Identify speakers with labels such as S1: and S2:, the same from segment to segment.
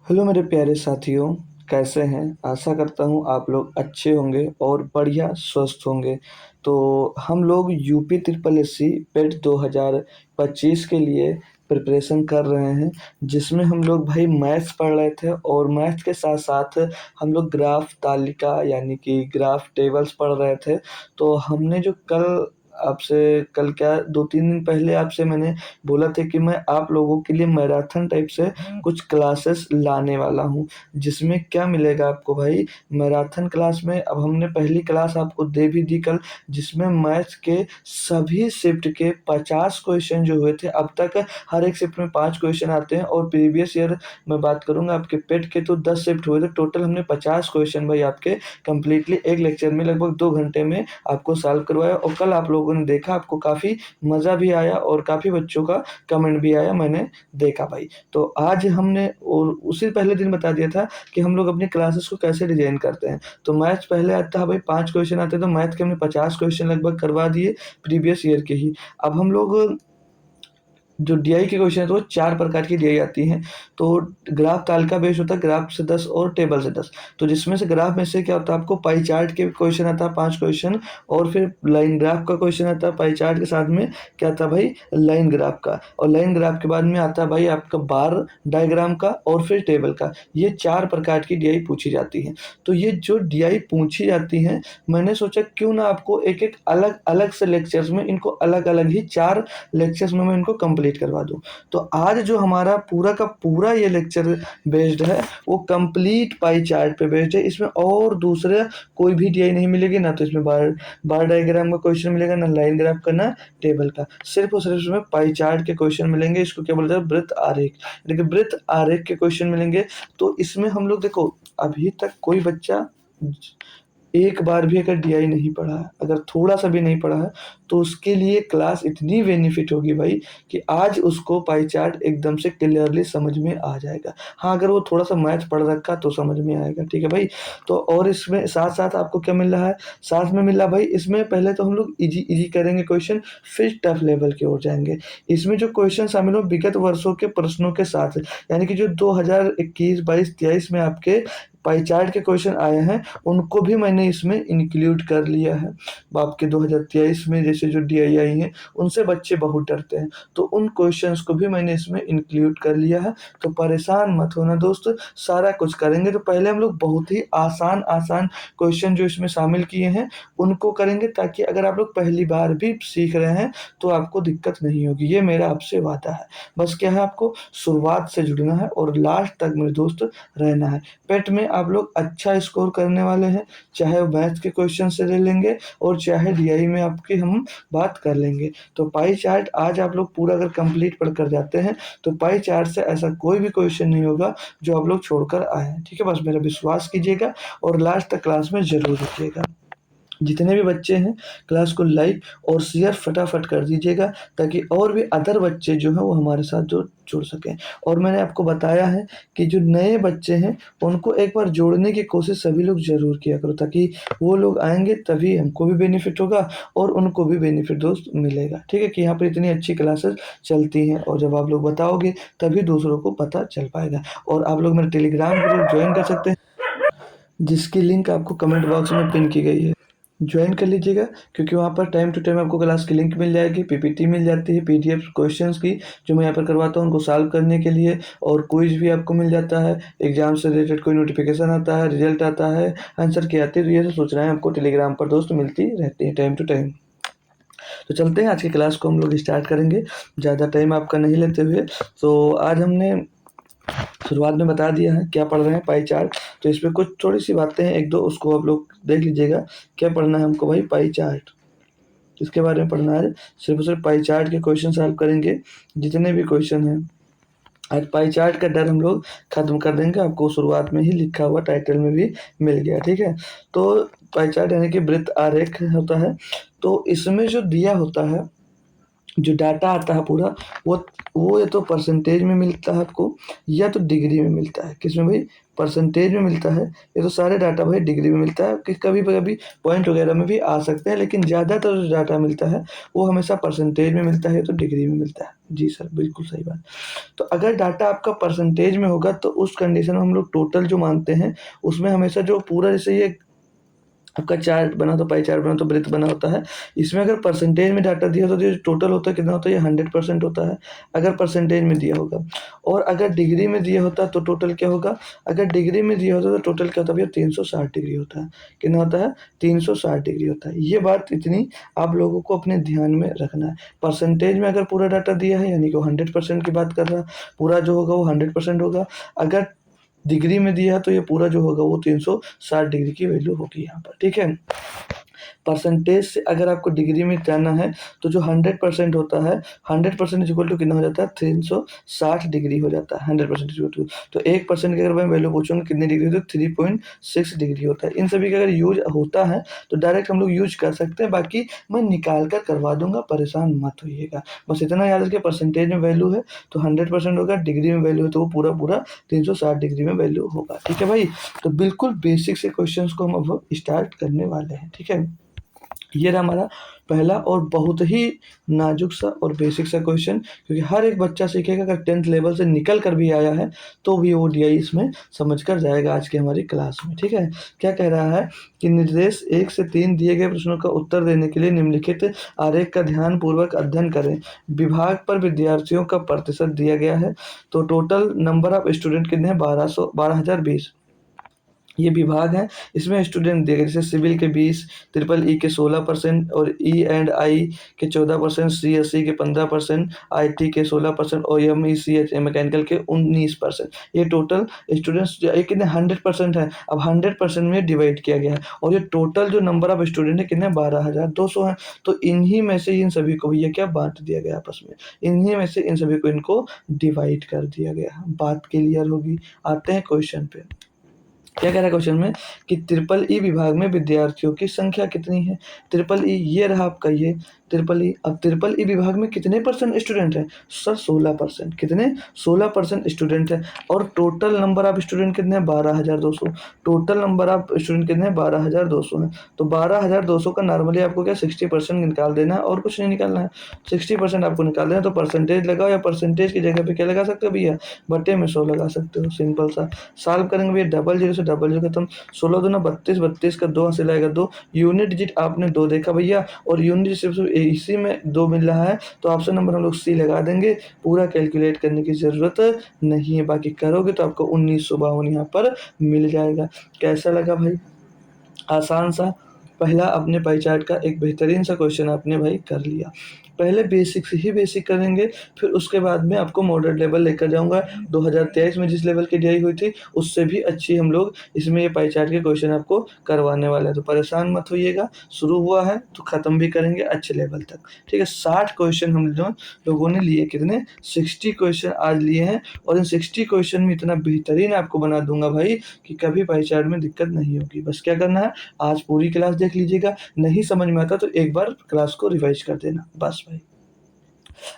S1: Hello मेरे प्यारे साथियों, कैसे हैं? आशा करता हूँ आप लोग अच्छे होंगे और बढ़िया स्वस्थ होंगे। तो हम लोग यूपी ट्रिपल एससी पेट 2025 के लिए प्रिपरेशन कर रहे हैं, जिसमें हम लोग भाई मैथ्स पढ़ रहे थे और मैथ्स के साथ साथ हम लोग ग्राफ तालिका यानी कि ग्राफ टेबल्स पढ़ रहे थे। तो हमने जो कल क्या 2-3 दिन पहले आपसे मैंने बोला था कि मैं आप लोगों के लिए मैराथन टाइप से कुछ क्लासेस लाने वाला हूँ, जिसमें क्या मिलेगा आपको भाई। मैराथन क्लास में अब हमने पहली क्लास आपको दे भी दी कल, जिसमें मैथ्स के सभी शिफ्ट के 50 क्वेश्चन जो हुए थे अब तक। हर एक शिफ्ट में 5 क्वेश्चन आते हैं और प्रीवियस ईयर मैं बात करूंगा आपके पेट के तो 10 शिफ्ट हुए थे। टोटल हमने 50 क्वेश्चन भाई आपके कंप्लीटली एक लेक्चर में लगभग 2 घंटे में आपको सॉल्व करवाया। और कल आप लोगों ने देखा, आपको काफ़ी मज़ा भी आया और काफ़ी बच्चों का कमेंट भी आया, मैंने देखा भाई। तो आज हमने और उसी पहले दिन बता दिया था कि हम लोग अपनी क्लासेस को कैसे डिजाइन करते हैं। तो मैथ्स पहले आता है भाई, 5 क्वेश्चन आते हैं, तो मैथ के हमने 50 क्वेश्चन लगभग करवा दिए प्रीवियस ईयर के ही। अब हम लोग जो डीआई के क्वेश्चन है तो वो 4 प्रकार की डीआई आती हैं। तो ग्राफ तालिका बेस्ड होता है, ग्राफ से 10 और टेबल से 10। तो जिसमें से ग्राफ में से क्या होता है, आपको पाई चार्ट के क्वेश्चन आता है 5 क्वेश्चन, और फिर लाइन ग्राफ का क्वेश्चन आता है पाई चार्ट के साथ में। क्या आता है भाई, लाइन ग्राफ का। और लाइन ग्राफ के बाद में आता है भाई आपका बार डायग्राम का और फिर टेबल का। ये 4 प्रकार की डीआई पूछी जाती हैं। तो ये जो डीआई पूछी जाती हैं, मैंने सोचा क्यों ना आपको एक एक अलग अलग से लेक्चर्स में इनको अलग अलग ही 4 लेक्चर्स में मैं इनको कंप्लीट करवा दूं। तो आज जो हमारा पूरा का पूरा ये लेक्चर बेस्ड है, वो कंप्लीट पाई चार्ट पे बेस्ड है। इसमें और दूसरे कोई भी डीआई नहीं मिलेगी, ना तो इसमें बार बार डायग्राम का क्वेश्चन मिलेगा, ना लाइन ग्राफ का, ना टेबल का। सिर्फ और सिर्फ इसमें पाई चार्ट के क्वेश्चन मिलेंगे। इसको क्या बोलते हैं, वृत्त आरेख। देखिए वृत्त आरेख के क्वेश्चन मिलेंगे। तो इसमें हम लोग देखो, अभी तक कोई बच्चा एक बार भी अगर डीआई नहीं पढ़ा है, अगर थोड़ा सा भी नहीं पढ़ा है, तो उसके लिए क्लास इतनी बेनिफिट होगी भाई कि आज उसको पाई चार्ट एकदम से क्लियरली समझ में आ जाएगा। हाँ, अगर वो थोड़ा सा मैथ पढ़ रखा तो समझ में आएगा, ठीक है भाई। तो और इसमें साथ साथ आपको क्या मिल रहा है, साथ में मिल रहा है भाई, इसमें पहले तो हम लोग इजी इजी करेंगे क्वेश्चन, फिर टफ लेवल की ओर जाएंगे। इसमें जो क्वेश्चन शामिल हो विगत वर्षों के प्रश्नों के साथ, यानी कि जो 2021, 22, 23 में आपके पाई चार्ट के क्वेश्चन आए हैं, उनको भी मैंने इसमें इंक्लूड कर लिया है। आपके 2023 में जैसे जो डीआई आई हैं, उनसे बच्चे बहुत डरते हैं, तो उन क्वेश्चंस को भी मैंने इसमें इंक्लूड कर लिया है। तो परेशान मत होना दोस्त, सारा कुछ करेंगे। तो पहले हम लोग बहुत ही आसान आसान क्वेश्चन जो इसमें शामिल किए हैं उनको करेंगे, ताकि अगर आप लोग पहली बार भी सीख रहे हैं तो आपको दिक्कत नहीं होगी। ये मेरा आपसे वादा है। बस क्या है, आपको शुरुआत से जुड़ना है और लास्ट तक मेरे दोस्त रहना है। पेट में आप लोग अच्छा स्कोर करने वाले हैं, चाहे वो मैथ्स के क्वेश्चन से ले लेंगे और चाहे डीआई में आपकी हम बात कर लेंगे। तो पाई चार्ट आज आप लोग पूरा अगर कंप्लीट पढ़ कर जाते हैं, तो पाई चार्ट से ऐसा कोई भी क्वेश्चन नहीं होगा जो आप लोग छोड़कर आए हैं, ठीक है। बस मेरा विश्वास कीजिएगा और लास्ट तक क्लास में जरूर रुकिएगा। जितने भी बच्चे हैं, क्लास को लाइक और शेयर फटाफट कर दीजिएगा, ताकि और भी अदर बच्चे जो हैं वो हमारे साथ जो जुड़ सकें। और मैंने आपको बताया है कि जो नए बच्चे हैं उनको एक बार जोड़ने की कोशिश सभी लोग ज़रूर किया करो, ताकि वो लोग आएंगे तभी हमको भी बेनिफिट होगा और उनको भी बेनिफिट दोस्त मिलेगा, ठीक है। कि यहाँ पर इतनी अच्छी क्लासेस चलती हैं और जब आप लोग बताओगे तभी दूसरों को पता चल पाएगा। और आप लोग मेरे टेलीग्राम ग्रुप ज्वाइन कर सकते हैं, जिसकी लिंक आपको कमेंट बॉक्स में पिन की गई है। ज्वाइन कर लीजिएगा, क्योंकि वहाँ पर टाइम टू टाइम आपको क्लास की लिंक मिल जाएगी, पीपीटी मिल जाती है, पीडीएफ क्वेश्चंस की जो मैं यहाँ पर करवाता हूँ उनको सॉल्व करने के लिए, और क्विज भी आपको मिल जाता है। एग्जाम से रिलेटेड कोई नोटिफिकेशन आता है, रिजल्ट आता है, आंसर की आती है, तो ये सब सूचनाएं आपको टेलीग्राम पर दोस्त मिलती रहती है टाइम टू टाइम। तो चलते हैं, आज की क्लास को हम लोग स्टार्ट करेंगे ज़्यादा टाइम आपका नहीं लेते हुए। तो आज हमने शुरुआत में बता दिया है क्या पढ़ रहे हैं, पाई चार्ट। तो इसमें कुछ थोड़ी सी बातें हैं, एक दो, उसको आप लोग देख लीजिएगा। क्या पढ़ना है हमको भाई, पाई चार्ट, किसके बारे में पढ़ना है। सिर्फ और सिर्फ पाई चार्ट के क्वेश्चन सॉल्व करेंगे, जितने भी क्वेश्चन हैं। आज पाई चार्ट का डर हम लोग खत्म कर देंगे, आपको शुरुआत में ही लिखा हुआ टाइटल में भी मिल गया, ठीक है। तो पाई चार्ट यानी कि वृत्त आरेख होता है। तो इसमें जो दिया होता है जो डाटा आता है पूरा वो या तो परसेंटेज में मिलता है आपको या तो डिग्री में मिलता है। किसमें भाई? परसेंटेज में मिलता है या तो सारे डाटा भाई डिग्री में मिलता है। कि कभी कभी पॉइंट वगैरह में भी आ सकते हैं, लेकिन ज़्यादातर जो डाटा मिलता है वो हमेशा परसेंटेज में मिलता है या तो डिग्री में मिलता है। जी सर, बिल्कुल सही बात। तो अगर डाटा आपका परसेंटेज में होगा तो उस कंडीशन में हम लोग टोटल जो मानते हैं उसमें हमेशा जो पूरा, जैसे ये आपका चार्ट बना तो पाई चार्ट बना तो वृत्त बना होता है, इसमें अगर परसेंटेज में डाटा दिया होता तो जो टोटल होता है कितना होता है? ये 100% होता है अगर परसेंटेज में दिया होगा। और अगर डिग्री में दिया होता तो टोटल क्या होगा? अगर डिग्री में दिया होता तो टोटल क्या होता है भैया? 360 डिग्री होता है। कितना होता है? 360 डिग्री होता है। ये बात इतनी आप लोगों को अपने ध्यान में रखना है। परसेंटेज में अगर पूरा डाटा दिया है यानी कि वो 100% की बात कर रहा है, पूरा जो होगा वो 100% होगा। अगर डिग्री में दिया है तो ये पूरा जो होगा वो 360 डिग्री की वैल्यू होगी यहाँ पर, ठीक है। परसेंटेज से अगर आपको डिग्री में जाना है तो जो 100% होता है, 100% इक्वल टू कितना हो जाता है? 360 डिग्री हो जाता है 100% इक्वल टू। तो 1% की अगर मैं वैल्यू पूछूंगा कितनी डिग्री होती है? 3.6 डिग्री होता है। इन सभी का अगर यूज होता है तो डायरेक्ट हम लोग यूज कर सकते हैं, बाकी मैं निकाल कर करवा दूंगा, परेशान मत होइएगा। बस इतना याद रखिए, परसेंटेज में वैल्यू है तो 100% होगा, डिग्री में वैल्यू है तो वो पूरा पूरा 360 डिग्री में वैल्यू होगा, ठीक है भाई। तो बिल्कुल बेसिक से क्वेश्चन को हम अब स्टार्ट करने वाले हैं, ठीक है। ये रहा हमारा पहला और बहुत ही नाजुक सा और बेसिक सा क्वेश्चन, क्योंकि हर एक बच्चा सीखेगा। अगर 10th लेवल से निकल कर भी आया है तो भी ओडीआई इसमें समझ कर जाएगा आज की हमारी क्लास में, ठीक है। क्या कह रहा है कि निर्देश 1 से 3 दिए गए प्रश्नों का उत्तर देने के लिए निम्नलिखित आरेख का ध्यान पूर्वक अध्ययन करें। विभाग पर विद्यार्थियों का प्रतिशत दिया गया है। तो टोटल नंबर ऑफ स्टूडेंट कितने हैं? 12,020 ये विभाग है। इसमें स्टूडेंट दिए गए जैसे सिविल के 20, ट्रिपल ई के 16% और ई एंड आई के 14%, सी एस सी के 15%, आई टी के 16% और M E C H mechanical के 19%। ये टोटल स्टूडेंट्स ये कितने? 100% है। अब 100% में डिवाइड किया गया है और ये टोटल जो नंबर ऑफ स्टूडेंट है कितने? 12,200 है। तो इन्हीं में से इन सभी को भैया क्या बांट दिया गया आपस में, इन्हीं में से इन सभी को इनको डिवाइड कर दिया गया। बात क्लियर होगी। आते हैं क्वेश्चन पे। क्या कह रहा है क्वेश्चन में कि ट्रिपल ई विभाग में विद्यार्थियों की संख्या कितनी है? ट्रिपल ई ये रहा आपका, ये ट्रिपल ई। अब ट्रिपल ई विभाग में कितने परसेंट स्टूडेंट हैं? सर 16%। कितने? 16% स्टूडेंट है। और टोटल नंबर ऑफ स्टूडेंट कितने हैं? 12,200। टोटल नंबर ऑफ स्टूडेंट कितने हैं? 12,200 है। तो 12,200 का नॉर्मली आपको क्या 60% निकाल देना है और कुछ नहीं निकालना है। 60% आपको निकाल देना है। तो परसेंटेज लगाओ या परसेंटेज की जगह पे क्या लगा सकते हो भैया? बटे में 100 लगा सकते हो, सिंपल सा। सॉल्व करेंगे भैया, डबल जीरो से डबल जीरो खत्म। 16 दूना 32, 32 का 2 हासिल आएगा 2। यूनिट डिजिट आपने 2 देखा भैया, और यूनिट सिर्फ इसी में 2 मिल रहा है तो ऑप्शन नंबर हम लोग सी लगा देंगे। पूरा कैलकुलेट करने की ज़रूरत नहीं है, बाकी करोगे तो आपको 1952 यहाँ पर मिल जाएगा। कैसा लगा भाई? आसान सा पहला अपने पाई चार्ट का एक बेहतरीन सा क्वेश्चन आपने भाई कर लिया। पहले बेसिक से ही बेसिक करेंगे, फिर उसके बाद में आपको मॉडर्न लेवल लेकर जाऊंगा। 2023 में जिस लेवल की डीआई हुई थी उससे भी अच्छी हम लोग इसमें ये पाई चार्ट के क्वेश्चन आपको करवाने वाले हैं, तो परेशान मत होइएगा। शुरू हुआ है तो ख़त्म भी करेंगे अच्छे लेवल तक, ठीक है। 60 क्वेश्चन हम लोगों ने लिए, कितने? 60 क्वेश्चन आज लिए हैं। और इन 60 क्वेश्चन में इतना बेहतरीन आपको बना दूंगा भाई कि कभी पाई चार्ट में दिक्कत नहीं होगी। बस क्या करना है, आज पूरी क्लास देख लीजिएगा, नहीं समझ में आता तो एक बार क्लास को रिवाइज कर देना, बस भाई।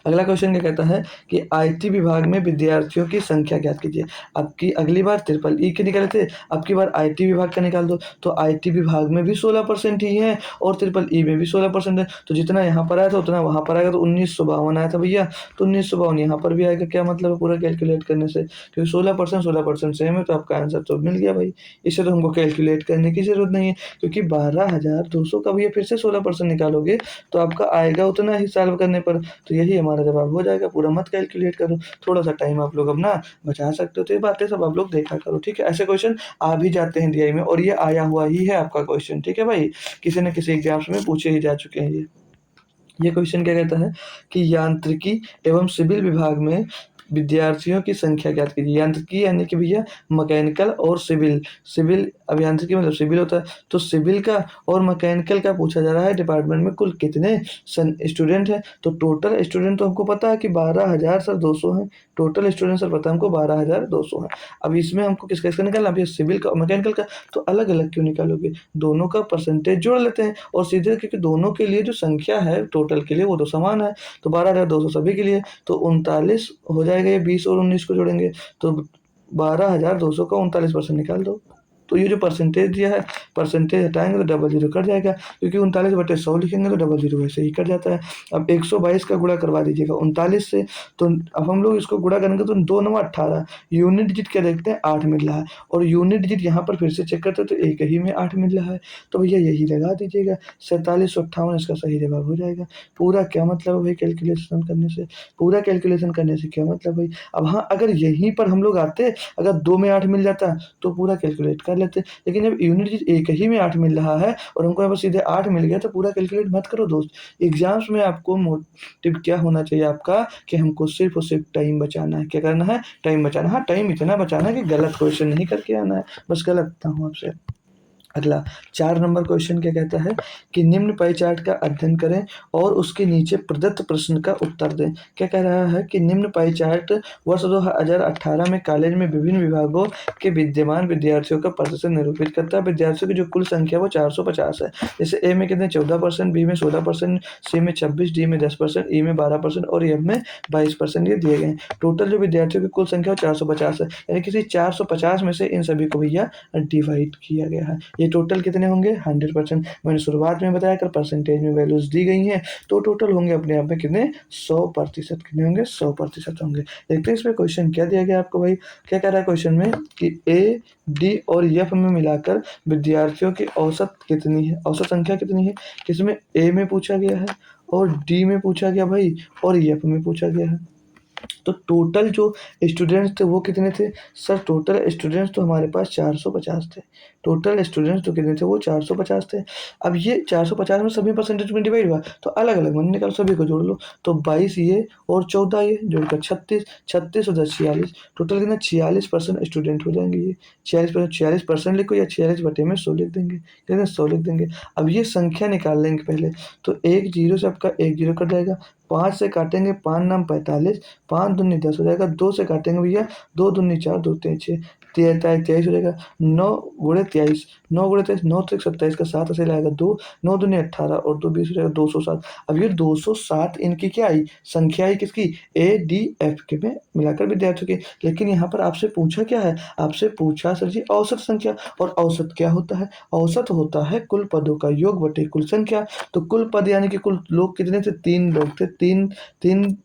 S1: अगला क्वेश्चन क्या कहता है कि आईटी विभाग में विद्यार्थियों की संख्या ज्ञात कीजिए। आपकी अगली बार ट्रिपल ई के निकाले थे, अब की बार आईटी विभाग का निकाल दो। तो आईटी विभाग में भी 16% ही है और ट्रिपल ई में भी 16% है। तो जितना यहाँ पर आया था उतना वहाँ पर आएगा। तो 1952 आया था भैया, तो 1952 यहाँ पर भी आएगा। क्या मतलब है पूरा कैलकुलेट करने से? क्योंकि 16% सेम है तो आपका आंसर तो मिल गया भाई। इसे तो हमको कैलकुलेट करने की जरूरत नहीं है, क्योंकि 12,200 का भैया फिर से 16% निकालोगे तो आपका आएगा उतना ही सॉल्व करने पर। तो यही हमारा जवाब हो जाएगा। पूरा मत कैलकुलेट करो, थोड़ा सा टाइम आप लोग अपना बचा सकते हो। तो ये बातें सब आप लोग देखा करो, ठीक है। ऐसे क्वेश्चन आ भी जाते हैं डीआई में, और ये आया हुआ ही है आपका क्वेश्चन, ठीक है भाई। किसी न किसी एग्जाम्स में पूछे ही जा चुके हैं ये। क्वेश्चन क्या कहता है कि यांत्रिकी एवं सिविल विभाग में विद्यार्थियों की संख्या ज्ञात कीजिए। यांत्रिकी यानी कि भैया मैकेनिकल और सिविल, सिविल अभियांत्रिकी मतलब सिविल होता है, तो सिविल का और मैकेनिकल का पूछा जा रहा है डिपार्टमेंट में कुल कितने स्टूडेंट हैं। तो टोटल स्टूडेंट तो हमको पता है कि 12,000 सर 200 हैं। टोटल स्टूडेंट सर पता है हमको 12,200 है। अब इसमें हमको किसका निकालना, अभी सिविल का मैकेनिकल का, तो अलग अलग क्यों निकालोगे, दोनों का परसेंटेज जोड़ लेते हैं और सीधे, क्योंकि दोनों के लिए जो संख्या है टोटल के लिए वो तो समान है, तो 12,200 सभी के लिए, तो 39 हो जाएगा। ये 20 और 19 को जोड़ेंगे तो 12,200 का 39% निकाल दो। तो ये जो परसेंटेज दिया है, परसेंटेज हटाएंगे तो डबल जीरो कट जाएगा, क्योंकि 39/100 लिखेंगे तो डबल जीरो वैसे ही कट जाता है। अब 122 का गुणा करवा दीजिएगा 39 से, तो अब हम लोग इसको गुणा करेंगे तो 2 9 18, यूनिट डिजिट क्या देखते हैं 8 मिल रहा है, और यूनिट डिजिट यहाँ पर फिर से चेक करते हैं तो एक ही में 8 मिल रहा है, तो भैया यही लगा दीजिएगा 4758 इसका सही जवाब हो जाएगा। पूरा क्या मतलब है भाई कैलकुलेशन करने से, पूरा कैलकुलेशन करने से क्या मतलब भाई। अब हाँ, अगर यहीं पर हम लोग आते, अगर 2 में 8 मिल जाता तो पूरा कैलकुलेट कर लेते, लेकिन जब यूनिट डिजिट एक ही में 8 मिल रहा है और हमको यहाँ पर सीधे 8 मिल गया, तो पूरा कैलकुलेट मत करो दोस्त। एग्जाम्स में आपको मोटिव क्या होना चाहिए आपका, कि हमको सिर्फ और सिर्फ टाइम बचाना है। क्या करना है, टाइम बचाना। हाँ, टाइम इतना बचाना है कि गलत क्वेश्चन नहीं करके आना है, बस गलत ना हो आपसे। अगला 4 नंबर क्वेश्चन क्या कहता है कि निम्न पाई चार्ट का अध्ययन करें और उसके नीचे प्रदत्त प्रश्न का उत्तर दें। क्या कह रहा है कि निम्न पाई चार्ट वर्ष 2018 में कॉलेज में विभिन्न विभागों के विद्यमान विद्यार्थियों का प्रतिशत निरूपित करता है। विद्यार्थियों की जो कुल संख्या वो 450 है। जैसे ए में कितने 14%, बी में 16%, सी में 26, डी में 10%, ई में 12% और एफ में 22% ये दिए गए हैं। टोटल जो विद्यार्थियों की कुल संख्या 450 है, यानी किसी 450 में से इन सभी को भैया डिवाइड किया गया है। ये टोटल कितने होंगे 100%। मैंने शुरुआत में बताया कर परसेंटेज में वैल्यूज दी गई हैं, तो टोटल होंगे अपने आप में कितने 100%। कितने होंगे 100% होंगे। देखते हैं इसमें क्वेश्चन क्या दिया गया आपको भाई। क्या कह रहा है क्वेश्चन में कि ए, डी और एफ में मिलाकर विद्यार्थियों की औसत कितनी है, औसत संख्या कितनी है। किसमें ए में पूछा गया है और डी में पूछा गया भाई और एफ में पूछा गया है। तो टोटल जो स्टूडेंट्स थे वो कितने थे सर, टोटल स्टूडेंट्स तो हमारे पास 450 थे। टोटल स्टूडेंट्स तो कितने थे वो 450 थे। अब ये 450 में सभी परसेंटेज में डिवाइड हुआ, तो अलग अलग मन निकाल सभी को जोड़ लो, तो 22 ये और 14 ये जोड़कर 36, 36 और 10 46, टोटल कितना 46% स्टूडेंट हो जाएंगे। ये 46% लिखो या 46/100 लिख देंगे, कितने 100 लिख देंगे। अब ये संख्या निकाल लेंगे पहले, तो 1 जीरो से आपका 1 जीरो कट जाएगा, 5 से काटेंगे 5 नाम 45, 5 दूनी 10 हो जाएगा, 2 से काटेंगे भैया 2 दूनी 4, 2 3 6, 23 हो जाएगा, 9 गुणे 23, 9 गुणे 23, 9 3 27 का 7 ऐसे लाएगा 2, 9 दूनी 18 और 2 20 हो जाएगा 207। अब ये 207 इनकी क्या आई, संख्या आई किसकी, ए डी एफ के में मिलाकर विद्यार्थियों की। लेकिन यहाँ पर आपसे पूछा क्या है, आपसे पूछा सर जी औसत संख्या, और औसत क्या होता है, औसत होता है कुल पदों का योग बटे कुल संख्या। तो कुल पद यानी कि कुल लोग कितने थे, 3 लोग थे, तीन तीन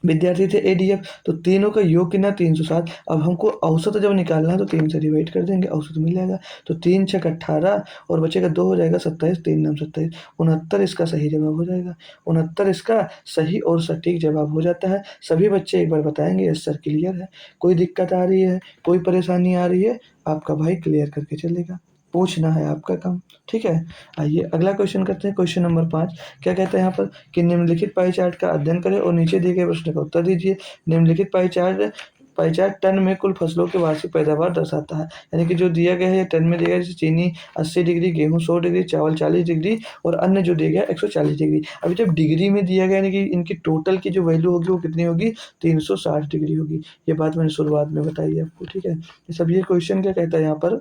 S1: विद्यार्थी थे एडीएफ, तो तीनों का योग कितना 307। अब हमको औसत जब निकालना है तो 3 से डिवाइड कर देंगे, औसत मिल जाएगा, तो 3 6 18 और बचेगा 2 हो जाएगा 27, 3 नाम 27, 69 इसका सही जवाब हो जाएगा। 69 इसका सही और सटीक जवाब हो जाता है। सभी बच्चे एक बार बताएंगे यस सर क्लियर है, कोई दिक्कत आ रही है, कोई परेशानी आ रही है, आपका भाई क्लियर करके चलेगा, पूछना है आपका काम, ठीक है। आइए अगला क्वेश्चन करते हैं, क्वेश्चन नंबर 5। क्या कहता है यहाँ पर कि निम्नलिखित पाई चार्ट का अध्ययन करें और नीचे दिए गए प्रश्न का उत्तर दीजिए। निम्नलिखित पाई चार्ट टन में कुल फसलों की वार्षिक पैदावार दर्शाता है। यानी कि जो दिया गया है टन में दिया गया, जैसे चीनी 80 डिग्री, गेहूं 100 डिग्री, चावल 40 डिग्री और अन्य जो दिया गया 140 डिग्री। अभी जब डिग्री में दिया गया यानी कि इनकी टोटल की जो वैल्यू होगी वो कितनी होगी 360 डिग्री होगी। ये बात मैंने शुरुआत में बताई आपको, ठीक है। सब ये क्वेश्चन क्या कहता है यहाँ पर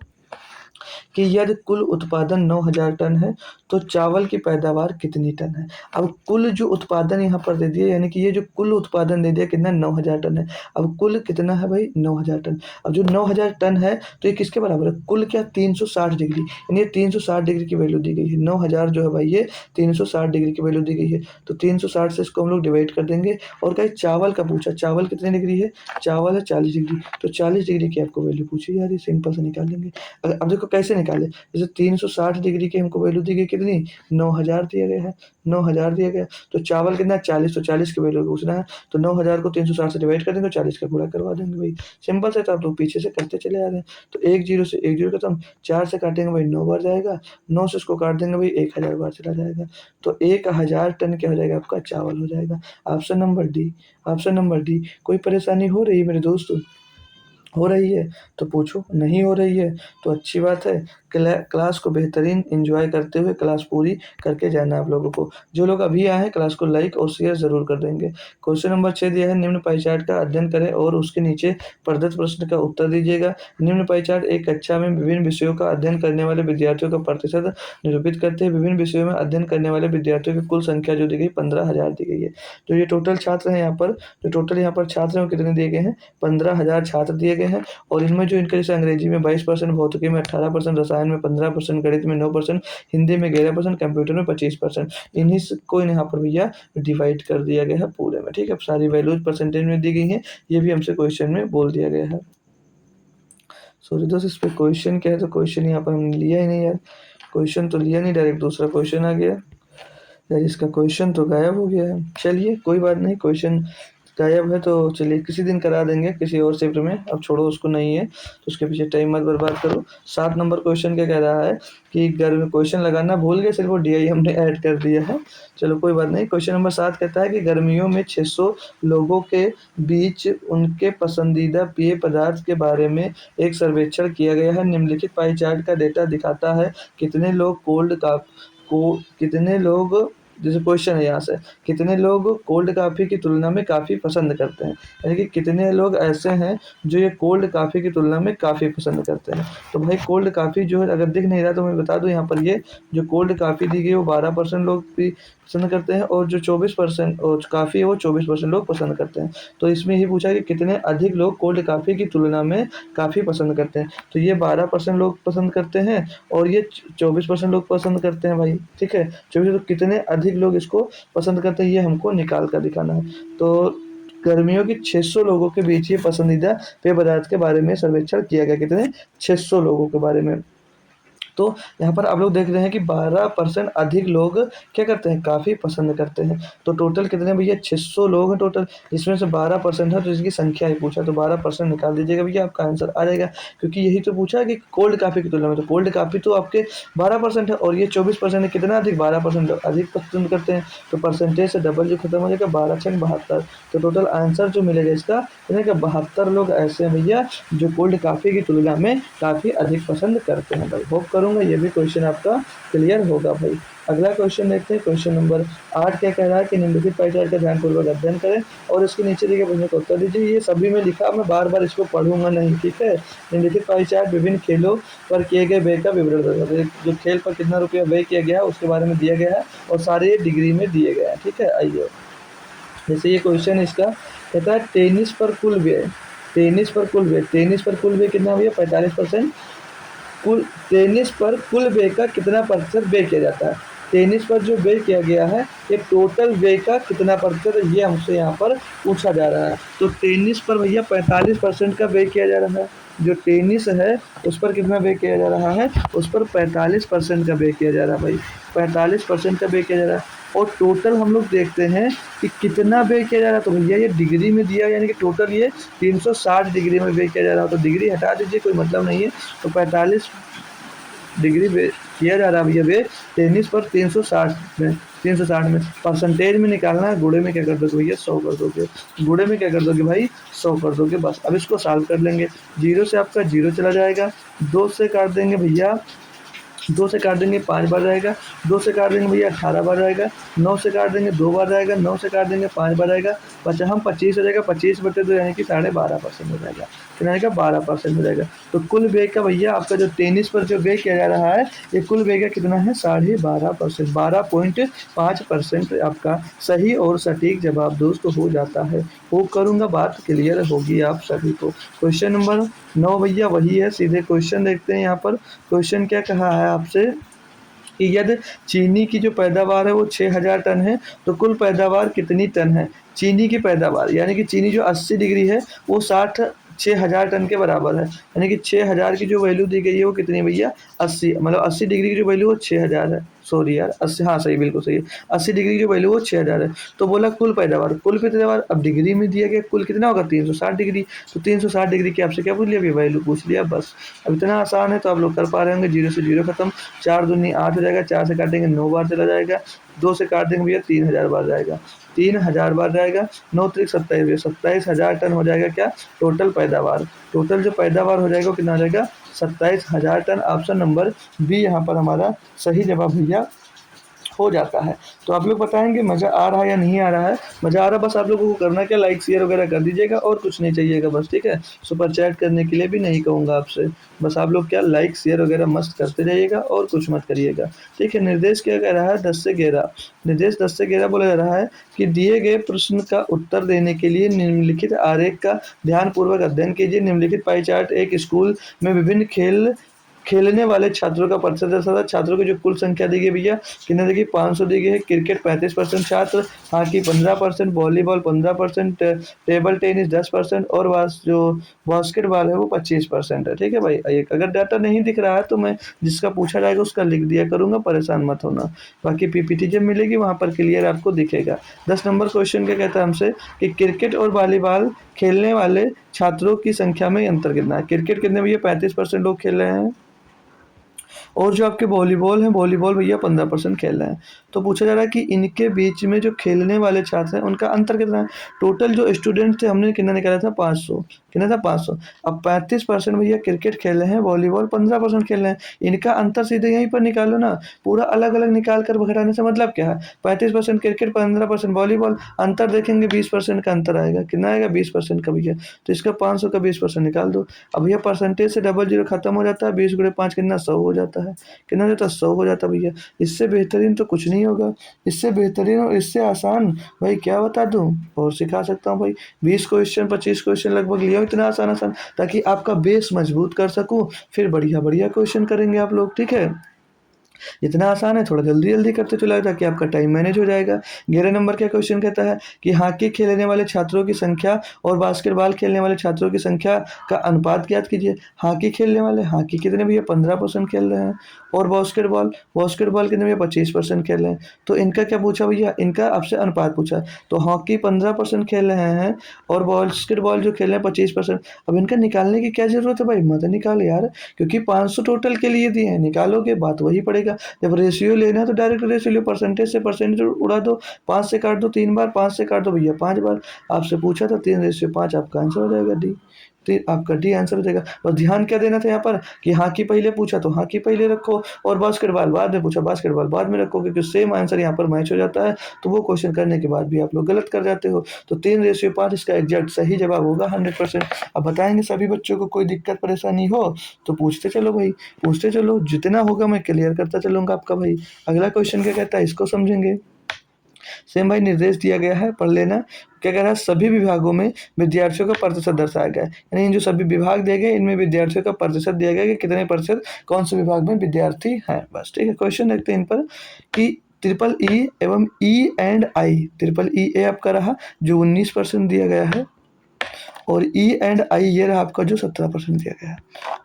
S1: कि यदि कुल उत्पादन 9,000 टन है तो चावल की पैदावार कितनी टन है। अब कुल जो उत्पादन यहाँ पर दे दिया, यानी कि ये जो कुल उत्पादन दे दिया कितना 9,000 टन है। अब कुल कितना है भाई 9,000 टन। अब जो 9,000 टन है तो ये किसके बराबर है, कुल क्या 360 डिग्री, यानी 360 डिग्री की वैल्यू दी गई है। 9,000 जो है भाई ये 360 डिग्री की वैल्यू दी गई है, तो 360 से इसको हम लोग डिवाइड कर देंगे। और क्या चावल का पूछा, चावल कितने डिग्री है, चावल है 40 डिग्री, तो 40 डिग्री की आपको वैल्यू पूछी जा रही है, सिंपल से निकाल लेंगे। अब देखो कैसे निकाले, जैसे 360 डिग्री की हमको वैल्यू दी गई कितनी, 9000 दिया गया है, 9000 दिया गया। तो चावल कितना 40, तो 40 की वैल्यू पूछना है, तो 9000 को 360 से डिवाइड कर देंगे, 40 का गुणा करवा देंगे भाई। सिंपल से, तो आप लोग पीछे से करते चले आ रहे हैं। तो एक जीरो से एक जीरो खत्म, 4 से काटेंगे भाई 9 बार जाएगा, 9 से इसको काट देंगे भाई 1000 बार चला जाएगा। तो 1000 टन क्या हो जाएगा आपका, चावल हो जाएगा। Option number D, option number D. कोई परेशानी हो रही है मेरे दोस्त, हो रही है तो पूछो, नहीं हो रही है तो अच्छी बात है। क्लास को बेहतरीन एंजॉय करते हुए क्लास पूरी करके जाना आप लोगों को। जो लोग अभी आए हैं क्लास को लाइक और शेयर जरूर कर देंगे। क्वेश्चन नंबर 6 दिया है, निम्न पाई चार्ट का अध्ययन करें और उसके नीचे प्रदत्त प्रश्न का उत्तर दीजिएगा। निम्न पाई चार्ट एक कक्षा में विभिन्न विषयों का अध्ययन करने वाले विद्यार्थियों का प्रतिशत निरूपित करते हैं। विभिन्न विषयों में अध्ययन करने वाले विद्यार्थियों की कुल संख्या जो दी गई 15,000 दी गई है। तो ये टोटल छात्र हैं यहाँ पर, जो टोटल यहाँ पर छात्र हैं वो कितने दिए गए हैं, 15,000 छात्र दिए गए हैं। और इनमें जो इनका जैसे अंग्रेजी में 22%, भौतिकी में 18%, रसायन में 15%, गणित में 9%, हिंदी में 11%, कंप्यूटर में 25%, इन्हीं को यहाँ पर भैया डिवाइड कर दिया गया है पूरे में। ठीक है, सारी वैल्यूज परसेंटेज में दी गई हैं, ये भी हमसे क्वेश्चन में बोल दिया गया है। सॉरी दोस्त, इस पे क्वेश्चन क्या है, तो क्वेश्चन यहाँ पर हमने लिया ही नहीं यार, क्वेश्चन तो लिया नहीं, डायरेक्ट दूसरा क्वेश्चन आ गया यार, इसका क्वेश्चन तो गायब हो गया है। चलिए कोई बात नहीं, क्वेश्चन गायब है तो चलिए किसी दिन करा देंगे किसी और शिफ्ट में, अब छोड़ो उसको, नहीं है तो उसके पीछे टाइम मत बर्बाद करो। 7 नंबर क्वेश्चन क्या कह रहा है कि गर्मी, क्वेश्चन लगाना भूल गए, सिर्फ वो DI हमने ऐड कर दिया है। चलो कोई बात नहीं। क्वेश्चन नंबर 7 कहता है कि गर्मियों में 600 लोगों के बीच उनके पसंदीदा पेय पदार्थ के बारे में एक सर्वेक्षण किया गया है। निम्नलिखित पाई चार्ट का डेटा दिखाता है कितने लोग कितने लोग, जैसे क्वेश्चन है यहाँ से, कितने लोग कोल्ड कॉफ़ी की तुलना में काफ़ी पसंद करते हैं, यानी कि कितने लोग ऐसे हैं जो ये कोल्ड कॉफ़ी की तुलना में काफ़ी पसंद करते हैं। तो भाई कोल्ड कॉफ़ी जो है, अगर दिख नहीं रहा तो मैं बता दूं, यहाँ पर ये जो कोल्ड कॉफ़ी दी गई वो 12% लोग भी पसंद करते हैं, और जो 24% और कॉफ़ी है वो 24% लोग पसंद करते हैं। तो इसमें ही पूछा कि कितने अधिक लोग कोल्ड कॉफ़ी की तुलना में काफ़ी पसंद करते हैं, तो ये 12% लोग पसंद करते हैं और ये 24% लोग पसंद करते हैं भाई। ठीक है, 24, तो कितने अधिक लोग इसको पसंद करते हैं ये हमको निकाल कर दिखाना है। तो गर्मियों की 600 लोगों के बीच ये पसंदीदा पेय पदार्थ के बारे में सर्वेक्षण किया गया, कितने, 600 लोगों के बारे में। तो यहाँ पर आप लोग देख रहे हैं कि 12% अधिक लोग क्या करते हैं, काफ़ी पसंद करते हैं। तो टोटल कितने भैया, 600 लोग हैं टोटल, जिसमें से 12% है, तो इसकी संख्या ही पूछा, तो 12% निकाल दीजिएगा भैया, आपका आंसर आ जाएगा। क्योंकि यही तो पूछा कि कोल्ड कॉफ़ी की तुलना में, तो कोल्ड कॉफ़ी तो आपके 12% है और ये 24% है, कितना अधिक, 12% अधिक पसंद करते हैं। तो परसेंटेज से डबल जो खत्म हो जाएगा, 12×72। तो टोटल आंसर जो मिलेगा इसका, 72 लोग ऐसे हैं भैया जो कोल्ड कॉफ़ी की तुलना में काफ़ी अधिक पसंद करते हैं भाई। होप करूँगा ये भी क्वेश्चन आपका क्लियर होगा भाई। अगला क्वेश्चन देखते हैं, क्वेश्चन नंबर 8 क्या कह रहा है कि निम्नलिखित पाई चार्ट का ध्यानपूर्वक अध्ययन करें और इसके नीचे दिए गए प्रश्न का उत्तर दीजिए। ये सभी में लिखा, मैं बार बार इसको पढ़ूंगा नहीं, ठीक है। निम्नलिखित पाई चार्ट विभिन्न खेलों पर किए गए व्यय का विवरण देता है, जो खेल पर कितना रुपया व्यय किया गया है उसके बारे में दिया गया है और सारे डिग्री में दिए गए हैं। ठीक है, आइए जैसे ये क्वेश्चन इसका कहता है टेनिस पर कुल व्यय, टेनिस पर कुल व्यय, टेनिस पर कुल व्यय कितना भैया, 45%। कुल टेनिस पर कुल व्यय का कितना प्रतिशत व्यय किया जाता है, टेनिस पर जो व्यय किया गया है ये टोटल व्यय का कितना प्रतिशत है, ये हमसे यहाँ पर पूछा जा रहा है। तो टेनिस पर भैया 45% का व्यय किया जा रहा है, जो टेनिस है उस पर कितना व्यय किया जा रहा है, उस पर 45% का व्यय किया जा रहा है भाई, 45% का व्यय किया जा रहा है। और टोटल हम लोग देखते हैं कि कितना व्यय किया जा रहा है, तो भैया ये डिग्री में दिया, यानी कि टोटल ये 360 डिग्री में व्यय किया जा रहा है, तो डिग्री हटा दीजिए, कोई मतलब नहीं है। तो 45 डिग्री व्यय किया जा रहा है भैया व्यय टेनिस पर 360 में परसेंटेज में निकालना है, गुणे में क्या कर दोगे भैया, 100 कर दोगे, गुणे में क्या कर दोगे भाई, 100 कर दोगे बस। अब इसको सॉल्व कर लेंगे, 0 से आपका 0 चला जाएगा, 2 से काट देंगे भैया, 2 से काट देंगे 5 बार जाएगा, 2 से काट देंगे भैया 18 बार जाएगा, 9 से काट देंगे 2 बार जाएगा, 9 से काट देंगे 5 बार जाएगा, 25 हो जाएगा, 25/2 यानी कि 12.5% हो जाएगा, कितना आएगा, 12% हो जाएगा। तो कुल व्यय का भैया आपका जो टेनिस पर जो व्यय किया जा रहा है ये कुल व्यय का कितना है, 12.5%, 12.5% आपका सही और सटीक जवाब दोस्त हो जाता है। वो करूँगा बात क्लियर होगी आप सभी को। क्वेश्चन नंबर 9 भैया वही है, सीधे क्वेश्चन देखते हैं। यहाँ पर क्वेश्चन क्या कहा है आपसे कि यदि चीनी की जो पैदावार है वो 6000 टन है तो कुल पैदावार कितनी टन है। चीनी की पैदावार यानी कि चीनी जो 80 डिग्री है वो 6000 टन के बराबर है। यानी कि 6000 की जो वैल्यू दी गई है वो कितनी है भैया, 80, मतलब 80 डिग्री की जो वैल्यू वो 6000 है। सॉरी यार, 80, हाँ सही, बिल्कुल सही है। 80 डिग्री की जो वैल्यू वो 6000 है। तो बोला कुल पैदावार, कुल पैदावार अब डिग्री में दिया गया, कुल कितना होगा 360 डिग्री। तो 360 डिग्री की आपसे क्या पूछ लिया, वैल्यू पूछ लिया बस। अब इतना आसान है तो आप लोग कर पा रहे होंगे। 0 से 0 खत्म, 4 दूनी 8 हो जाएगा, 4 से काटेंगे 9 बार चला जाएगा, 2 से काट देंगे भैया 3000 बार जाएगा, 3000 बार जाएगा, 9 त्रिक 27, 27,000 टन हो जाएगा क्या, टोटल पैदावार। टोटल जो पैदावार हो जाएगा वो कितना हो जाएगा, 27,000 टन। ऑप्शन नंबर बी यहाँ पर हमारा सही जवाब भैया हो जाता है। तो आप लोग बताएंगे मज़ा आ रहा है या नहीं आ रहा है। मज़ा आ रहा है, बस आप लोगों को करना क्या, लाइक शेयर वगैरह कर दीजिएगा और कुछ नहीं चाहिएगा बस, ठीक है। सुपर चैट करने के लिए भी नहीं कहूँगा आपसे, बस आप लोग क्या लाइक शेयर वगैरह मस्त करते जाइएगा और कुछ मत करिएगा, ठीक है। निर्देश क्या कह रहा है, 10 से 11, निर्देश 10 से 11 बोला जा रहा है कि दिए गए प्रश्न का उत्तर देने के लिए निम्नलिखित आरेख का ध्यानपूर्वक अध्ययन कीजिए। निम्नलिखित पाई चार्ट एक स्कूल में विभिन्न खेलने वाले छात्रों का प्रतिशत दर्शाता है। छात्रों की जो कुल संख्या दी गई भैया कितने दी गई, 500 दी गई है। क्रिकेट 35% छात्र, हॉकी 15%, वॉलीबॉल 15%, टेबल टेनिस 10% और जो बास्केटबॉल है वो 25% है, ठीक है भाई। एक अगर डाटा नहीं दिख रहा है तो मैं जिसका पूछा जाएगा उसका लिख दिया करूंगा, परेशान मत होना। बाकी पीपीटी जब मिलेगी वहाँ पर क्लियर आपको दिखेगा। 10 नंबर क्वेश्चन क्या कहता है हमसे कि क्रिकेट और वॉलीबॉल खेलने वाले छात्रों की संख्या में अंतर कितना है। क्रिकेट कितने भैया, 35% लोग खेल रहे हैं, और जो आपके वॉलीबॉल है, वॉलीबॉल भैया 15% खेल रहे हैं। तो पूछा जा रहा है कि इनके बीच में जो खेलने वाले छात्र हैं उनका अंतर कितना है। टोटल जो स्टूडेंट थे हमने कितना निकाला था, 500, कितना था 500। अब 35% भैया क्रिकेट खेल रहे हैं, वॉलीबॉल 15% खेल रहे हैं, इनका अंतर सीधे यहीं पर निकालो ना। पूरा अलग अलग निकाल कर घटाने से मतलब क्या है, 35% क्रिकेट 15% वॉलीबॉल, अंतर देखेंगे 20% का अंतर आएगा। कितना आएगा, 20% का भैया। तो इसका 500 का 20% निकाल दो। अब भैया परसेंटेज से डबल जीरो खत्म हो जाता है, 20 गुणे 5 कितना, 100 हो जाता है। कितना हो जाता है, 100 हो जाता है भैया। इससे बेहतरीन तो कुछ नहीं होगा, इससे बेहतरीन और इससे आसान भाई क्या बता दूं और सिखा सकता हूँ भाई। 20 क्वेश्चन 25 क्वेश्चन लगभग लिया, इतना आसान आसान, ताकि आपका बेस मजबूत कर सकूं, फिर बढ़िया बढ़िया क्वेश्चन करेंगे आप लोग, ठीक है। इतना आसान है, थोड़ा जल्दी जल्दी करते चला जाए ताकि आपका टाइम मैनेज हो जाएगा। 11 नंबर का क्वेश्चन कहता है कि हॉकी खेलने वाले छात्रों की संख्या और बास्केटबॉल खेलने वाले छात्रों की संख्या का अनुपात ज्ञात कीजिए। हॉकी खेलने वाले, हॉकी कितने भैया 15% खेल रहे हैं, और बास्केटबॉल, बास्केटबॉल कितने भैया 25% खेल रहे हैं। तो इनका क्या पूछा भैया, इनका आपसे अनुपात पूछा। तो हॉकी 15% खेल रहे हैं और बास्केटबॉल जो खेल रहे हैं 25%। अब इनका निकालने की क्या जरूरत है भाई, मत निकाल यार, क्योंकि 500 टोटल के लिए दिए हैं, निकालोगे बात वही पड़ेगा। जब रेशियो लेना है तो डायरेक्ट रेशियो लो, परसेंटेज से परसेंटेज उड़ा दो, 5 से काट दो 3 बार, 5 से काट दो भैया 5 बार। आपसे पूछा था 3:5, आपका आंसर हो जाएगा डी। आपका डी आंसर हो जाएगा। बस ध्यान क्या देना था यहाँ पर कि हॉकी पहले पूछा तो हॉकी पहले रखो, और बास्केटबॉल बाद में पूछा बास्केटबॉल बाद में रखो, क्योंकि सेम आंसर यहाँ पर मैच हो जाता है। तो वो क्वेश्चन करने के बाद भी आप लोग गलत कर जाते हो। तो 3:5 इसका एग्जैक्ट सही जवाब होगा 100%। अब बताएंगे सभी बच्चों को, कोई दिक्कत परेशानी हो तो पूछते चलो भाई, पूछते चलो, जितना होगा मैं क्लियर करता चलूंगा आपका भाई। अगला क्वेश्चन क्या कहता है, इसको समझेंगे। सेम भाई निर्देश दिया गया है, पढ़ लेना। क्या कह रहा है, सभी विभागों में विद्यार्थियों का प्रतिशत दर्शाया गया है। यानी इन जो सभी विभाग दिए गए इनमें विद्यार्थियों का प्रतिशत दिया गया है कि कितने प्रतिशत कौन से विभाग में विद्यार्थी हैं, बस, ठीक है। क्वेश्चन देखते हैं इन पर कि ट्रिपल ई एवं E and I, triple E ए आपका रहा जो 19% दिया गया है, और ई एंड आई ये रहा आपका जो 17% दिया गया है।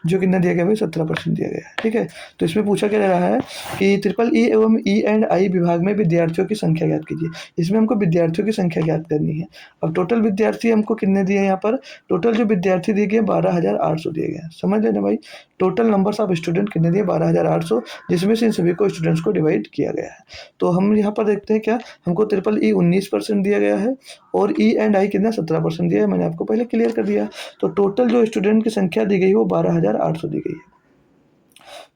S1: जो कितना दिया गया भाई, 17% दिया गया है, ठीक है। तो इसमें पूछा क्या जा रहा है कि ट्रिपल ई एवं ई एंड आई विभाग में विद्यार्थियों की संख्या ज्ञात कीजिए। इसमें हमको विद्यार्थियों की संख्या ज्ञात करनी है। अब टोटल विद्यार्थी हमको कितने दिए यहाँ पर, टोटल जो विद्यार्थी दिए गए 12,800 दिए गए हैं, समझ लेना भाई। टोटल नंबर्स ऑफ स्टूडेंट कितने दिए, 12,800, जिसमें से इन सभी को स्टूडेंट्स को डिवाइड किया गया है। तो हम यहाँ पर देखते हैं क्या, हमको ट्रिपल ई 19% दिया गया है, और ई एंड आई कितना 17% दिया है, मैंने आपको पहले क्लियर कर दिया। तो टोटल जो स्टूडेंट की संख्या दी गई वो 12,800 दी गई है।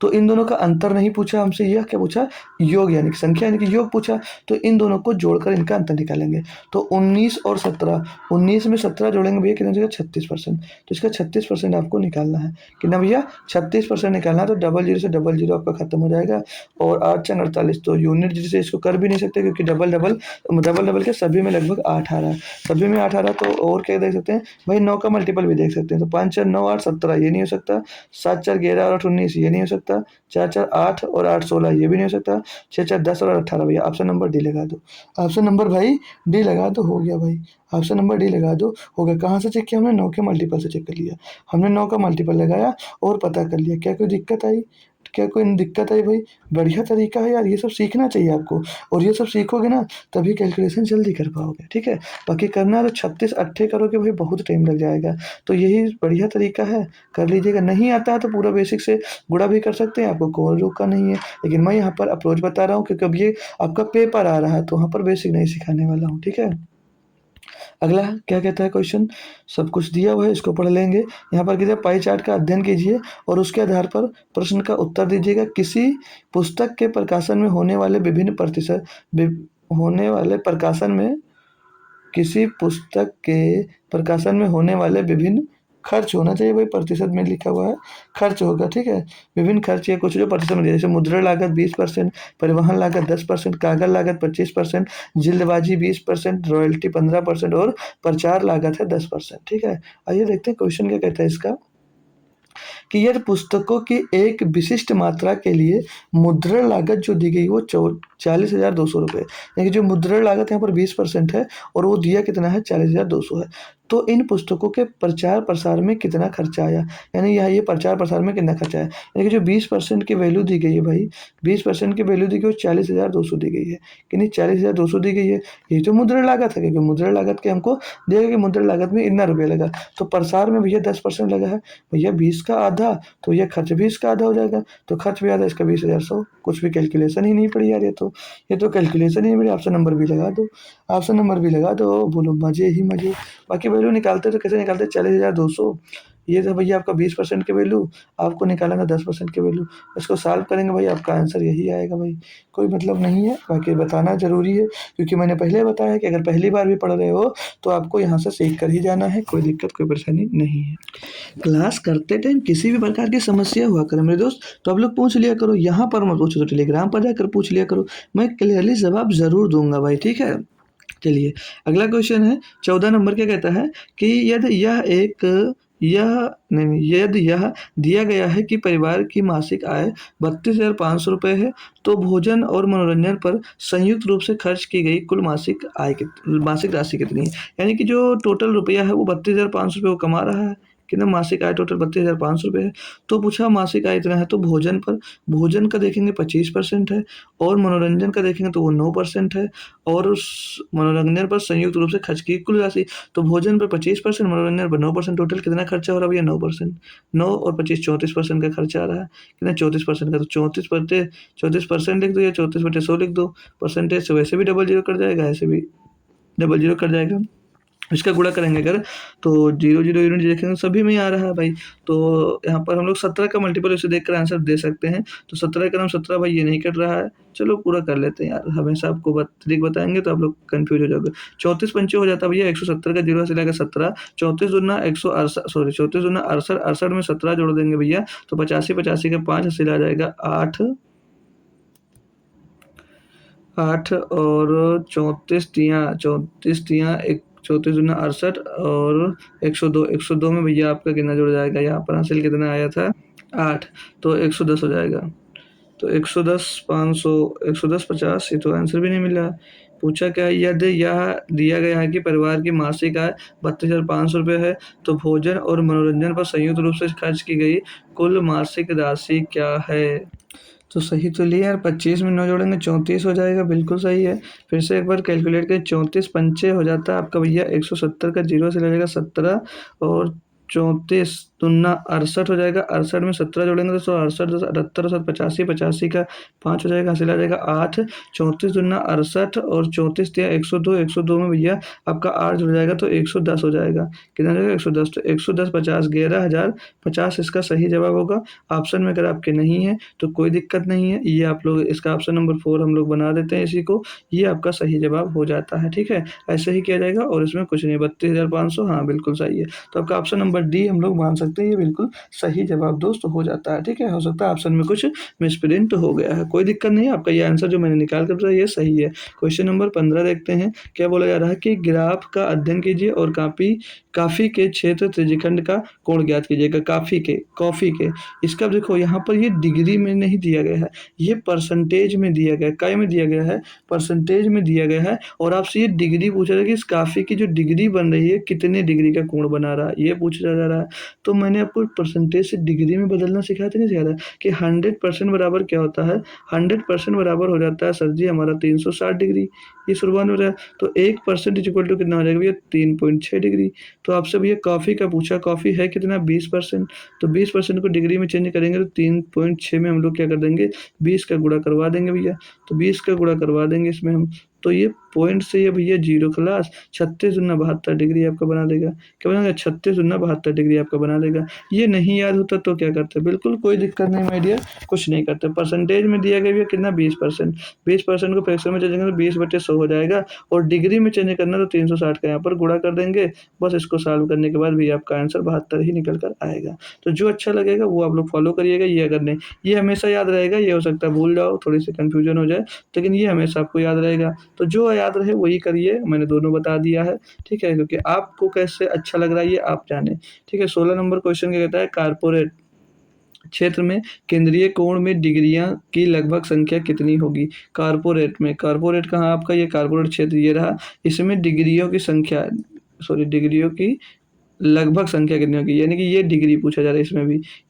S1: तो इन दोनों का अंतर नहीं पूछा हमसे, यह क्या पूछा, योग यानी कि संख्या यानी कि योग पूछा। तो इन दोनों को जोड़कर इनका अंतर निकालेंगे। तो 19 और 17, 19 में 17 जोड़ेंगे भैया कितना हो जाएगा, 36%। तो इसका 36% आपको निकालना है, कितना भैया 36% निकालना है। तो डबल जीरो से डबल जीरो आपका खत्म हो जाएगा, और 8×48 तो यूनिट जिसे इसको कर भी नहीं सकते, क्योंकि डबल डबल डबल डबल के सभी में लगभग 8 आ रहा है, सभी में 8 आ रहा। तो और क्या देख सकते हैं भाई, 9 का मल्टीपल भी देख सकते हैं। तो 5×4 = 9, 8 17 ये नहीं हो सकता, 7×4 = 11 और 8 19 ये नहीं हो सकता। सकता, 4-4 8 और 8 16 ये भी नहीं हो सकता, 6-4 10 और 18 भैया ऑप्शन नंबर डी लगा दो। ऑप्शन नंबर भाई डी लगा दो, हो गया भाई। ऑप्शन नंबर डी लगा दो, हो गया। कहाँ से चेक किया हमने? 9 के मल्टीपल से चेक कर लिया। हमने 9 का मल्टीपल लगाया और पता कर लिया। क्या कोई दिक्कत आई? क्या कोई दिक्कत आई भाई? बढ़िया तरीका है यार, ये सब सीखना चाहिए आपको। और ये सब सीखोगे ना तभी कैलकुलेशन जल्दी कर पाओगे, ठीक है। बाकी करना तो 36 अट्ठे करोगे भाई, बहुत टाइम लग जाएगा। तो यही बढ़िया तरीका है, कर लीजिएगा। नहीं आता है तो पूरा बेसिक से गुणा भी कर सकते हैं, आपको कोई रोका नहीं है। लेकिन मैं यहाँ पर अप्रोच बता रहा हूँ क्योंकि अब ये आपका पेपर आ रहा है, तो वहाँ पर बेसिक नहीं सिखाने वाला हूँ, ठीक है। अगला क्या कहता है क्वेश्चन, सब कुछ दिया हुआ है, इसको पढ़ लेंगे। यहाँ पर कीजिए पाई चार्ट का अध्ययन कीजिए और उसके आधार पर प्रश्न का उत्तर दीजिएगा। किसी पुस्तक के प्रकाशन में होने वाले विभिन्न प्रतिशत होने वाले प्रकाशन में किसी पुस्तक के प्रकाशन में होने वाले विभिन्न खर्च होना चाहिए भाई, प्रतिशत में लिखा हुआ है खर्च होगा, ठीक है। विभिन्न खर्च या कुछ जो प्रतिशत में दिया, जैसे मुद्रण लागत 20%, परिवहन लागत 10%, कागज लागत 25%, जल्दबाजी 20%, रॉयल्टी 15% और प्रचार लागत है 10%, ठीक है। आइए देखते हैं क्वेश्चन क्या कहता है इसका, कि यदि पुस्तकों की एक विशिष्ट मात्रा के लिए मुद्रण लागत जो दी गई वो 40,200 रुपये, यानी कि जो मुद्रण लागत यहाँ पर 20% है और वो दिया कितना है 40,200 है। तो इन पुस्तकों के प्रचार प्रसार में कितना खर्चा आया, यानी यहाँ ये प्रचार प्रसार में कितना खर्चा आया, यानी कि जो 20% की वैल्यू दी गई है भाई, 20% की वैल्यू दी गई वो 40,200 दी गई है, कि नहीं 40,200 दी गई है। ये तो मुद्रण लागत है, क्योंकि मुद्रण लागत के हमको देगा कि मुद्रण लागत में इतना रुपया लगा, तो प्रसार में भैया 10% लगा है, भैया 20 का आधा, तो ये खर्च भी इसका आधा हो जाएगा, तो खर्च भी आधा इसका 20,100। कुछ भी कैलकुलेशन ही नहीं पड़ी यार, ये तो कैलकुलेशन ही नहीं पड़ी। ऑप्शन नंबर भी लगा दो, ऑप्शन नंबर भी लगा दो, बोलो मजे ही मजे। बाकी वैल्यू निकालते तो कैसे निकालते, 40,200, ये तो भैया आपका 20% की वैल्यू, आपको निकालना 10% की वैल्यू। इसको सॉल्व करेंगे भाई, आपका आंसर यही आएगा भाई, कोई मतलब नहीं है। बाकी बताना ज़रूरी है क्योंकि मैंने पहले बताया कि अगर पहली बार भी पढ़ रहे हो तो आपको यहाँ से सीख कर ही जाना है, कोई दिक्कत कोई परेशानी नहीं है। क्लास करते टाइम किसी भी प्रकार की समस्या हुआ करे मेरे दोस्त, तो आप लोग पूछ लिया करो, यहाँ पर मत पूछो तो टेलीग्राम पर जाकर पूछ लिया करो, मैं क्लियरली जवाब ज़रूर दूंगा भाई, ठीक है। चलिए अगला क्वेश्चन है 14 नंबर, क्या कहता है कि यदि यह नहीं, यदि यह दिया गया है कि परिवार की मासिक आय 32,500 रुपये है, तो भोजन और मनोरंजन पर संयुक्त रूप से खर्च की गई कुल मासिक राशि कितनी है, यानी कि जो टोटल रुपया है वो 32,500 रुपये वो कमा रहा है, कितना मासिक आय टोटल 32,500 रुपये है। तो पूछा मासिक आय इतना है, तो भोजन का देखेंगे 25% है, और मनोरंजन का देखेंगे तो वो 9% है, और उस मनोरंजन पर संयुक्त रूप से खर्च की कुल राशि, तो भोजन पर 25%, मनोरंजन पर 9%, टोटल कितना खर्चा हो रहा है भैया 9%, 9 और 25 34% का खर्चा आ रहा है, कितना 34% का, तो 34% लिख दो या 34/100 लिख दो, परसेंटेज से वैसे भी डबल जीरो कट जाएगा, ऐसे भी डबल जीरो कट जाएगा। इसका गुणा करेंगे अगर, तो 0 0 यूनिट देखेंगे सभी में ही आ रहा है भाई, तो यहाँ पर हम लोग 17 का मल्टीपल इसे देखकर आंसर दे सकते हैं, तो 17 का नाम 17 भाई ये नहीं कट रहा है, चलो पूरा कर लेते हैं यार, हमेशा आपको तरीक बताएंगे तो आप लोग कन्फ्यूज हो जाओगे। 34 पंचे हो जाता है भैया 170 का 0 से लेकर 17, 34 दूना 168, सॉरी 34 दूना 68, 68 में 17 जोड़ देंगे भैया तो 85, 85 का 5 हासिल आ जाएगा 8, 8 और 34 तियाँ एक, 34 दूना 68 और 102, 102 में भैया आपका कितना जुड़ जाएगा, यहाँ पर हासिल कितना आया था 8, तो 110 हो जाएगा, तो 110 500 110 50, ये तो आंसर भी नहीं मिला। पूछा क्या है, यदि यह दिया गया है कि परिवार की मासिक आय 32,500 रुपये है, तो भोजन और मनोरंजन पर संयुक्त रूप से खर्च की गई कुल मासिक राशि क्या है। तो सही तो लिया यार, 25 में 9 जोड़ेंगे 34 हो जाएगा, बिल्कुल सही है। फिर से एक बार कैलकुलेट करें, 34 पंचे हो जाता है आपका भैया 170 का 0 से लगेगा 17, और 34 दूना 68 हो जाएगा, 68 में 17 जोड़ेंगे तो 168 78 और 85, 85 का 5 हो जाएगा, हासिल आ जाएगा 8, 34 दूना 68 और 34 दिया 102, 102 में भैया आपका 8 जुड़ जाएगा तो 110 हो जाएगा, कितना हो जाएगा 110, तो 110 50 11,050 इसका सही जवाब होगा। ऑप्शन में अगर आपके नहीं है तो कोई दिक्कत नहीं है, ये आप लोग इसका ऑप्शन नंबर 4 हम लोग बना देते हैं इसी को, ये आपका सही जवाब हो जाता है, ठीक है। ऐसे ही किया जाएगा और इसमें कुछ नहीं, 32,500, हाँ बिल्कुल सही है, तो आपका ऑप्शन नंबर डी हम लोग मान सकते सकते हैं, ये बिल्कुल सही जवाब दोस्त हो जाता है, ठीक है। हो सकता है ऑप्शन में कुछ मिसप्रिंट हो गया है, कोई दिक्कत नहीं है, आपका ये आंसर जो मैंने निकाल कर बताया ये सही है। क्वेश्चन नंबर 15 देखते हैं, क्या बोला जा रहा है कि ग्राफ का अध्ययन कीजिए और काफ़ी के क्षेत्र त्रिज्यखंड का कोण ज्ञात कीजिएगा। कॉफ़ी के इसका देखो यहाँ पर ये डिग्री में नहीं दिया गया है, ये परसेंटेज में दिया गया है। काय में दिया गया है? परसेंटेज में दिया गया है। और आपसे ये डिग्री पूछा जा रहा है कि इस कॉफ़ी की जो डिग्री बन रही है कितने डिग्री का कोण बना रहा है, ये पूछा जा रहा है। तो मैंने आपको परसेंटेज से डिग्री में बदलना सिखाया था, नहीं सिखाया था कि 100% बराबर क्या होता है? 100% बराबर हो जाता है सर जी हमारा 360 डिग्री, ये शुरुआत में हो रहा है। तो 1% इज इक्वल टू कितना हो जाएगा भैया? 3.6 डिग्री। तो आपसे भैया कॉफ़ी का पूछा, कॉफ़ी है कितना? 20%। तो 20% को डिग्री में चेंज करेंगे तो 3.6 में हम लोग क्या कर देंगे? 20 का गुणा करवा देंगे भैया। तो 20 का गुणा करवा देंगे इसमें हम, तो ये पॉइंट से ये भैया 0 क्लास 36 दूना 72 डिग्री आपका बना देगा। क्या बनाएगा? 36 दूना 72 डिग्री आपका बना देगा। ये नहीं याद होता तो क्या करते? बिल्कुल कोई दिक्कत नहीं माय डियर, कुछ नहीं करते। परसेंटेज में दिया गया भैया कितना? 20%। 20% को फ्रैक्शन में चेंज करेंगे तो 20/100 हो जाएगा, और डिग्री में चेंज करना तो 360 का यहाँ पर गुणा कर देंगे। बस इसको सॉल्व करने के बाद भी आपका आंसर 72 ही निकल कर आएगा। तो जो अच्छा लगेगा वो आप लोग फॉलो करिएगा, ये अगर नहीं, ये हमेशा याद रहेगा, ये हो सकता है भूल जाओ, थोड़ी सी कन्फ्यूजन हो जाए, लेकिन ये हमेशा आपको याद रहेगा। तो जो याद रहे वही करिए, मैंने दोनों बता दिया है, ठीक है, क्योंकि आपको कैसे अच्छा लग रहा है ये आप जाने, ठीक है। 16 नंबर क्वेश्चन क्या कहता है? कारपोरेट क्षेत्र में केंद्रीय कोण में डिग्रियां की लगभग संख्या कितनी होगी? कारपोरेट कहाँ आपका? ये कारपोरेट क्षेत्र ये रहा, इसमें डिग्रियों की संख्या, सॉरी डिग्रियों की लगभग संख्या कितनी होगी, यानी कि ये डिग्री पूछा जा रहा है,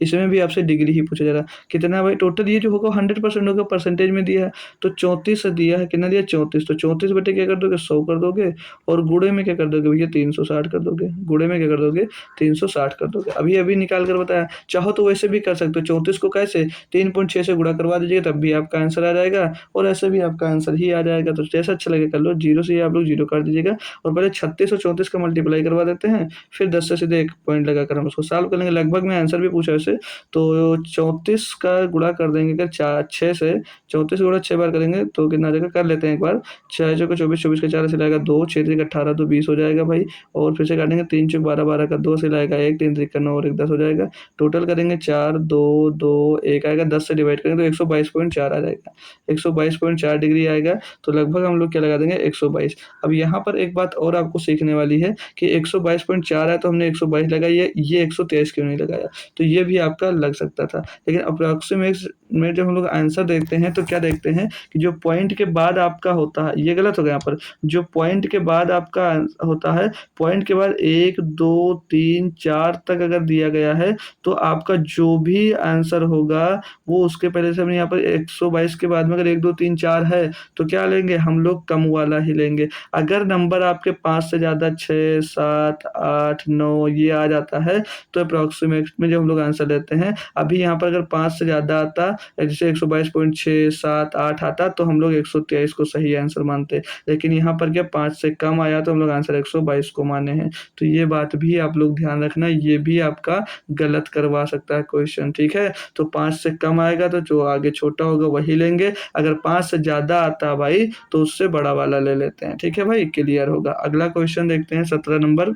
S1: इसमें भी आपसे डिग्री ही पूछा जा रहा है। कितना भाई टोटल ये जो होगा 100% होगा, परसेंटेज में दिया है तो 34 दिया है, कितना दिया? 34। तो 34 बटे क्या कर दोगे? 100 कर दोगे, और गुणे में क्या कर दोगे भैया? 360 कर दोगे। गुणे में क्या कर दोगे? 360 कर दोगे। अभी अभी निकाल कर बताया, चाहो तो वैसे भी कर सकते हो। 34 को कैसे? 3.6 से गुणा करवा दीजिएगा तब भी आपका आंसर आ जाएगा, और ऐसे भी आपका आंसर ही आ जाएगा। तो जैसा अच्छा लगे कर लो, जीरो से आप लोग जीरो कर दीजिएगा, और पहले 36 और 34 का मल्टीप्लाई करवा देते हैं, फिर 10 से सीधे एक पॉइंट लगाकर हम उसको सॉल्व कर लेंगे। लगभग में आंसर भी पूछा वैसे, तो 34 का गुणा कर देंगे अगर 6 से, 34 गुणा 6 बार करेंगे तो कितना आ जाएगा? कर लेते हैं एक बार। 6 चौके 24, 24 का 4 से लाएगा 2, 6 3 18 तो 20 हो जाएगा भाई, और फिर से काटेंगे 3 चौक 12, 12 का 2 से लाएगा 1, 3 3 का 9 और 1 10 हो जाएगा। टोटल करेंगे 4 2 2 1 आएगा, 10 से डिवाइड करेंगे तो 122.4 आ जाएगा, 122.4 डिग्री आएगा। तो लगभग हम लोग क्या लगा देंगे? 122। अब यहाँ पर एक बात और आपको सीखने वाली है कि 122.4 है तो हमने 122 लगाई है, ये 123 क्यों नहीं लगाया? तो ये भी आपका लग सकता था, लेकिन अप्रॉक्सीमेट में जब हम लोग आंसर देखते हैं तो क्या देखते हैं कि जो पॉइंट के बाद आपका होता है, ये गलत हो गया यहाँ पर, जो पॉइंट के बाद आपका होता है, पॉइंट के बाद 1 2 3 4 तक अगर दिया गया है तो आपका जो भी आंसर होगा वो उसके पहले से हम यहाँ पर 122 के बाद में अगर 1 2 3 4 है तो क्या लेंगे हम लोग? कम वाला ही लेंगे। अगर नंबर आपके 5 से ज़्यादा 6 7 8 9 ये आ जाता है तो अप्रॉक्सीमेट में जब हम लोग आंसर देते हैं, अभी यहाँ पर अगर 5 से ज़्यादा आता, जैसे 122.6 7 8 आता तो हम लोग 123 को सही आंसर मानते, लेकिन यहाँ पर क्या 5 से कम आया तो हम लोग आंसर 122 को माने हैं। तो ये बात भी आप लोग ध्यान रखना, ये भी आपका गलत करवा सकता है क्वेश्चन, ठीक है। तो 5 से कम आएगा तो जो आगे छोटा होगा वही लेंगे, अगर 5 से ज़्यादा आता भाई तो उससे बड़ा वाला ले लेते हैं, ठीक है भाई, क्लियर होगा। अगला क्वेश्चन देखते हैं 17 नंबर।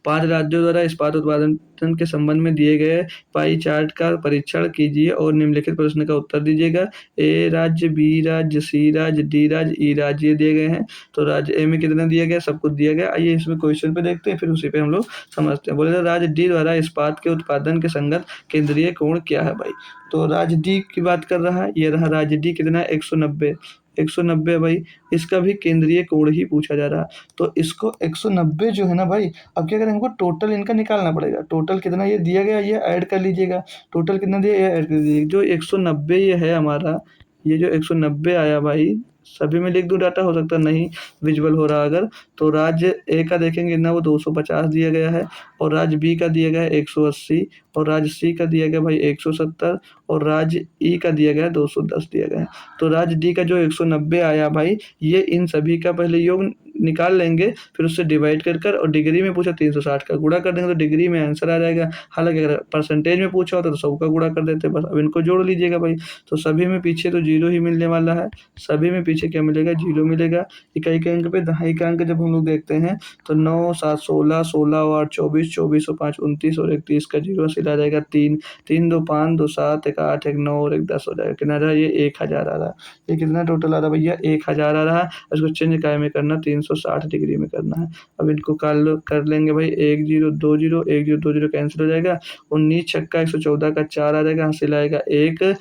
S1: 5 राज्यों द्वारा इस्पात उत्पादन के संबंध में दिए गए पाई चार्ट का परीक्षण कीजिए और निम्नलिखित प्रश्न का उत्तर दीजिएगा। ए राज्य, बी राज्य, सी राज्य, डी राज्य, ई राज्य ये दिए गए हैं। तो राज्य ए में कितना दिया गया? सब कुछ दिया गया। आइए इसमें क्वेश्चन पे देखते हैं, फिर उसी पे हम लोग समझते हैं। बोले तो राज्य डी द्वारा इस्पात के उत्पादन के संगत केंद्रीय कोण क्या है भाई? तो राज्य डी की बात कर रहा है, ये रहा राज्य डी, कितना है? 190, 190 भाई, इसका भी केंद्रीय कोण ही पूछा जा रहा है। तो इसको 190 जो है ना भाई, अब क्या करें, हमको टोटल इनका निकालना पड़ेगा। टोटल कितना ये दिया गया, ये ऐड कर लीजिएगा। टोटल कितना दिया, ये ऐड कर लीजिएगा। जो 190 ये है हमारा, ये जो 190 आया भाई, सभी में लिख दूं डाटा, हो सकता नहीं विजुअल हो रहा अगर, तो राज्य ए का देखेंगे ना, वो 250 दिया गया है, और राज्य बी का दिया गया है 180, और राज्य सी का दिया गया भाई 170, और राज्य ई का दिया गया है 210 दिया गया है। तो राज्य डी का जो 190 आया भाई, ये इन सभी का पहले योग निकाल लेंगे, फिर उससे डिवाइड कर और डिग्री में पूछा 360 का गुणा कर देंगे तो डिग्री में आंसर आ जाएगा। हालांकि अगर परसेंटेज में पूछा होता तो सबका गुणा कर देते, बस अब इनको जोड़ लीजिएगा भाई। तो सभी में पीछे तो जीरो ही मिलने वाला है, सभी में पीछे क्या मिलेगा, जीरो मिलेगा। इकाई के अंक पे दहाई का अंक जब हम लोग देखते हैं तो 9 7 16 16 और 24 24 और 5 29 और 31 का जीरो से आ जाएगा 3 3 2 5 2 7 1 8 1 9 और 1 10 हो जाएगा। कितना आ रहा है, ये 1000 आ रहा है। ये कितना टोटल आ रहा है भैया, 1000 आ रहा है। इसको चेंज काय में करना, 360 डिग्री में करना है। अब इनको कर लेंगे भाई, 1 0 2 0 1 0 2 0 कैंसिल हो जाएगा। 19 छक्का 114 का 4 आ जाएगा, हासिल आएगा 1।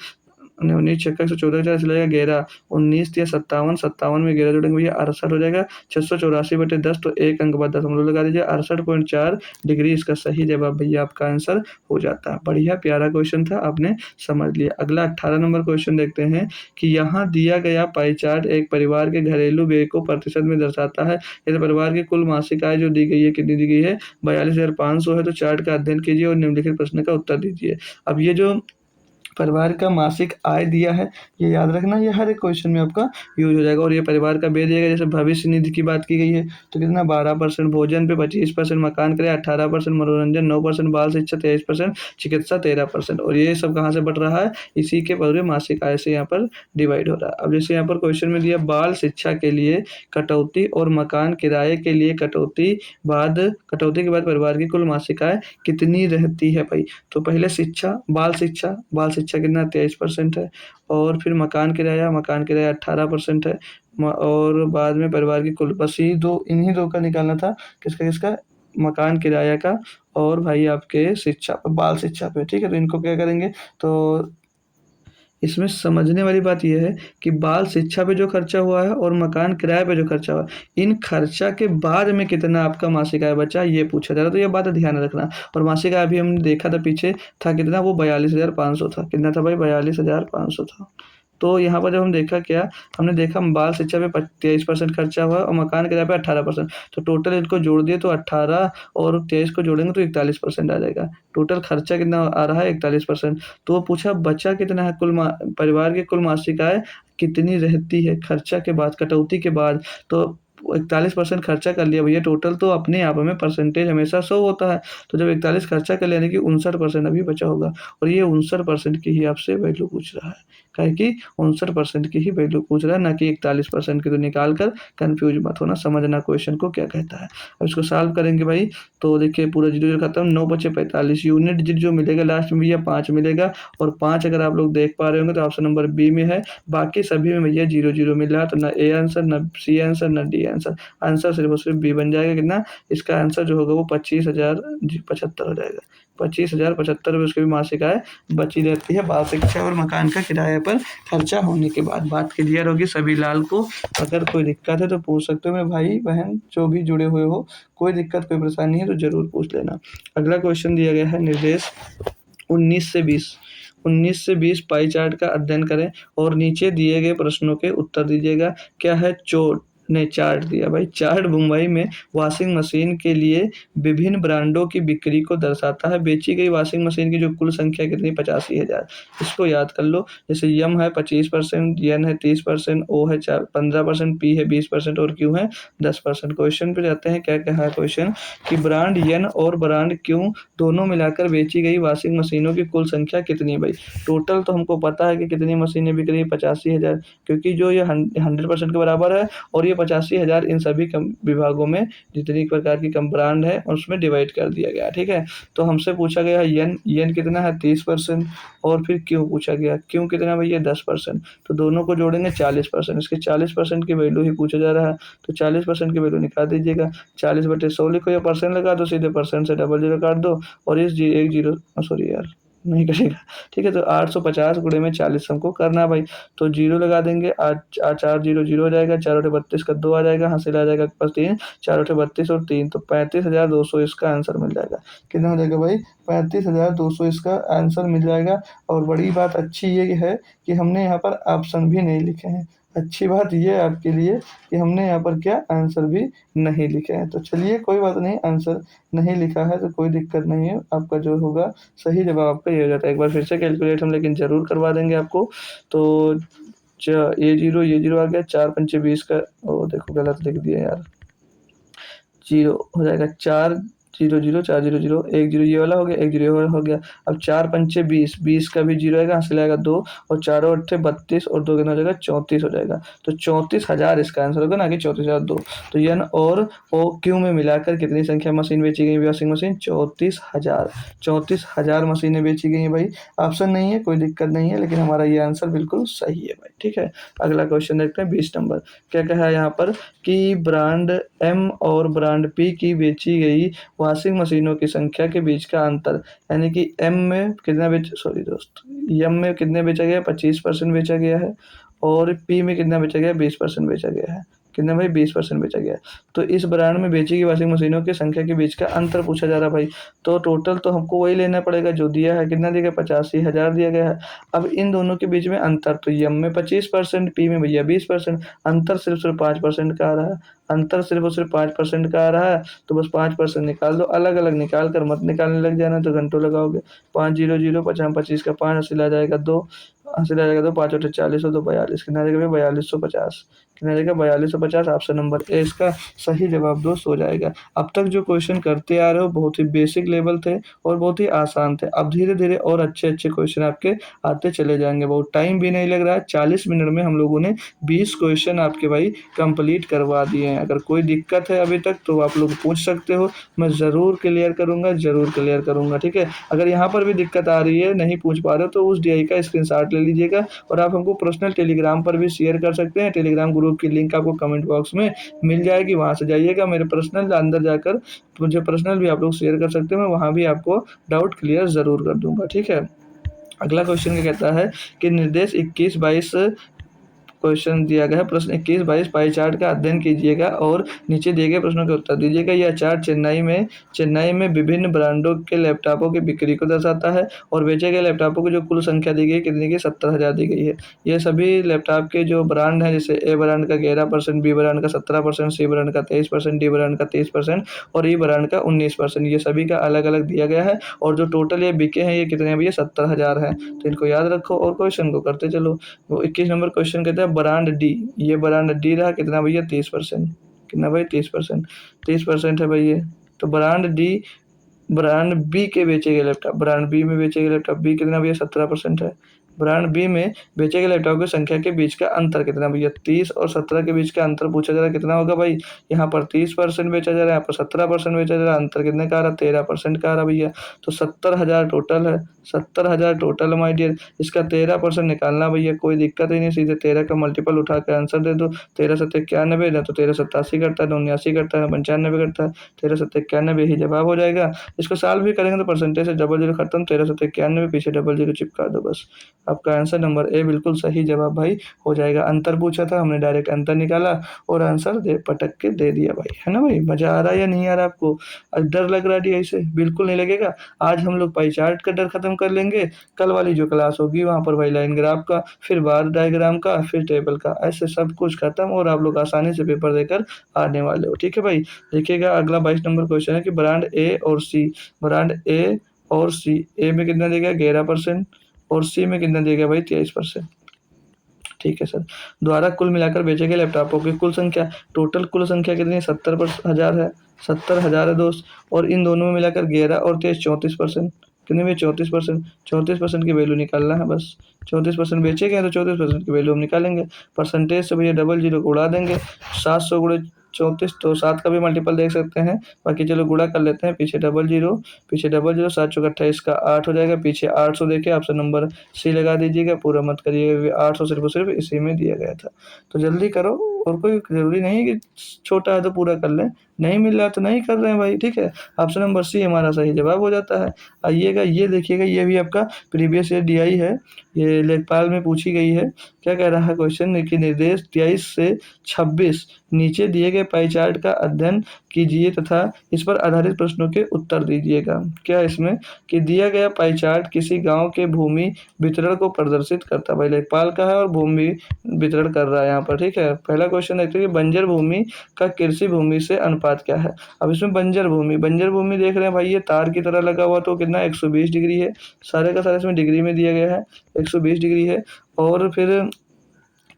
S1: 19 छक्का 114 का हासिल आएगा 11। 19 या 57 57 में 11 जोड़ेंगे भैया 68 हो जाएगा। 684/10 तो एक अंक बाद दशमलव लगा दीजिए, 68.4 डिग्री इसका सही जवाब भैया आपका आंसर हो जाता है। बढ़िया प्यारा क्वेश्चन था, आपने समझ लिया। अगला 18 नंबर क्वेश्चन देखते हैं कि यहाँ दिया गया पाई चार्ट एक परिवार के घरेलू व्यय को प्रतिशत में दर्शाता है। यदि परिवार की कुल मासिक आय जो दी गई है कितनी दी गई है, 42,500 है। तो चार्ट का अध्ययन कीजिए और निम्नलिखित प्रश्न का उत्तर दीजिए। अब ये जो परिवार का मासिक आय दिया है, ये याद रखना, ये हर एक क्वेश्चन में आपका यूज हो जाएगा। और ये परिवार का व्यय दिया गया, जैसे भविष्य निधि की बात की गई है तो कितना 12%, भोजन पे 25%, मकान किराया 18%, मनोरंजन 9%, बाल शिक्षा 23%, चिकित्सा 13%। और ये सब कहाँ से बढ़ रहा है, इसी के पूरे मासिक आय से यहाँ पर डिवाइड हो रहा है। अब जैसे यहाँ पर क्वेश्चन में दिया बाल शिक्षा के लिए कटौती और मकान किराए के लिए कटौती के बाद परिवार की कुल मासिक आय कितनी रहती है भाई। तो पहले बाल शिक्षा कितना 23% है। और फिर मकान किराया 18% है। और बाद में परिवार की कुल, बस यही दो, इन्हीं दो का निकालना था, किसका मकान किराया का और भाई आपके बाल शिक्षा पे। ठीक है, तो इनको क्या करेंगे, तो इसमें समझने वाली बात यह है कि बाल शिक्षा पे जो खर्चा हुआ है और मकान किराए पे जो खर्चा हुआ है, इन खर्चा के बाद में कितना आपका मासिक आय बचा, ये पूछा जा रहा है। तो ये बात ध्यान रखना। और मासिक आय भी हमने देखा था पीछे था कितना, वो 42,500 था। कितना था भाई, 42,500 था। तो यहाँ पर जब हम देखा क्या, हमने देखा बाल शिक्षा पे 23% खर्चा हुआ और मकान किराए पे 18%। तो टोटल इनको जोड़ दिए तो 18 और 23 को जोड़ेंगे तो 41% आ जाएगा। टोटल खर्चा कितना आ रहा है, 41%। तो वो पूछा बचा कितना है, परिवार की कुल मासिक आय कितनी रहती है खर्चा के बाद, कटौती के बाद। तो 41% खर्चा कर लिया भैया, टोटल तो अपने आप में परसेंटेज हमेशा 100 होता है। तो जब 41 खर्चा कर लिया, यानी कि 59% अभी बचा होगा। और ये 59% की ही आपसे वैल्यू पूछ रहा है, काहे कि 59% की ही वैल्यू पूछ रहा है, ना कि 41% की। तो निकाल कर कंफ्यूज मत होना, समझना क्वेश्चन को क्या कहता है। अब इसको सॉल्व करेंगे भाई, तो देखिए पूरा जीरो खत्म, 9 बचे 45 यूनिट जो मिलेगा लास्ट में भैया 5 मिलेगा। और 5 अगर आप लोग देख पा रहे होंगे तो ऑप्शन नंबर बी में है। बाकी सभी में भैया 0 0 मिल रहा है, तो ना ए आंसर, ना सी आंसर, ना डी आंसर। आंसर सिर्फ और सिर्फ बी बन जाएगा। कितना, इसका आंसर जो होगा वो 25,075 हो जाएगा। 25,075 रुपये उसकी भी मासिक आय बची रहती है बाल शिक्षा और मकान का किराया पर खर्चा होने के बाद। बात क्लियर होगी सभी लाल को। अगर कोई दिक्कत है तो पूछ सकते हो, मेरे भाई बहन जो भी जुड़े हुए हो, कोई दिक्कत कोई परेशानी है तो जरूर पूछ लेना। अगला क्वेश्चन दिया गया है, निर्देश 19 से 20 पाई चार्ट का अध्ययन करें और नीचे दिए गए प्रश्नों के उत्तर दीजिएगा। क्या है, चोट ने चार्ट दिया भाई। चार्ट मुंबई में वॉशिंग मशीन के लिए विभिन्न ब्रांडों की बिक्री को दर्शाता है। बेची गई वॉशिंग मशीन की जो कुल संख्या कितनी, 85,000। इसको याद कर लो। जैसे यम है 25%, एन है 30%, ओ है 15%, पी है 20% और क्यू है 10%। क्वेश्चन पे जाते हैं, क्या कहा है क्वेश्चन कि ब्रांड एन और ब्रांड क्यू दोनों मिलाकर बेची गई वॉशिंग मशीनों की कुल संख्या कितनी भाई। टोटल तो हमको पता है कि कितनी मशीनें बिक रही है, 85,000, क्योंकि जो ये 100% के बराबर है। और ये 85,000 इन सभी विभागों में जितनी प्रकार की कम ब्रांड है उसमें डिवाइड कर दिया गया। ठीक है, तो हमसे पूछा गया यन कितना है 30%। और फिर क्यों पूछा गया, क्यों कितना भैया 10%। तो दोनों को जोड़ेंगे 40%, इसके 40% की वैल्यू ही पूछा जा रहा है। तो 40% की वैल्यू निकाल दीजिएगा। 40/100 लिखो या परसेंट लगा दो, सीधे परसेंट से डबल जीरो काट दो और इस एक जीरो, सॉरी यार नहीं करेगा। ठीक है, तो 850 गुणे में 40 हमको करना भाई। तो जीरो लगा देंगे, 4 0 0 हो जाएगा, 4 32 का 2 आ जाएगा, हासिल आ जाएगा पास 3, 4 32 और 3, तो 35,200 इसका आंसर मिल जाएगा। कितना हो जाएगा भाई, 35,200 इसका आंसर मिल जाएगा। और बड़ी बात अच्छी ये है कि हमने यहाँ पर ऑप्शन भी नहीं लिखे हैं। अच्छी बात ये है आपके लिए कि हमने यहाँ पर क्या आंसर भी नहीं लिखे हैं। तो चलिए कोई बात नहीं, आंसर नहीं लिखा है तो कोई दिक्कत नहीं है, आपका जो होगा सही जवाब आपका ये हो जाता है। एक बार फिर से कैलकुलेट हम लेकिन ज़रूर करवा देंगे आपको। तो ये जीरो आ गया, 4 पंचे 20 का, ओ देखो गलत लिख दिया यार, जीरो हो जाएगा, 4 0 0 4 0 0, एक जीरो ये वाला हो गया, एक जीरो ये वाला हो गया। अब 4 पंचे 20, 20 का भी जीरो आएगा, हासिल आएगा 2, और चारों अट्ठे 32, और 2 कितना हो जाएगा 34 हो जाएगा। तो 34,000 इसका आंसर होगा, ना कि 34,002। तो यन और ओ क्यू में मिलाकर कितनी संख्या मशीन बेची गई वॉशिंग मशीन? 34,000। 34,000 मशीनें बेची गई हैं भाई। ऑप्शन नहीं है, कोई दिक्कत नहीं है, लेकिन हमारा ये आंसर बिल्कुल सही है भाई। ठीक है, अगला क्वेश्चन देखते हैं 20 नंबर। क्या कहा है यहाँ पर कि ब्रांड एम और ब्रांड पी की बेची गई वॉशिंग मशीनों की संख्या के बीच का अंतर, यानी कि एम में कितना बेच सॉरी दोस्त एम में कितने बेचा गया? 25% बेचा गया है, और पी में कितना बेचा गया? 20% बेचा गया है। कितना भाई? 20% बेचा गया है। तो इस ब्रांड में बेची गई वॉशिंग मशीनों की संख्या के बीच का अंतर पूछा जा रहा है भाई। तो टोटल तो हमको वही लेना पड़ेगा जो दिया है। कितना दिया गया? 85,000 दिया गया है। अब इन दोनों के बीच में अंतर, तो एम में 25%, पी में भैया 20%, अंतर सिर्फ 5% का आ रहा है। अंतर सिर्फ और सिर्फ 5% का आ रहा है, तो बस 5% निकाल दो। अलग अलग निकाल कर मत निकालने लग जाना, तो घंटों लगाओगे। 5 0 0 50 25 का 5 हासिल आ जाएगा 2, हासिल आ जाएगा 2, 5 8 40 और 2 42, कितना आ जाएगा? 4250। कितना आ जाएगा? 4250। ऑप्शन नंबर ए इसका सही जवाब दोस्त हो जाएगा। अब तक जो क्वेश्चन करते आ रहे हो बहुत ही बेसिक लेवल थे और बहुत ही आसान थे। अब धीरे धीरे और अच्छे अच्छे क्वेश्चन आपके आते चले जाएंगे। बहुत टाइम भी नहीं लग रहा है, 40 मिनट में हम लोगों ने 20 क्वेश्चन आपके भाई कंप्लीट करवा दिए हैं। अगर कोई दिक्कत है अभी तक तो आप लोग पूछ सकते हो, मैं ज़रूर क्लियर करूँगा, ज़रूर क्लियर करूँगा। ठीक है, अगर यहाँ पर भी दिक्कत आ रही है, नहीं पूछ पा रहे हो, तो उस DI का स्क्रीनशॉट ले लीजिएगा, और आप हमको पर्सनल टेलीग्राम पर भी शेयर कर सकते हैं। टेलीग्राम ग्रुप की लिंक आपको कमेंट बॉक्स में मिल जाएगी, वहाँ से जाइएगा। मेरे पर्सनल अंदर जाकर मुझे पर्सनल भी आप लोग शेयर कर सकते हैं, मैं वहाँ भी आपको डाउट क्लियर ज़रूर कर दूँगा। ठीक है, अगला क्वेश्चन क्या कहता है कि निर्देश 21-22 क्वेश्चन दिया गया है। प्रश्न 21-22 पाई चार्ट का अध्ययन कीजिएगा और नीचे दिए गए प्रश्नों के उत्तर दीजिएगा। यह चार्ट चेन्नई में विभिन्न ब्रांडों के लैपटॉपों की बिक्री को दर्शाता है, और बेचे गए लैपटॉपों की जो कुल संख्या दी गई है कितनी की? 70,000 दी गई है। ये सभी लैपटॉप के जो ब्रांड हैं, जैसे ए ब्रांड का 11%, बी ब्रांड का 17%, सी ब्रांड का 23%, डी ब्रांड का 30% और ई ब्रांड का 19%, ये सभी का अलग अलग दिया गया है। और जो टोटल ये बिके हैं ये कितने हैं भैया? 70,000 है। तो इनको याद रखो और क्वेश्चन को करते चलो। वो 21 नंबर क्वेश्चन कहता है ब्रांड डी, ये ब्रांड डी रहा, कितना भैया? 30%। कितना भाई? 30%। 30% है भाई ये। तो ब्रांड डी ब्रांड बी के बेचे गए लैपटॉप, ब्रांड बी में बेचे गए लैपटॉप, बी कितना भैया? 17% है। ब्रांड बी में बेचे गए लैपटॉप की संख्या के बीच का अंतर कितना भैया? 30 और 17 के बीच का अंतर पूछा जा रहा है, कितना होगा भाई? यहाँ पर 30% बेचा जा रहा है, यहाँ पर 17% बेचा जा रहा है, अंतर कितने का आ रहा है? 13% का आ रहा भैया। तो 70,000 टोटल है, 70,000 टोटल माय डियर। इसका 13% निकालना भैया, कोई दिक्कत ही नहीं, सीधे 13 का मल्टीपल उठा के आंसर दे दो। 13 7 91, ना तो 13 87 करता है, ना 79 करता है, ना 95 करता है, 13 7 91 ही जवाब हो जाएगा। इसको सॉल्व भी करेंगे तो परसेंटेज से डबल जीरो खत्म, 13 7 91 पीछे डबल जीरो चिपका दो बस। आपका आंसर नंबर ए बिल्कुल सही जवाब भाई हो जाएगा। अंतर पूछा था, हमने डायरेक्ट अंतर निकाला और आंसर पटक के दे दिया भाई, है ना भाई? मजा आ रहा है या नहीं आ रहा आपको? डर लग रहा है ऐसे? बिल्कुल नहीं लगेगा। आज हम लोग पाई चार्ट का डर खत्म कर लेंगे। कल वाली जो क्लास होगी वहां पर भाई लाइन ग्राफ का, फिर बार डायग्राम का, फिर टेबल का, ऐसे सब कुछ खत्म, और आप लोग आसानी से पेपर देकर आने वाले हो। ठीक है भाई, देखिएगा अगला 22 नंबर क्वेश्चन है कि ब्रांड ए और सी, ब्रांड ए और सी, ए में कितना देगा? 11%, और सी में कितना देगा भाई? 23%। ठीक है सर, द्वारा कुल मिलाकर बेचे गए लैपटॉपों की कुल संख्या, टोटल कुल संख्या कितनी है? 70,000 है, 70,000 है दोस्त, और इन दोनों में मिलाकर 11 और 23 34%। कितने में? 34%। 34% की वैल्यू निकालना है बस। 34% बेचेंगे तो 34% की वैल्यू हम निकालेंगे। परसेंटेज से भैया डबल जीरो को उड़ा देंगे। 700 गुणे 34, तो 7 का भी मल्टीपल देख सकते हैं। बाकी चलो गुणा कर लेते हैं, पीछे डबल जीरो, पीछे डबल जीरो, 7 चौक 28 का 8 हो जाएगा, पीछे 800 देखिए, ऑप्शन नंबर सी लगा दीजिएगा, पूरा मत करिएगा, 800 सिर्फ और सिर्फ इसी में दिया गया था। तो जल्दी करो, और कोई ज़रूरी नहीं कि छोटा है तो पूरा कर लें, नहीं मिल रहा तो नहीं कर रहे हैं भाई। ठीक है, ऑप्शन नंबर सी हमारा सही जवाब हो जाता है। आइएगा ये देखिएगा, ये भी आपका प्रीवियस ईयर DI है, ये लेखपाल में पूछी गई है। क्या कह रहा है क्वेश्चन कि निर्देश 23 से 26 नीचे दिए गए पाई चार्ट का अध्ययन कीजिए तथा इस पर आधारित प्रश्नों के उत्तर दीजिएगा। क्या इसमें कि दिया गया पाई चार्ट किसी गांव के भूमि वितरण को प्रदर्शित करता है। भाई लेखपाल का है और भूमि वितरण कर रहा है यहाँ पर, ठीक है। पहला क्वेश्चन देखते हैं कि बंजर भूमि का कृषि भूमि से अनुपात क्या है। अब इसमें बंजर भूमि देख रहे हैं भाई, ये तार की तरह लगा हुआ, तो कितना 120 डिग्री है। सारे का सारा इसमें डिग्री में दिया गया है, 120 डिग्री है। और फिर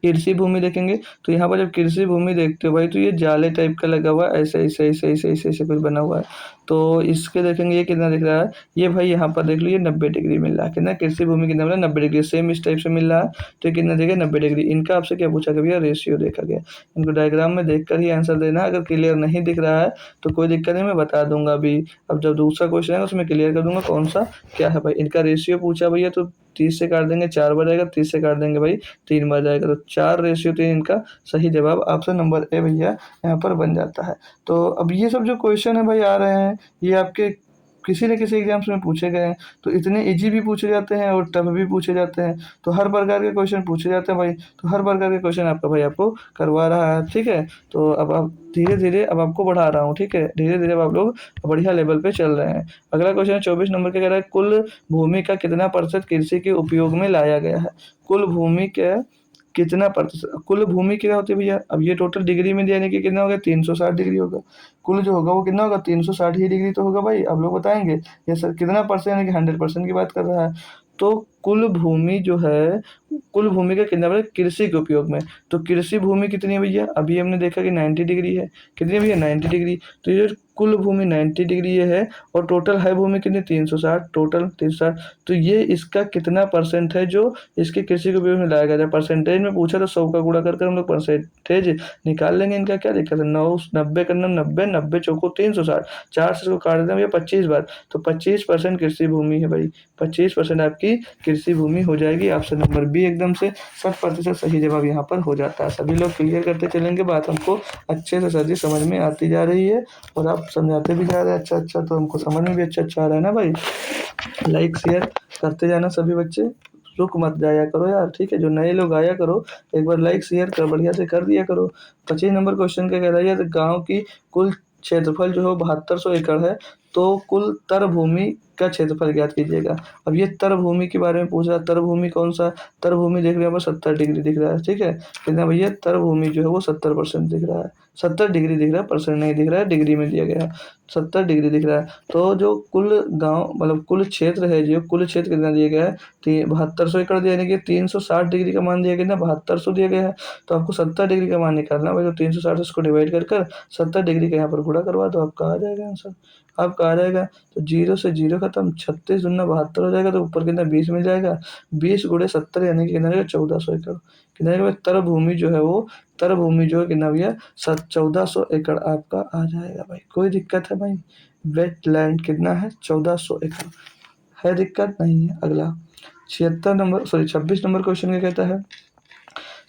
S1: कृषि भूमि देखेंगे तो यहाँ पर जब कृषि भूमि देखते हो भाई, तो ये जाले टाइप का लगा हुआ है, ऐसे ऐसे ऐसे ऐसे ऐसे ऐसे कुछ बना हुआ है। तो इसके देखेंगे ये कितना दिख रहा है, ये भाई यहाँ पर देख लो ये 90 डिग्री मिल रहा है। कितना कृषि भूमि कितना मिला, 90 डिग्री। सेम इस टाइप से मिल रहा है, तो ये कितना देगा, 90 डिग्री। इनका आपसे क्या पूछा गया, रेशियो देखा गया। इनको डायग्राम में देख कर ही आंसर देना है। अगर क्लियर नहीं दिख रहा है तो कोई दिक्कत नहीं, मैं बता दूंगा अभी। अब जब दूसरा क्वेश्चन है उसमें क्लियर कर दूंगा कौन सा क्या है। भाई इनका रेशियो पूछा भैया, तो 30 से काट देंगे 4 बार जाएगा, 30 से काट देंगे भाई 3 बार जाएगा, तो 4:3 इनका सही जवाब ऑप्शन नंबर ए भैया यहाँ पर बन जाता है। तो अब ये सब जो क्वेश्चन है भाई आ रहे हैं, ये आपके किसी न किसी एग्जाम्स में पूछे गए हैं। तो इतने इजी भी पूछे जाते हैं और टफ भी पूछे जाते हैं। तो हर प्रकार के क्वेश्चन पूछे जाते हैं भाई, तो हर प्रकार के क्वेश्चन आपका भाई आपको करवा रहा है, ठीक है। तो अब आप धीरे धीरे अब आपको बढ़ा रहा हूँ, ठीक है। धीरे धीरे अब आप लोग बढ़िया लेवल पे चल रहे हैं। अगला क्वेश्चन 24 नंबर का कह रहा है, कुल भूमि का कितना प्रतिशत कृषि के उपयोग में लाया गया है। कुल भूमि के कितना प्रतिशत, कुल भूमि क्या होती है भैया, अब ये टोटल डिग्री में यानी कि कितना होगा, 360 डिग्री होगा। कुल जो होगा वो कितना होगा, 360 ही डिग्री तो होगा भाई। आप लोग बताएंगे ये सर कितना परसेंट, यानी कि 100% की बात कर रहा है। तो कुल भूमि जो है, कुल भूमि का कितना बड़ा कृषि के उपयोग में, तो कृषि भूमि कितनी है भैया, अभी हमने देखा कि 90 डिग्री है। कितनी भैया, 90 डिग्री। तो ये कुल भूमि 90 डिग्री ये है, और टोटल है भूमि कितनी, 360, टोटल 360। तो ये इसका कितना परसेंट है जो इसके कृषि के उपयोग में लाया गया है। परसेंटेज में पूछा तो 100 का गुणा कर हम लोग परसेंटेज निकाल लेंगे। इनका क्या दिक्कत है, 9 90 करना 90, 90 चौको 360, 4 से इसको काट देते हैं भैया 25 बार, तो 25% कृषि भूमि है भाई। 25% आपकी कृषि भूमि हो जाएगी। ऑप्शन नंबर बी एकदम से 60% सही जवाब यहाँ पर हो जाता है। सभी लोग क्लियर करते चलेंगे, बात हमको अच्छे से सर जी समझ में आती जा रही है, और आप समझाते भी जा रहे हैं अच्छा अच्छा, तो हमको समझ में भी अच्छा अच्छा आ रहा है ना भाई। लाइक शेयर करते जाना सभी बच्चे, रुक मत जाया करो यार, ठीक है। जो नए लोग आया करो, एक बार लाइक शेयर कर बढ़िया से कर दिया करो। 25 नंबर क्वेश्चन क्या कह रहा है, गाँव की कुल क्षेत्रफल जो है 7200 एकड़ है, तो कुल तर भूमि का क्षेत्रफल ज्ञात कीजिएगा। अब ये तर भूमि के बारे में पूछ रहा है। तर भूमि कौन सा, तर भूमि देख रहे हैं यहाँ पर 70 डिग्री दिख रहा है, ठीक है। कितना भैया, तर भूमि जो है वो 70% दिख रहा है, 70 डिग्री दिख रहा है, परसेंट नहीं दिख रहा है, डिग्री में दिया गया है, 70 डिग्री दिख रहा है। तो जो कुल गांव मतलब कुल क्षेत्र है, जो कुल क्षेत्र कितना दिया गया है, 7200 एकड़ दिया, यानी कि 360 डिग्री का मान दिया गया ना, 7200 दिया गया है। तो आपको 70 डिग्री का मान निकालना भाई, तो 360 इसको डिवाइड कर 70 डिग्री का यहाँ पर गुणा करवा दो, आपका आ जाएगा आंसर, आपका आ जाएगा। तो 0 से 0 खत्म, 36 दूना 72 हो जाएगा, तो ऊपर कितना 20 मिल जाएगा, 20 गुणे 70 यानी कि कितना रहेगा 1400 एकड़। कितना रहेगा, तर भूमि जो है वो, तर भूमि जो है कितना भैया 1400 एकड़ आपका आ जाएगा भाई। कोई दिक्कत है भाई, वेटलैंड कितना है 1400 एकड़, है दिक्कत नहीं है। अगला 26 नंबर क्वेश्चन क्या कहता है,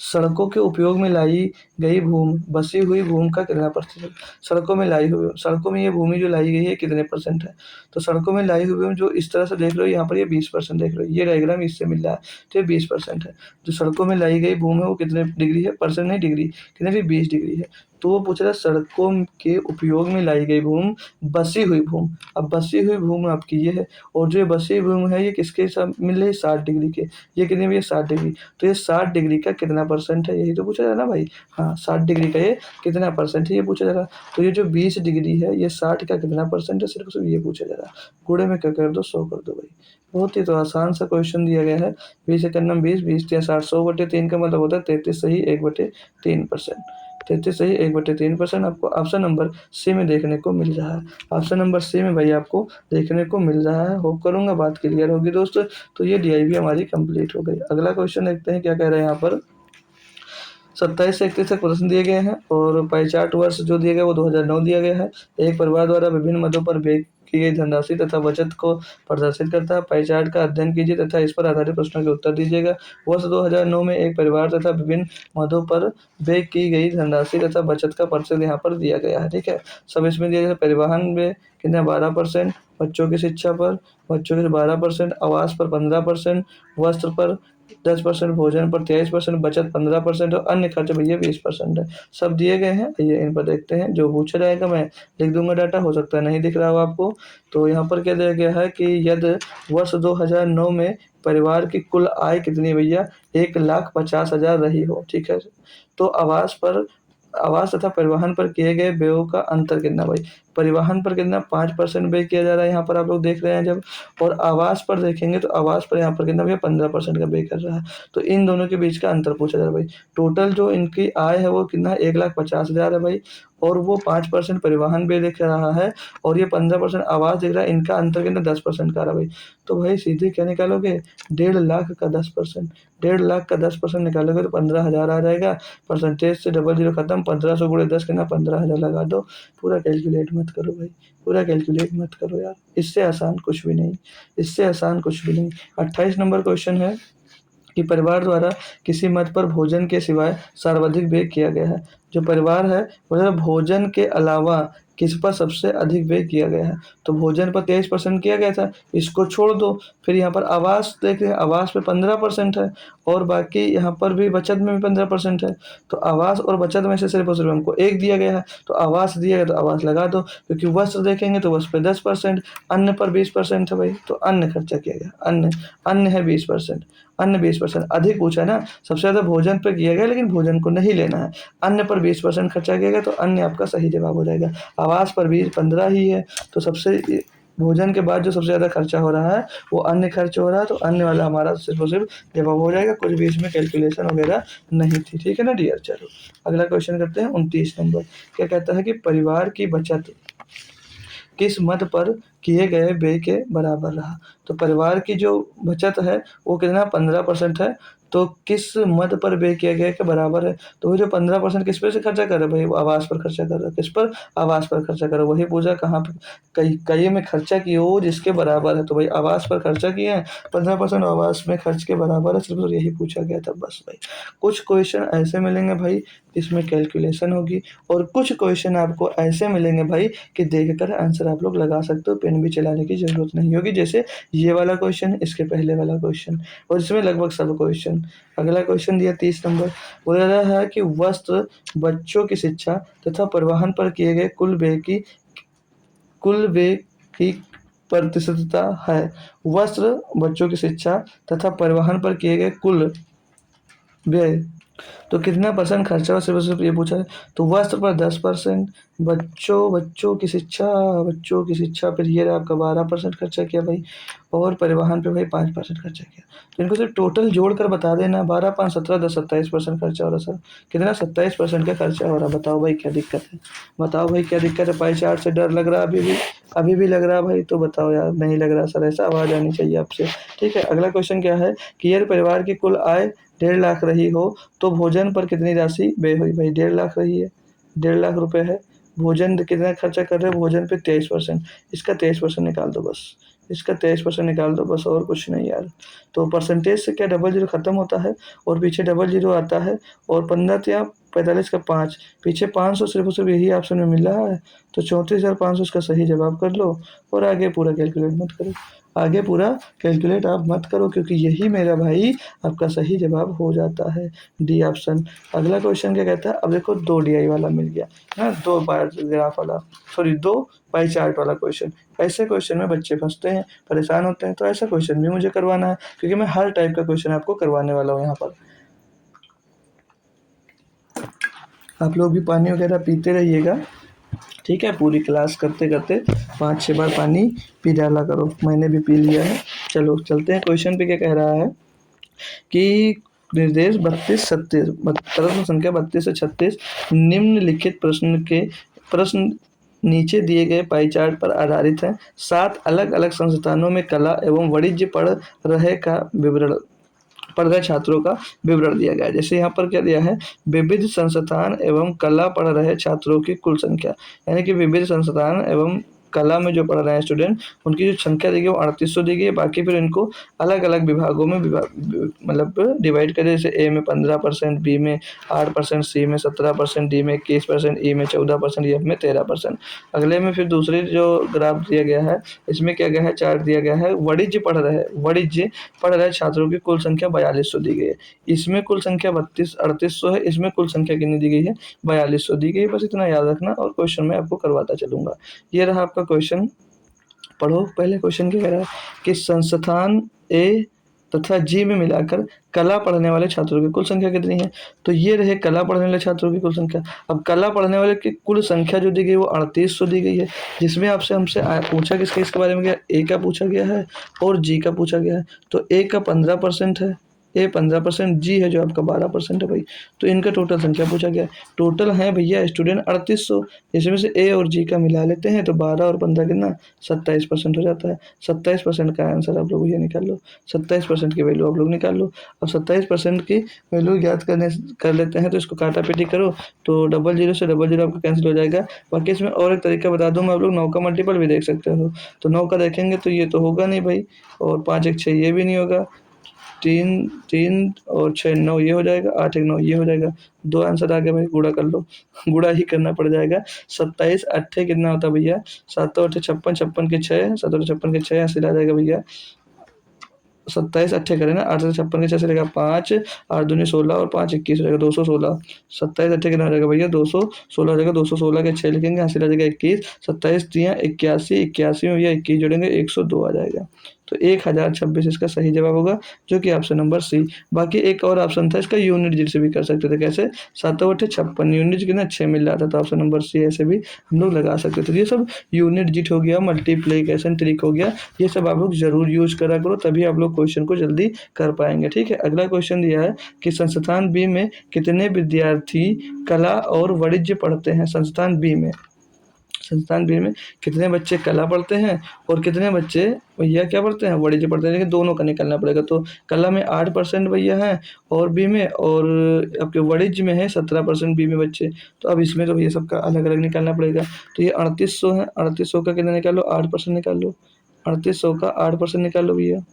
S1: सड़कों के उपयोग में लाई गई भूमि, बसी हुई भूमि का कितना प्रतिशत। सड़कों में लाई हुई, सड़कों में ये भूमि जो लाई गई है कितने परसेंट है। तो सड़कों में लाई हुई भूमि जो इस तरह से देख रहे हो यहाँ पर, ये 20% देख रहे हो, ये डायग्राम इससे मिल रहा है, तो ये 20% है। जो सड़कों में लाई गई भूमि है वो कितने डिग्री है, परसेंट नहीं डिग्री, कितने भी 20 डिग्री है। तो वो पूछ रहा है सड़कों के उपयोग में लाई गई भूमि, बसी हुई भूमि। अब बसी हुई भूमि आपकी ये है, और जो ये बसी हुई भूमि है ये किसके साथ मिल रही है, 60 डिग्री के। ये कितनी भी है, 60 डिग्री। तो ये 60 डिग्री का कितना परसेंट है, यही तो पूछा जा रहा है ना भाई। हाँ, 60 डिग्री का ये कितना परसेंट है, ये पूछा जा रहा है। तो ये जो 20 डिग्री है, ये 60 का कितना परसेंट है, सिर्फ ये पूछा जा रहा है। गुणे में क्या कर दो, 100 कर दो भाई। बहुत ही तो आसान सा क्वेश्चन दिया गया है। 20 एकड़ 20, 20 या 60, 100/3 का मतलब होता है 33 सही 1/3%। 33 सही 1/3% आपको ऑप्शन नंबर सी में देखने को मिल रहा है। ऑप्शन नंबर सी में भाई आपको देखने को मिल रहा है। होप करूंगा बात क्लियर होगी दोस्तों। तो ये डीआईबी हमारी कंप्लीट हो गई। अगला क्वेश्चन देखते हैं क्या कह रहे हैं यहाँ पर। 27 से 31 तक प्रश्न दिए गए हैं, और पाई चार्ट वर्ष जो दिया गया वो 2009 दिया गया है। एक परिवार द्वारा विभिन्न मदों पर व्यय की गई धनराशि तथा बचत को प्रदर्शित करता है। पाई चार्ट का अध्ययन कीजिए तथा इस पर आधारित प्रश्नों के उत्तर दीजिएगा। वर्ष 2009 में एक परिवार तथा विभिन्न मदों पर व्यय की गई धनराशि तथा बचत का प्रतिशत यहाँ पर दिया गया है, ठीक है। सब इसमें दिया गया, परिवहन में कितना 12%, बच्चों की शिक्षा पर, बच्चों के 12%, आवास पर 15%, वस्त्र पर 10%, भोजन पर 23%, बचत 15% और अन्य खर्च भैया 20% है। सब दिए गए हैं, ये इन पर देखते हैं। जो पूछा जाएगा मैं लिख दूंगा डाटा, हो सकता है नहीं दिख रहा हो आपको। तो यहाँ पर क्या दिया गया है कि यदि वर्ष 2009 में परिवार की कुल आय कितनी भैया 1,50,000 रही हो, ठीक है। तो आवास तथा परिवहन पर किए गए व्ययों का अंतर कितना भाई, परिवहन पर कितना 5% व्यय किया जा रहा है यहाँ पर आप लोग देख रहे हैं जब, और आवास पर देखेंगे तो आवास पर यहाँ पर कितना भैया 15% का व्यय कर रहा है। तो इन दोनों के बीच का अंतर पूछा जा रहा है भाई। टोटल जो इनकी आय है वो कितना 1,50,000 है भाई, और वो 5% परिवहन व्यय दिख रहा है, और ये 15% आवास दिख रहा है। इनका अंतर कितना 10% का आ रहा है भाई। तो भाई सीधे क्या निकालोगे, 1,50,000 का 10%, 1,50,000 का 10% निकालोगे तो 15,000 आ जाएगा। परसेंटेज से डबल जीरो खत्म, 1500 गुणे 10 कितना 15,000 लगा दो। पूरा कैलकुलेट मत करो भाई, पूरा कैलकुलेट मत करो यार, इससे आसान कुछ भी नहीं, इससे आसान कुछ भी नहीं। 28 नंबर क्वेश्चन है कि परिवार द्वारा किसी मद पर भोजन के सिवाय सर्वाधिक व्यय किया गया है। जो परिवार है वह भोजन के अलावा किस पर सबसे अधिक व्यय किया गया है। तो भोजन पर 23% किया गया था, इसको छोड़ दो। फिर यहाँ पर आवास देख रहे हैं, आवास पे 15% है, और बाकी यहाँ पर भी बचत में भी 15% है। तो आवास और बचत में से सिर्फ और सिर्फ हमको एक दिया गया है, तो आवास दिया गया तो आवास लगा दो। क्योंकि वस्त्र देखेंगे तो वस्त्र पे 10%, अन्न पर 20% है भाई, तो अन्न खर्चा किया गया, अन्न, अन्न है 20%, अन्न 20%। अधिक पूछा है ना, सबसे ज़्यादा भोजन पर किया गया, लेकिन भोजन को नहीं लेना है। अन्न पर 20% खर्चा किया गया, तो अन्न आपका सही जवाब हो जाएगा। आवास पर 15 ही है, तो सबसे भोजन के बाद जो सबसे ज़्यादा खर्चा हो रहा है वो अन्य खर्च हो रहा है, तो अन्य वाला हमारा सिर्फ और सिर्फ जवाब हो जाएगा। कुछ भी इसमें कैलकुलेशन वगैरह नहीं थी, ठीक है ना डियर। चलो अगला क्वेश्चन करते हैं 29 नंबर। क्या कहता है कि परिवार की बचत किस मद पर किए गए व्यय के बराबर रहा। तो परिवार की जो बचत है वो कितना 15% है, तो किस मद पर व्यय किया गया के बराबर है। तो वो जो 15% किस पे से खर्चा कर रहा है भाई, वो आवास पर खर्चा कर रहा है। किस पर, आवास पर खर्चा कर रहा है। वही पूछा कहाँ पे, कई में खर्चा किए हो जिसके बराबर है, तो भाई आवास पर खर्चा किए हैं, 15% आवास में खर्च के बराबर है, सिर्फ यही पूछा गया था बस भाई। कुछ क्वेश्चन ऐसे मिलेंगे भाई इसमें कैलकुलेशन होगी, और कुछ क्वेश्चन आपको ऐसे मिलेंगे भाई कि देखकर आंसर आप लोग लगा सकते हो, पेन भी चलाने की जरूरत नहीं होगी। जैसे ये वाला क्वेश्चन, इसके पहले वाला क्वेश्चन, और इसमें लगभग सब क्वेश्चन। अगला क्वेश्चन दिया 30 नंबर, बोला रहा है कि वस्त्र, बच्चों की शिक्षा तथा परिवहन पर किए गए कुल व्यय की प्रतिशतता है। वस्त्र, बच्चों की शिक्षा तथा परिवहन पर किए गए कुल व्यय, तो कितना परसेंट खर्चा हो, सिर्फ ये पूछा है। तो वस्त्र पर 10%, बच्चों की शिक्षा पर ये आपका 12% खर्चा किया भाई, और परिवहन पे भाई 5% खर्चा किया। तो इनको सिर्फ टोटल जोड़कर बता देना, 12, 5, 17, 10, 27% खर्चा हो रहा सर। कितना 27% का खर्चा हो रहा, बताओ भाई क्या दिक्कत है, बताओ भाई क्या दिक्कत है। पाई चार्ट से डर लग रहा है अभी भी लग रहा है भाई, तो बताओ यार। नहीं लग रहा सर, ऐसा आवाज़ आनी चाहिए आपसे, ठीक है। अगला क्वेश्चन क्या है कि यदि परिवार की कुल आय 1,50,000 रही हो तो भोजन पर कितनी राशि व्यय हुई भाई। 1,50,000 रही है, 1,50,000 रुपये है। भोजन कितना खर्चा कर रहे हो, भोजन पे 23%, इसका 23% निकाल दो बस, इसका 23% निकाल दो बस, और कुछ नहीं यार। तो परसेंटेज से क्या डबल जीरो खत्म होता है और पीछे डबल जीरो आता है, और 15 या 45 का 5, पीछे 500 सिर्फ और सिर्फ यही ऑप्शन में मिल रहा है। तो 34,500 इसका सही जवाब कर लो, और आगे पूरा कैलकुलेट मत करो, आगे पूरा कैलकुलेट आप मत करो, क्योंकि यही मेरा भाई आपका सही जवाब हो जाता है, डी ऑप्शन। अगला क्वेश्चन क्या कहता है, अब देखो 2 DI वाला मिल गया है, 2 बार ग्राफ वाला, सॉरी 2 पाई चार्ट वाला क्वेश्चन। ऐसे क्वेश्चन में बच्चे फंसते हैं, परेशान होते हैं, तो ऐसा क्वेश्चन भी मुझे करवाना है, क्योंकि मैं हर टाइप का क्वेश्चन आपको करवाने वाला हूँ यहाँ पर। आप लोग भी पानी वगैरह पीते रहिएगा, ठीक है। पूरी क्लास करते करते 5-6 बार पानी पी डाला करो, मैंने भी पी लिया है। चलो चलते हैं क्वेश्चन पे। क्या कह रहा है कि निर्देश 32-36, प्रश्न संख्या 32 से 36 निम्नलिखित प्रश्न नीचे दिए गए पाई चार्ट पर आधारित है। 7 अलग अलग संस्थानों में कला एवं वाणिज्य पढ़ रहे छात्रों का विवरण दिया गया है। जैसे यहाँ पर क्या दिया है, विविध संस्थान एवं कला पढ़ रहे छात्रों की कुल संख्या, यानी कि विविध संस्थान एवं कला में जो पढ़ रहे हैं स्टूडेंट, उनकी जो संख्या दी गई वो 3800 दी गई है। बाकी फिर इनको अलग-अलग विभागों में मतलब डिवाइड करें, जैसे ए में 15%, बी में 8%, सी में 17%, डी में 21%, ई में 14%, एफ में 13%। अगले में फिर दूसरी जो ग्राफ दिया गया है, इसमें क्या गया है, चार्ट दिया गया है, वाणिज्य पढ़ रहे छात्रों की कुल संख्या 4200 दी गई है। इसमें कुल संख्या 3800 है, इसमें कुल संख्या कितनी दी गई है, 4200 दी गई है। बस इतना याद रखना और क्वेश्चन मैं आपको करवाता चलूंगा। ये रहा आपका क्वेश्चन। पढ़ो। पहले क्वेश्चन क्या कह रहा है कि संस्थान ए तथा जी में मिलाकर कला पढ़ने वाले छात्रों की कुल संख्या कितनी है। तो ये रहे कला पढ़ने वाले छात्रों की कुल संख्या। अब कला पढ़ने वाले की कुल संख्या जो दी गई वो 3800 दी गई है, जिसमें आपसे हमसे पूछा किसके बारे में गया, ए का पूछा गया है और जी का पूछा गया है। तो ए का 15% है, ए 15%, जी है जो आपका 12% है भाई। तो इनका टोटल संख्या पूछा गया। टोटल है भैया स्टूडेंट 3800, इसमें से ए और जी का मिला लेते हैं तो 12 और 15 कितना, 27% हो जाता है। 27% का आंसर आप लोग ये निकाल लो, 27% की वैल्यू आप लोग निकाल लो। अब 27% की वैल्यू याद कर लेते हैं तो इसको काटा पीटी करो तो 00 से 00 आपका कैंसिल हो जाएगा। बाकी इसमें और एक तरीका बता दूं मैं, आप लोग 9 का मल्टीपल भी देख सकते हो। तो 9 का देखेंगे तो ये तो होगा नहीं भाई, और 5 1 6 ये भी नहीं होगा, 3 3 और 6 9 ये हो जाएगा, 8 1 9 ये हो जाएगा। 2 आंसर आ गया भाई, गुणा कर लो। गुणा ही करना पड़ जाएगा। 27 अट्ठे कितना होता है भैया, 7 अट्ठे 56, 56 के 6, 7 और 56 के 6 हासिल आ जाएगा भैया। 27 अट्ठे करें ना, 8 से 56 के 6 से लेगा 5, 8 दूनी 16 और 5 21 हो जाएगा 216। 27 अट्ठे कितना हो जाएगा भैया, 216 हो जाएगा। 216 के 6 लिखेंगे, हासिल आ जाएगा 21। 27 3 81, 81 में भैया 21 जोड़ेंगे 102 आ जाएगा। तो 1026 इसका सही जवाब होगा, जो कि ऑप्शन नंबर सी। बाकी एक और ऑप्शन था इसका, यूनिट डिजिट से भी कर सकते थे। कैसे, 7 अट्ठे 56, यूनिट कितना 6 मिल रहा था, तो ऑप्शन नंबर सी ऐसे भी हम लोग लगा सकते थे। ये सब यूनिट डिजिट हो गया, मल्टीप्लिकेशन ट्रिक हो गया, ये सब आप लोग जरूर यूज करा करो, तभी आप लोग क्वेश्चन को जल्दी कर पाएंगे। ठीक है। अगला क्वेश्चन दिया है कि संस्थान बी में कितने विद्यार्थी कला और वाणिज्य पढ़ते हैं। संस्थान बी में कितने बच्चे कला पढ़ते हैं और कितने बच्चे भैया क्या पढ़ते हैं, वाणिज्य पढ़ते हैं। लेकिन दोनों का निकालना पड़ेगा। तो कला में 8% भैया है और बी में, और आपके वाणिज्य में है 17% बी में बच्चे। तो अब इसमें तो भैया सबका अलग अलग निकालना पड़ेगा। तो ये 3800 है, 3800 का कितना निकाल लो, 8% निकाल लो। 3800 का 8% निकाल लो भैया।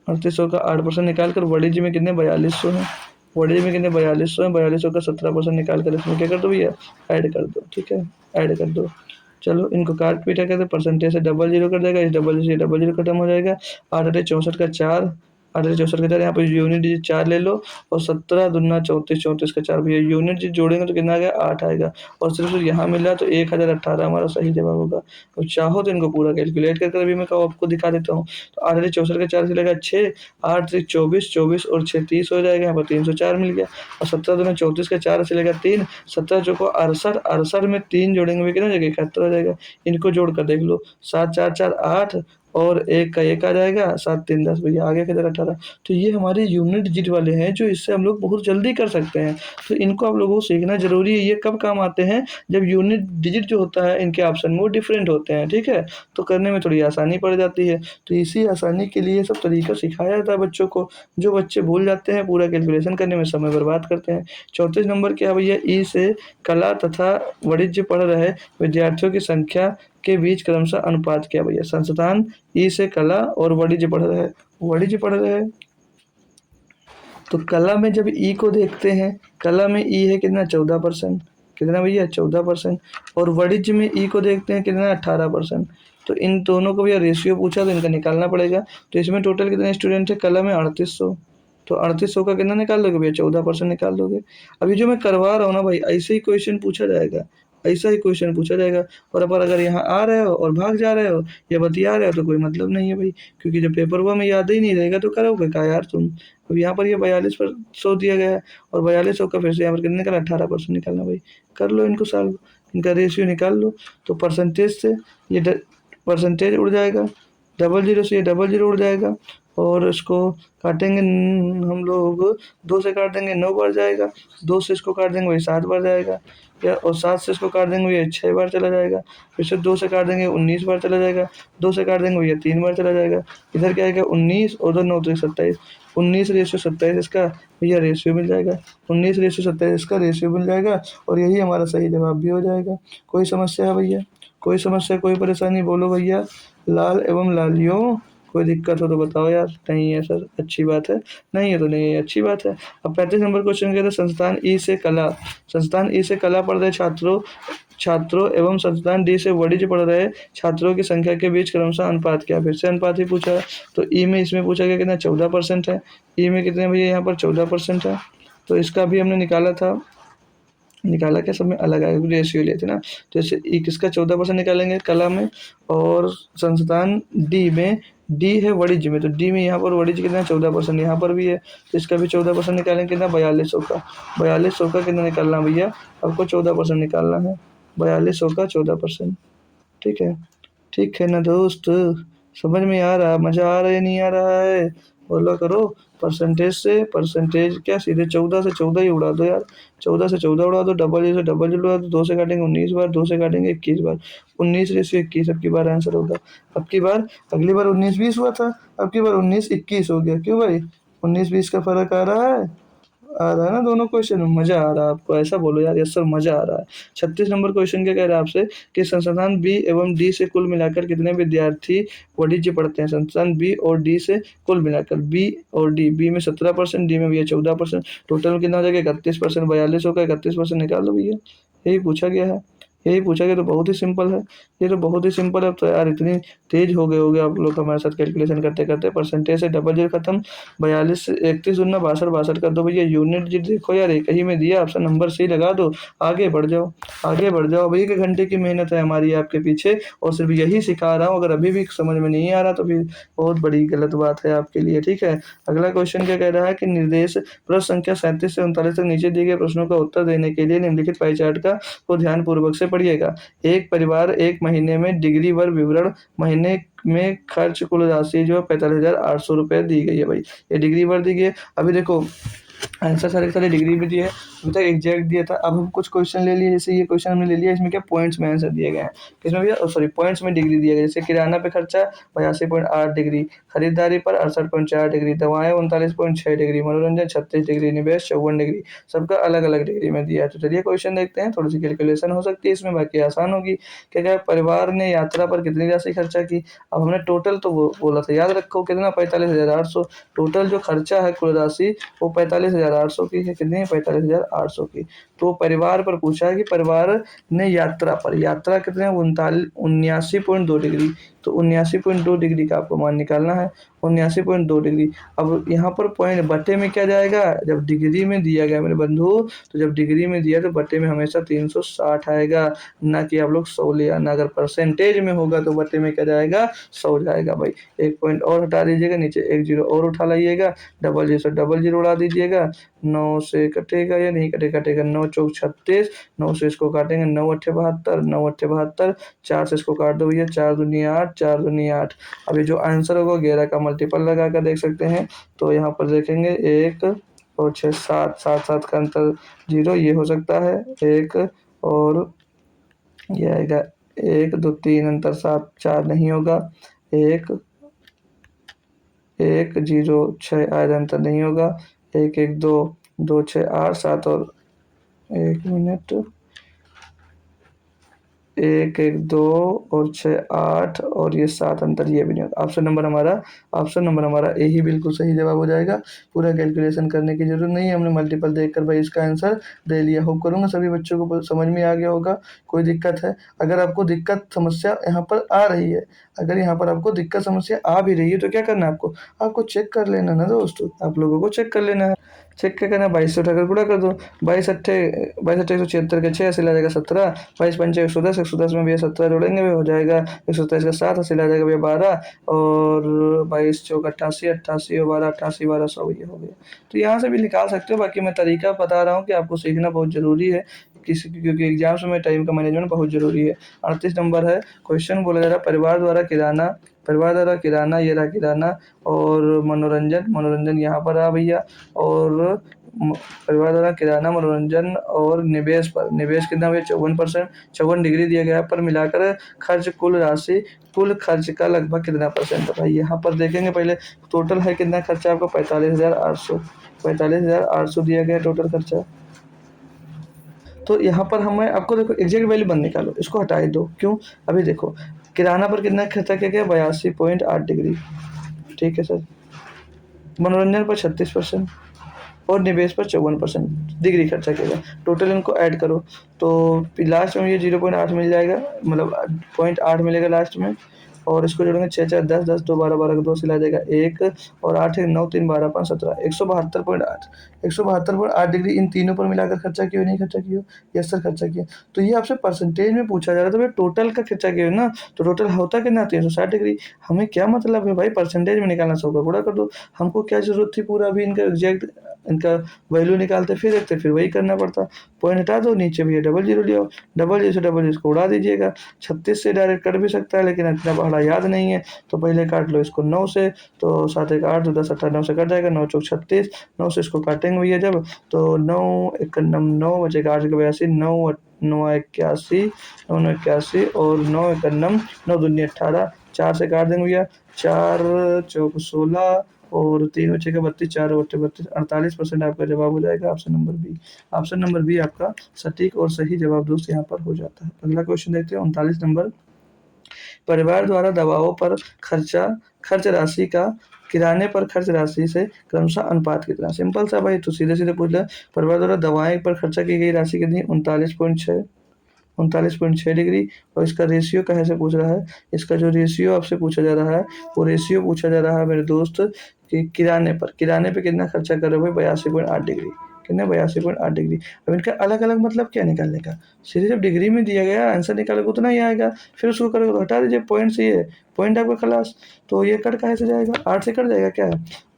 S1: 3800 का 8% निकाल कर वाणिज्य में कितने, 4200 है। वाणिज्य में कितने, 4200 है। 4200 का 17% निकाल कर इसमें क्या कर दो भैया, ऐड कर दो। ठीक है, ऐड कर दो। चलो इनको काट पीटा कर दो, परसेंटेज से 00 कर देगा, इस 00 खत्म हो जाएगा। 8 8 64 का 4, 8 8 64 का 4, यहाँ पर यूनिट डिजिट 4 ले लो, और 17 दूना 34, 34 का 4 भैया यूनिट डिजिट जोड़ेंगे तो कितना आ गया, 8 आएगा। और सिर्फ यहाँ मिला तो 1018 हमारा सही जवाब होगा। और चाहो तो इनको पूरा कैलकुलेट कर अभी मैं आपको दिखा देता हूँ। तो 8 8 64 का 4 से लेगा 6, 8 से 24, 24 और 6 30 हो जाएगा, यहाँ पर 304 मिल गया। और 17 दूना 34 का 4 से लेगा 3, 17 चौको 68, 68 में 3 जोड़ेंगे भी कितना जगह, 71 हो जाएगा। इनको जोड़ कर देख लो, 7 4 4 8 और 1 का 1 आ जाएगा, 7 3 10 भैया आ गया किधर, 18। तो ये हमारे यूनिट डिजिट वाले हैं जो इससे हम लोग बहुत जल्दी कर सकते हैं। तो इनको आप लोगों को सीखना जरूरी है। ये कब काम आते हैं, जब यूनिट डिजिट जो होता है इनके ऑप्शन वो डिफरेंट होते हैं। ठीक है, तो करने में थोड़ी आसानी पड़ जाती है। तो इसी आसानी के लिए सब तरीका सिखाया जाता है बच्चों को। जो बच्चे भूल जाते हैं, पूरा कैलकुलेशन करने में समय बर्बाद करते हैं। 34 नंबर क्या भैया, ई से कला तथा वाणिज्य पढ़ रहे विद्यार्थियों की संख्या के बीच क्रमशः अनुपात क्या भैया। संस्थान ई से कला और वाणिज्य पढ़ रहे हैं, तो कला में जब ई को देखते हैं, कला में ई है कितना, 14%, कितना भैया 14%। और वाणिज्य में ई को देखते हैं कितना, 18%। तो इन दोनों को भैया रेशियो पूछा तो इनका निकालना पड़ेगा। तो इसमें टोटल कितने स्टूडेंट है, कला में 3800, तो 3800 का कितना निकाल दोगे भैया, 14% निकाल दोगे। अभी जो मैं करवा रहा हूँ ना भाई, ऐसे ही क्वेश्चन पूछा जाएगा, ऐसा ही क्वेश्चन पूछा जाएगा। और अब अगर यहाँ आ रहे हो और भाग जा रहे हो या बतिया रहे हो तो कोई मतलब नहीं है भाई, क्योंकि जब पेपर हुआ में याद ही नहीं रहेगा तो करोगे क्या यार तुम। अब यहाँ पर ये 42% दिया गया है, और 4200 का फिर से यहाँ पर कितने निकालना, 18% निकालना भाई। कर लो इनको सॉल्व, इनका रेशियो निकाल लो। तो परसेंटेज से ये परसेंटेज उड़ जाएगा, 00 से ये 00 उड़ जाएगा, और इसको काटेंगे हम लोग 2 से काट देंगे 9 बार जाएगा, 2 से इसको काट देंगे वही 7 बार जाएगा, या और 7 से इसको काट देंगे भैया 6 बार चला जाएगा, फिर से 2 से काट देंगे 19 बार चला जाएगा, 2 से काट देंगे भैया 3 बार चला जाएगा। इधर क्या आएगा 19 और उधर 9 तो 27, 19:27 इसका भैया रेशियो मिल जाएगा, 19:27 इसका रेशियो मिल जाएगा और यही हमारा सही जवाब भी हो जाएगा। कोई समस्या है भैया? कोई समस्या, कोई परेशानी बोलो भैया। लाल एवं लालियों, कोई दिक्कत हो तो बताओ यार। नहीं है सर, अच्छी बात है। नहीं है तो नहीं है, अच्छी बात है। अब 35 नंबर क्वेश्चन कहते हैं संस्थान ई से कला पढ़ रहे छात्रों छात्रों एवं संस्थान डी से वाणिज्य पढ़ रहे छात्रों की संख्या के बीच क्रमशः अनुपात क्या है? फिर से अनुपात ही पूछा है। तो ई में इसमें पूछा गया कितना 14% है। ई में कितने भैया यहाँ पर 14% है। तो इसका भी हमने निकाला था, निकाला क्या, सब में अलग आएगा, रेशियो लिए थे ना। जैसे ई किसका 14% निकालेंगे कला में, और संस्थान डी में, डी है वाणिज्य में, तो डी में यहाँ पर वाणिज्य कितना 14%, यहाँ पर भी है, तो इसका भी 14% निकालेंगे कितना 4200 का। 4200 का कितना निकालना भैया आपको? 14% निकालना है। 4200 का 14%। ठीक है, ठीक है ना दोस्त? समझ में आ रहा, मजा आ रहा है नहीं आ रहा है? बोला करो। परसेंटेज से परसेंटेज क्या, सीधे 14 से 14 ही उड़ा दो यार। 14 से 14 उड़ा दो, डबल जीरो से डबल जीरो उड़ा दो, 2 से काटेंगे 19 बार, 2 से काटेंगे 21 बार, 19:21 अब की बार आंसर होगा। अब की बार, अगली बार 19-20 हुआ था, अब की बार 19-21 हो गया। क्यों भाई? 19-20 का फर्क आ रहा है? आ रहा है ना दोनों क्वेश्चन में? मजा आ रहा है आपको? ऐसा बोलो यार, यस सर मजा आ रहा है। 36 नंबर क्वेश्चन क्या कह रहा है आपसे कि संस्थान बी एवं डी से कुल मिलाकर कितने विद्यार्थी वाणिज्य पढ़ते हैं? संस्थान बी और डी से कुल मिलाकर, बी और डी, बी में 17%, डी में भैया 14%, टोटल कितना हो जाएगा 31%। 4200 का 31% निकाल लो भैया, यही पूछा गया है। यही पूछा गया, तो बहुत ही सिंपल है। ये तो बहुत ही सिंपल है। अब तो यार इतनी तेज हो गए आप लोग हमारे साथ कैलकुलेशन करते करते। परसेंटेज से डबल जीरो खत्म, 42 से 31 दूना 62, 62 कर दो भैया। यूनिट जी देखो यार, एक ही में दिया ऑप्शन, नंबर सही लगा दो, आगे बढ़ जाओ, आगे बढ़ जाओ। भैया 1 घंटे की मेहनत है हमारी आपके पीछे, और सिर्फ यही सिखा रहा हूँ। अगर अभी भी समझ में नहीं आ रहा तो फिर बहुत बड़ी गलत बात है आपके लिए। ठीक है, अगला क्वेश्चन क्या कह रहा है कि निर्देश प्रश्न संख्या 37 से 39 तक नीचे दिए गए प्रश्नों का उत्तर देने के लिए निम्नलिखित पाई चार्ट का को ध्यान पूर्वक से पढ़िएगा। एक परिवार एक महीने में डिग्री वर विवरण, महीने में खर्च कुल राशि जो 45,800 रुपये दी गई है भाई। ये डिग्री वर दी गई है। अभी देखो आंसर सारे के सारे डिग्री में दिए हैं, अभी तक एग्जैक्ट दिया था। अब हम कुछ क्वेश्चन ले लिए, जैसे ये क्वेश्चन हमने ले लिया, इसमें क्या पॉइंट्स में आंसर दिए गए हैं। किसमें भैया? सॉरी, पॉइंट्स में डिग्री दिया गया। जैसे किराना पे खर्चा 82.8 डिग्री, खरीदारी पर 68.4 डिग्री, दवाएं 39.6 डिग्री, मनोरंजन 36 डिग्री, निवेश 54 डिग्री। सबका अलग अलग डिग्री में दिया है। तो चलिए क्वेश्चन देखते हैं, थोड़ी सी कैलकुलेशन हो सकती है इसमें, बाकी आसान होगी। क्या क्या परिवार ने यात्रा पर कितनी राशि खर्चा की? अब हमने टोटल तो बोला था, याद रखो कितना, 45,800। टोटल जो खर्चा है कुल राशि वो 45,800 की है। कितनी है? 45,800 की। तो परिवार पर पूछा है कि परिवार ने यात्रा पर, यात्रा कितने, 79.2 डिग्री, तो 79.2 डिग्री का आपको मान निकालना है। 79.2 डिग्री। अब यहाँ पर पॉइंट बटे में क्या जाएगा? जब डिग्री में दिया गया मेरे बंधु, तो जब डिग्री में दिया तो बटे में हमेशा 360 आएगा, ना कि आप लोग 100 ले आना। अगर परसेंटेज में होगा तो बटे में क्या जाएगा? 100 जाएगा भाई। एक पॉइंट और हटा दीजिएगा, नीचे एक जीरो और उठा लाइएगा, डबल जीरो से डबल जीरो उड़ा दीजिएगा। 9 से कटेगा या नहीं कटेगा? कटेगा। 9 चौक 36, 9 से इसको काटेंगे 9 अट्ठे 72, 9 अट्ठे 72, 4 से इसको काट दो भैया, 4 दूनी 8, 4 दूनी 8। अभी जो आंसर होगा 11 का मल्टीपल लगा कर देख सकते हैं। तो यहाँ पर देखेंगे 1 और 6 7, 7 7 का अंतर 0, ये हो सकता है 1, और ये आएगा 1 2 3 अंतर 7, 4 नहीं होगा, 1 1 0 6 आधा अंतर नहीं होगा, 1 1 2 2 6 8 7, और 1 मिनट, 1 1 2 और 6 8, और ये 7 अंतर ये भी नहीं होगा। ऑप्शन नंबर हमारा ए ही बिल्कुल सही जवाब हो जाएगा। पूरा कैलकुलेशन करने की जरूरत नहीं है, हमने मल्टीपल देखकर भाई इसका आंसर दे लिया। होप करूंगा सभी बच्चों को समझ में आ गया होगा। कोई दिक्कत है? अगर आपको दिक्कत समस्या यहाँ पर आ रही है, अगर यहाँ पर आपको दिक्कत समस्या आ भी रही है, तो क्या करना है आपको? आपको चेक कर लेना ना दोस्तों, आप लोगों को चेक कर लेना है। चेक क्या करना है? 22 से उठाकर गुणा कर दो। 22 अट्ठे 176 के 6 हासिल आ जाएगा 17, 22 पंचे 110, 110 में भैया 17 जोड़ेंगे भी हो जाएगा 127 का 7 हासिल आ जाएगा भैया 12, और 22 चौक 88, 88 और 12 88, 1200 ये हो गया। तो यहाँ से भी निकाल सकते हो, बाकी मैं तरीका बता रहा हूँ कि आपको सीखना बहुत ज़रूरी है। किसी क्योंकि एग्जाम्स में टाइम का मैनेजमेंट बहुत ज़रूरी है। 38 नंबर है, क्वेश्चन बोला जा रहा है परिवार द्वारा किराना, ये रहा किराना और मनोरंजन यहाँ पर आ भैया, और परिवार द्वारा किराना, मनोरंजन और निवेश कितना भैया 54%, 54 डिग्री दिया गया है। पर मिलाकर खर्च कुल खर्च का लगभग कितना परसेंट है भाई, यहाँ पर देखेंगे पहले टोटल है कितना खर्चा आपका 45,800 दिया गया टोटल खर्चा। तो यहाँ पर हमें आपको देखो एग्जैक्ट वैल्यू बंद निकालो, इसको हटा ही दो, क्यों? अभी देखो किराना पर कितना खर्चा किया गया 82.8 डिग्री, ठीक है सर। मनोरंजन पर 36% और निवेश पर 54% डिग्री खर्चा किया गया। टोटल इनको ऐड करो तो लास्ट में ये 0.8 मिल जाएगा, मतलब 0.8 मिलेगा लास्ट में। और इसको जोड़ेंगे 6 4 10 10 2 12 12 को 2 से ला जाएगा 1 और 8 1 9 3 12 5 17 172.8 डिग्री इन तीनों पर मिलाकर खर्चा क्यों नहीं खर्चा किया? यस सर खर्चा किया। तो ये आपसे परसेंटेज में पूछा जा रहा है, तो भाई टोटल का खर्चा किया ना, तो टोटल होता कितना 360 डिग्री। हमें क्या मतलब है भाई परसेंटेज में निकालना, 100 का गुणा कर दो। हमको क्या जरूरत थी पूरा अभी इनका एग्जैक्ट इनका वैल्यू निकालते फिर देखते फिर वही करना पड़ता। पॉइंट हटा दो, नीचे भैया डबल जीरो ले आओ, डबल जीरो से डबल जीरो को उड़ा दीजिएगा। 36 से डायरेक्ट कट भी सकता है लेकिन इतना बड़ा याद नहीं है, तो पहले काट लो इसको 9 से, तो 7 1 8 2 10 18 9 से कट जाएगा, 9 चौक 36, 9 से इसको काटेंगे भैया जब, तो 9 1 9 बचेगा 8 को 82, 9 9 81, 9 9 81 और 9 1 9 दूनी 18, 4 से काट देंगे भैया, 4 चौक 16 और 3 बचेगा 32, 4 बट्टे 32, 48% आपका जवाब हो जाएगा option number B. Option number B आपका सटीक और सही जवाब दोस्त यहाँ पर हो जाता है। अगला क्वेश्चन देखते हैं 39 नंबर, परिवार द्वारा दवाओं पर खर्च राशि का किराने पर खर्च राशि से क्रमशः अनुपात कितना? सिंपल सा भाई, तो सीधे सीधे पूछ ले, परिवार द्वारा दवाएं पर खर्चा की गई राशि कितनी? 39.6 डिग्री। और इसका रेशियो कहाँ से पूछ रहा है? इसका जो रेशियो आपसे पूछा जा रहा है वो रेशियो पूछा जा रहा है मेरे दोस्त कि किराने पे कितना खर्चा कर रहे हो भाई? 82.8 डिग्री, कितना 82.8 डिग्री। अब इनका अलग अलग मतलब क्या निकालने का? सीधे जब डिग्री में दिया गया आंसर निकालोगे उतना ही आएगा, फिर उसको करोगे तो हटा दीजिए पॉइंट से, ये पॉइंट आपका खलास। तो ये कट कहाँ से जाएगा? 8 से कट जाएगा क्या?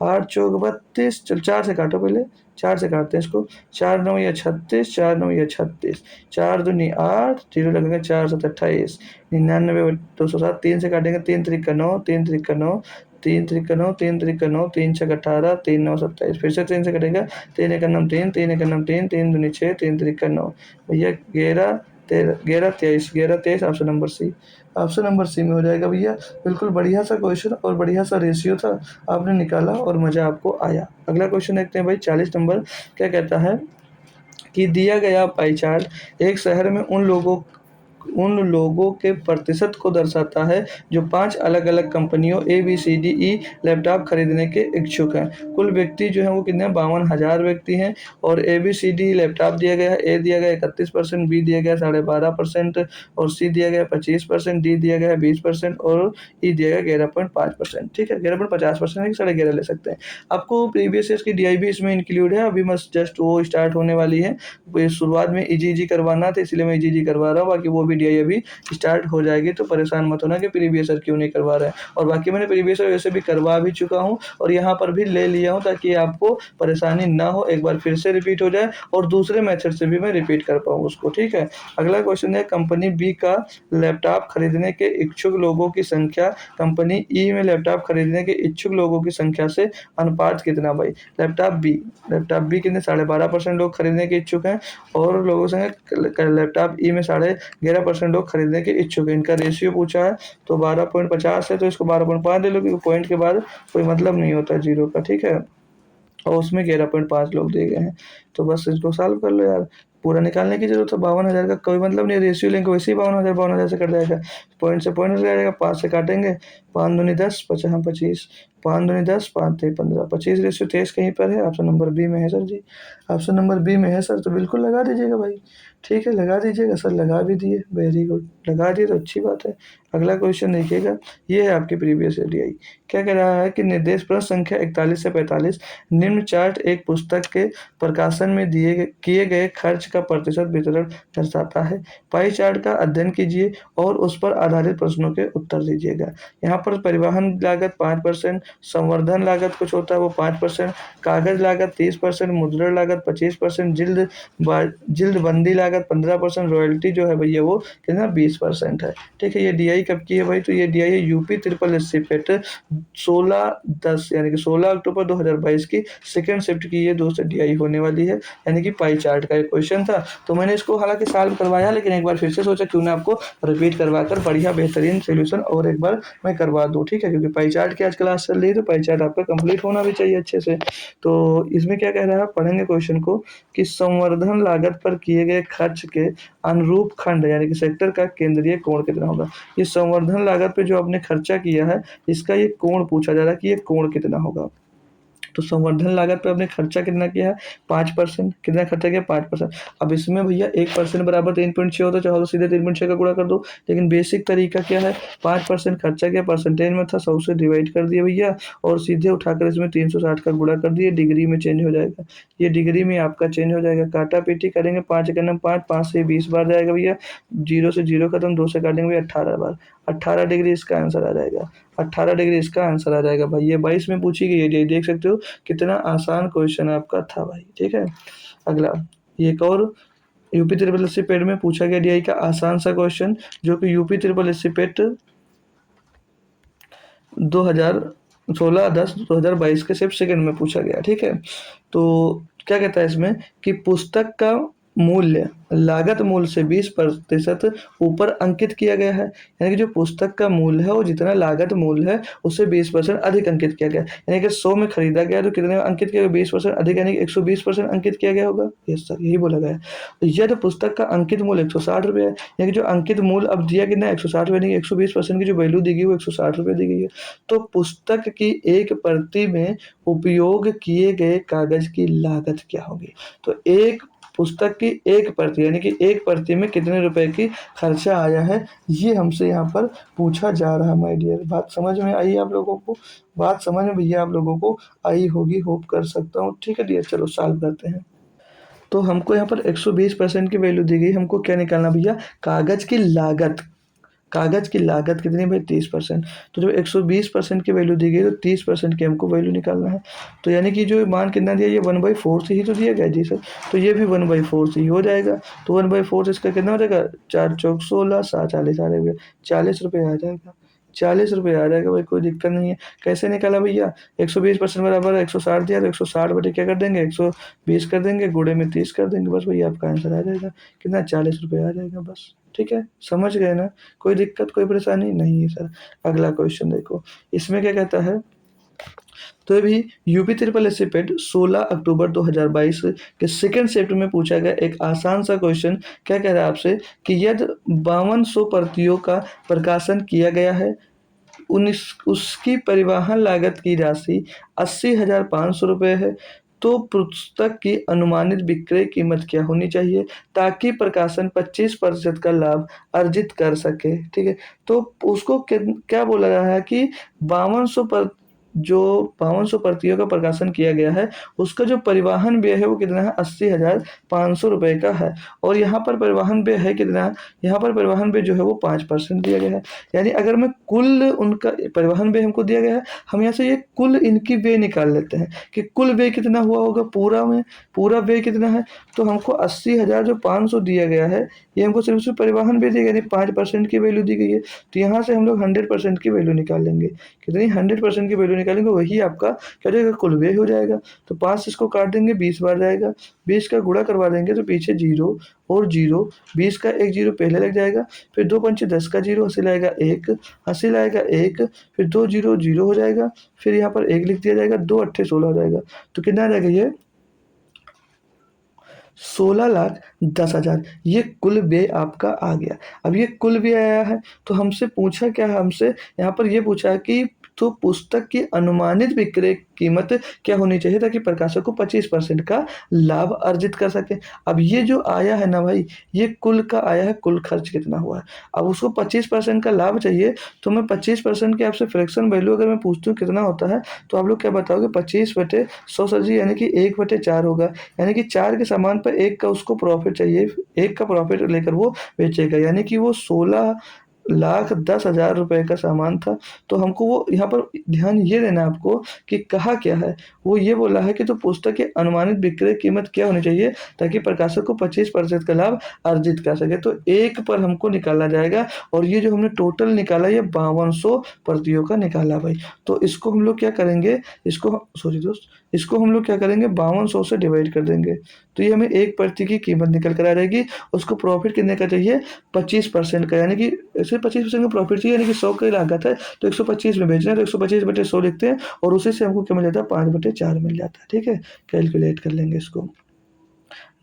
S1: 8 चौक 32, चल 4 से काटो पहले, 4 से काटते हैं इसको, 4 9 या 36, 4 9 या 36, 4 दूनी 8, जीरो लगेगा, 4 7 28, 99 207, 3 से काटेंगे, 3 3 का 9, 3 3 का 9, 3 3 का 9, 3 3 का 9, 3 6 18, 3 9 27, फिर से 3 से कटेगा, 3 1 9 3, 3 1 9 3, 3 दूनी 6, 3 3 का 9, भैया 11 13 11 23 option number C. Option number C में हो जाएगा भैया। बिल्कुल बढ़िया सा क्वेश्चन और बढ़िया सा रेशियो था, आपने निकाला और मज़ा आपको आया। अगला क्वेश्चन देखते हैं भाई 40 नंबर, क्या कहता है कि दिया गया पाई चार्ट एक शहर में उन लोगों के प्रतिशत को दर्शाता है जो 5 अलग अलग कंपनियों ABCDE लैपटॉप खरीदने के इच्छुक हैं। कुल व्यक्ति जो है वो कितने 52,000 व्यक्ति हैं और ABCD लैपटॉप दिया गया है, ए दिया गया 31%, बी दिया गया 12.5% और सी दिया गया 25%, डी दिया गया 20% और ई दिया गया 11.5%। ठीक है, 11.50% है, 11.5 ले सकते हैं। आपको प्रीवियस ईयर की DI भी इसमें इंक्लूड है, अभी मस्त जस्ट वो स्टार्ट होने वाली है। शुरुआत में इजी करवाना था इसलिए मैं इजी करवा रहा हूँ, बाकी वो भी DI अभी स्टार्ट हो जाएगी, तो परेशान मत होना कि प्रीवियस ईयर क्यों नहीं करवा रहे हैं। और बाकी मैंने प्रीवियस ईयर वैसे भी करवा भी चुका हूँ और यहाँ पर भी ले लिया हूँ ताकि आपको परेशानी ना हो, एक बार फिर से रिपीट हो जाए और दूसरे मेथड से भी मैं रिपीट कर पाऊँ उसको। ठीक है, अगला क्वेश्चन है कंपनी बी का लैपटॉप खरीदने के इच्छुक लोगों की संख्या कंपनी ई में लैपटॉप खरीदने के इच्छुक लोगों की संख्या से अनुपात कितना भाई? लैपटॉप बी कितने 12.5% लोग खरीदने के इच्छुक हैं और लोगों से लैपटॉप ई में 11.5% लोग खरीदने के इच्छुक हैं। इनका रेशियो पूछा है तो 12.50 है, तो इसको 12.5 ले लो क्योंकि पॉइंट के बाद कोई मतलब नहीं होता जीरो का। ठीक है, और उसमें 11.5 लोग दिए गए हैं, तो बस इसको सॉल्व कर लो यार, पूरा निकालने की जरूरत है। 52,000 का कोई मतलब नहीं, रेशियो लेंगे वैसे ही 52,000 से कट जाएगा, पॉइंट से पॉइंट जाएगा, 5 से काटेंगे, 5 दूनी 10 55 25, 5 दूनी 10 5 3 15, 25 रेशियो 23 कहीं पर है, ऑप्शन नंबर बी में है सर जी, ऑप्शन नंबर बी में है सर, तो बिल्कुल लगा दीजिएगा भाई। ठीक है, लगा दीजिएगा सर, लगा भी दिए, वेरी गुड, लगा दिए तो अच्छी बात है। अगला क्वेश्चन देखिएगा, ये है आपकी प्रीवियस DI, क्या कह रहा है कि निर्देश प्रश्न संख्या 41 से 45 निम्न चार्ट एक पुस्तक के प्रकाशन में किए गए खर्च का प्रतिशत वितरण दर्शाता है। पाई चार्ट का अध्ययन कीजिए और उस पर आधारित प्रश्नों के उत्तर दीजिएगा। यहाँ पर परिवहन लागत 5%, संवर्धन लागत कुछ होता है वो 5%, कागज लागत 30%, मुद्रण लागत 25%, जिल्दबंदी लागत 15%, रॉयल्टी जो है भैया वो कितना 20% है। ठीक है, ये डीआई कब की है भाई, तो ये डीआई है यूपी ट्रिपल एससी पेट 16/10 यानी कि 16 अक्टूबर 2022 की सेकंड शिफ्ट की ये दोस्त डीआई होने वाली है, यानी कि पाई चार्ट का एक क्वेश्चन था। तो मैंने इसको हालांकि सॉल्व करवाया, लेकिन एक बार फिर से सोचा क्यों ना आपको रिपीट करवा कर बढ़िया बेहतरीन सोल्यूशन और एक बार मैं करवा दूँ। ठीक है, क्योंकि पाई चार्ट की आज क्लास चल रही है तो पाई चार्ट आपका कंप्लीट होना भी चाहिए अच्छे से। तो इसमें क्या कह रहा है, पढ़ेंगे क्वेश्चन को कि संवर्धन लागत पर किए गए खर्च के अनुरूप खंड यानी कि सेक्टर का केंद्रीय कोण कितना होगा। ये संवर्धन लागत पे जो आपने खर्चा किया है इसका ये कोण पूछा जा रहा है कि ये कोण कितना होगा। तो संवर्धन लागत पे आपने खर्चा कितना किया है 5%, कितना खर्चा किया 5%। अब इसमें भैया 1% बराबर 3.6 होता, चाहो तो सीधे 3.6 का गुणा कर दो, लेकिन बेसिक तरीका क्या है 5% खर्चा किया, परसेंटेज में था 100 से डिवाइड कर दिया भैया और सीधे उठाकर इसमें 360 का गुणा कर दिए, डिग्री में चेंज हो जाएगा, ये डिग्री में आपका चेंज हो जाएगा। काटा पीटी करेंगे 5 का 5, 5 से 20 बार जाएगा भैया, 0 से 0 खत्म, 2 से काटेंगे भैया 18 बार, 18 डिग्री इसका आंसर आ जाएगा, 18 डिग्री इसका आंसर आ जाएगा भाई। ये 22 में पूछी गई है, ये देख सकते हो कितना आसान क्वेश्चन आपका था भाई। ठीक है, अगला एक और यूपी ट्रिपल एससी पेड में पूछा गया डीआई का आसान सा क्वेश्चन, जो कि यूपी ट्रिपल एससी पेड 2016/10/2022 के सिर्फ सेकंड में पूछा गया। ठीक है, तो क्या कहता है इसमें कि पुस्तक का मूल्य लागत मूल्य से 20% ऊपर अंकित किया गया है, यानी कि जो पुस्तक का मूल्य है वो जितना लागत मूल्य है उससे 20% अधिक अंकित किया गया, यानी कि 100 में खरीदा गया तो कितने अंकित किया गया 20% अधिक, यानी कि 120% अंकित किया गया होगा। यस सर, यही बोला गया है। तो यदि पुस्तक का अंकित मूल्य 160 रुपये है, यानी कि जो अंकित मूल्य अब दिया कितना 160 रुपये, 120% की जो वैल्यू दी गई वो 160 रुपये दी गई है। तो पुस्तक की एक प्रति में उपयोग किए गए कागज की लागत क्या होगी। तो एक पुस्तक की एक प्रति यानी कि एक प्रति में कितने रुपए की खर्चा आया है, ये हमसे यहाँ पर पूछा जा रहा है माय डियर। बात समझ में आई आप लोगों को, बात समझ में भैया आप लोगों को आई होगी, होप कर सकता हूँ। ठीक है डियर, चलो सॉल्व करते हैं। तो हमको यहाँ पर 120% की वैल्यू दी गई, हमको क्या निकालना भैया कागज की लागत, कागज की लागत कितनी भाई 30%। तो जब 120% की वैल्यू दी गई तो 30% की हमको वैल्यू निकालना है। तो यानी कि जो मान कितना दिया ये 1/4 से ही तो दिया गया जी सर, तो ये भी 1/4 से ही हो जाएगा। तो 1/4 इसका कितना हो जाएगा 4 चौक 16 7 40 आ जाएगा, 40 रुपये आ जाएगा, 40 रुपये आ जाएगा भाई, कोई दिक्कत नहीं है। कैसे निकाला भैया 120% बराबर 160 दिया तो 160 बटे क्या कर देंगे 120 कर देंगे, गुणे में 30 कर देंगे, बस भैया आपका आंसर आ जाएगा कितना 40 रुपये आ जाएगा बस। ठीक है, समझ गए ना, कोई दिक्कत कोई परेशानी नहीं है सर। अगला क्वेश्चन देखो, इसमें क्या कहता है, तो ये भी यूपी ट्रिपल एससी पेड 16 अक्टूबर 2022 के सेकंड शिफ्ट में पूछा गया एक आसान सा क्वेश्चन। क्या कह रहा है आपसे कि यदि 5200 प्रतियों का प्रकाशन किया गया है, उन्नीस उसकी परिवहन लागत की राशि 80,500 रुपये है, तो पुस्तक की अनुमानित विक्रय कीमत क्या होनी चाहिए ताकि प्रकाशन 25% का लाभ अर्जित कर सके। ठीक है, तो उसको क्या बोला रहा है कि 5200 पर जो 5200 प्रतियों का प्रकाशन किया गया है उसका जो परिवहन व्यय है वो कितना है 80,500 रुपये का है, और यहाँ पर परिवहन व्यय है कितना, यहाँ पर परिवहन व्यय जो है वो 5% दिया गया है। यानी अगर मैं कुल उनका परिवहन व्यय हमको दिया गया है, हम यहाँ से ये कुल इनकी व्यय निकाल लेते हैं कि कुल व्यय कितना हुआ होगा, पूरा में पूरा व्यय कितना है। तो हमको 80,000 जो 500 दिया गया है ये हमको सिर्फ परिवहन व्यय दिया गया, यानी 5% की वैल्यू दी गई है। तो यहाँ से हम लोग 100% की वैल्यू निकाल लेंगे, कितनी 100% की वैल्यू निकालेंगे वही आपका क्या जाएगा कुल व्यय हो जाएगा। तो 5 इसको काट देंगे 20 बार जाएगा, 20 का गुणा करवा देंगे तो पीछे जीरो और जीरो, 20 का एक जीरो पहले लग जाएगा, फिर 2 पंचे 10 का जीरो हंसी लाएगा एक, हंसी लाएगा एक, फिर 2 जीरो जीरो हो जाएगा, फिर यहाँ पर एक लिख दिया जाएगा, 2 अट्ठे 16 हो जाएगा। तो कितना आ जाएगा ये 16,10,000, ये कुल व्यय आपका आ गया। अब ये कुल व्यय आया है तो हमसे पूछा क्या है, हमसे यहाँ पर ये पूछा है कि तो पुस्तक की अनुमानित विक्रय कीमत क्या होनी चाहिए ताकि प्रकाशक को 25% का लाभ अर्जित कर सके। अब ये जो आया है ना भाई ये कुल का आया है, कुल खर्च कितना हुआ है, अब उसको 25% का लाभ चाहिए। तो मैं 25% के आपसे फ्रैक्शन वैल्यू अगर मैं पूछती हूँ कितना होता है तो आप लोग क्या बताओगे 25/100 सर जी, यानी कि 1/4 होगा, यानी कि 4 के सामान पर 1 का उसको प्रॉफिट चाहिए, 1 का प्रॉफिट लेकर वो बेचेगा, यानी कि वो 16 1,10,000 रुपए का सामान था। तो हमको वो यहाँ पर ध्यान ये देना है आपको कि कहा क्या है, वो ये बोला है कि तो पुस्तक की अनुमानित विक्रय कीमत क्या होनी चाहिए ताकि प्रकाशक को 25% का लाभ अर्जित कर सके। तो एक पर हमको निकालना जाएगा और ये जो हमने टोटल निकाला ये 5200 प्रतियों का निकाला भाई। तो इसको हम लोग क्या करेंगे, इसको सॉरी दोस्त, इसको हम लोग क्या करेंगे 5200 से डिवाइड कर देंगे। तो ये हमें एक प्रति की कीमत निकल कर आ जाएगी। उसको प्रॉफिट कितने का चाहिए 25% का, यानी कि ऐसे 25% का प्रॉफिट चाहिए, यानी कि 100 की लागत है तो 125 में बेचना है तो 125/100 लिखते हैं और उसी से हमको क्या मिल जाता है 5/4 मिल जाता है। ठीक है, कैलकुलेट कर लेंगे इसको।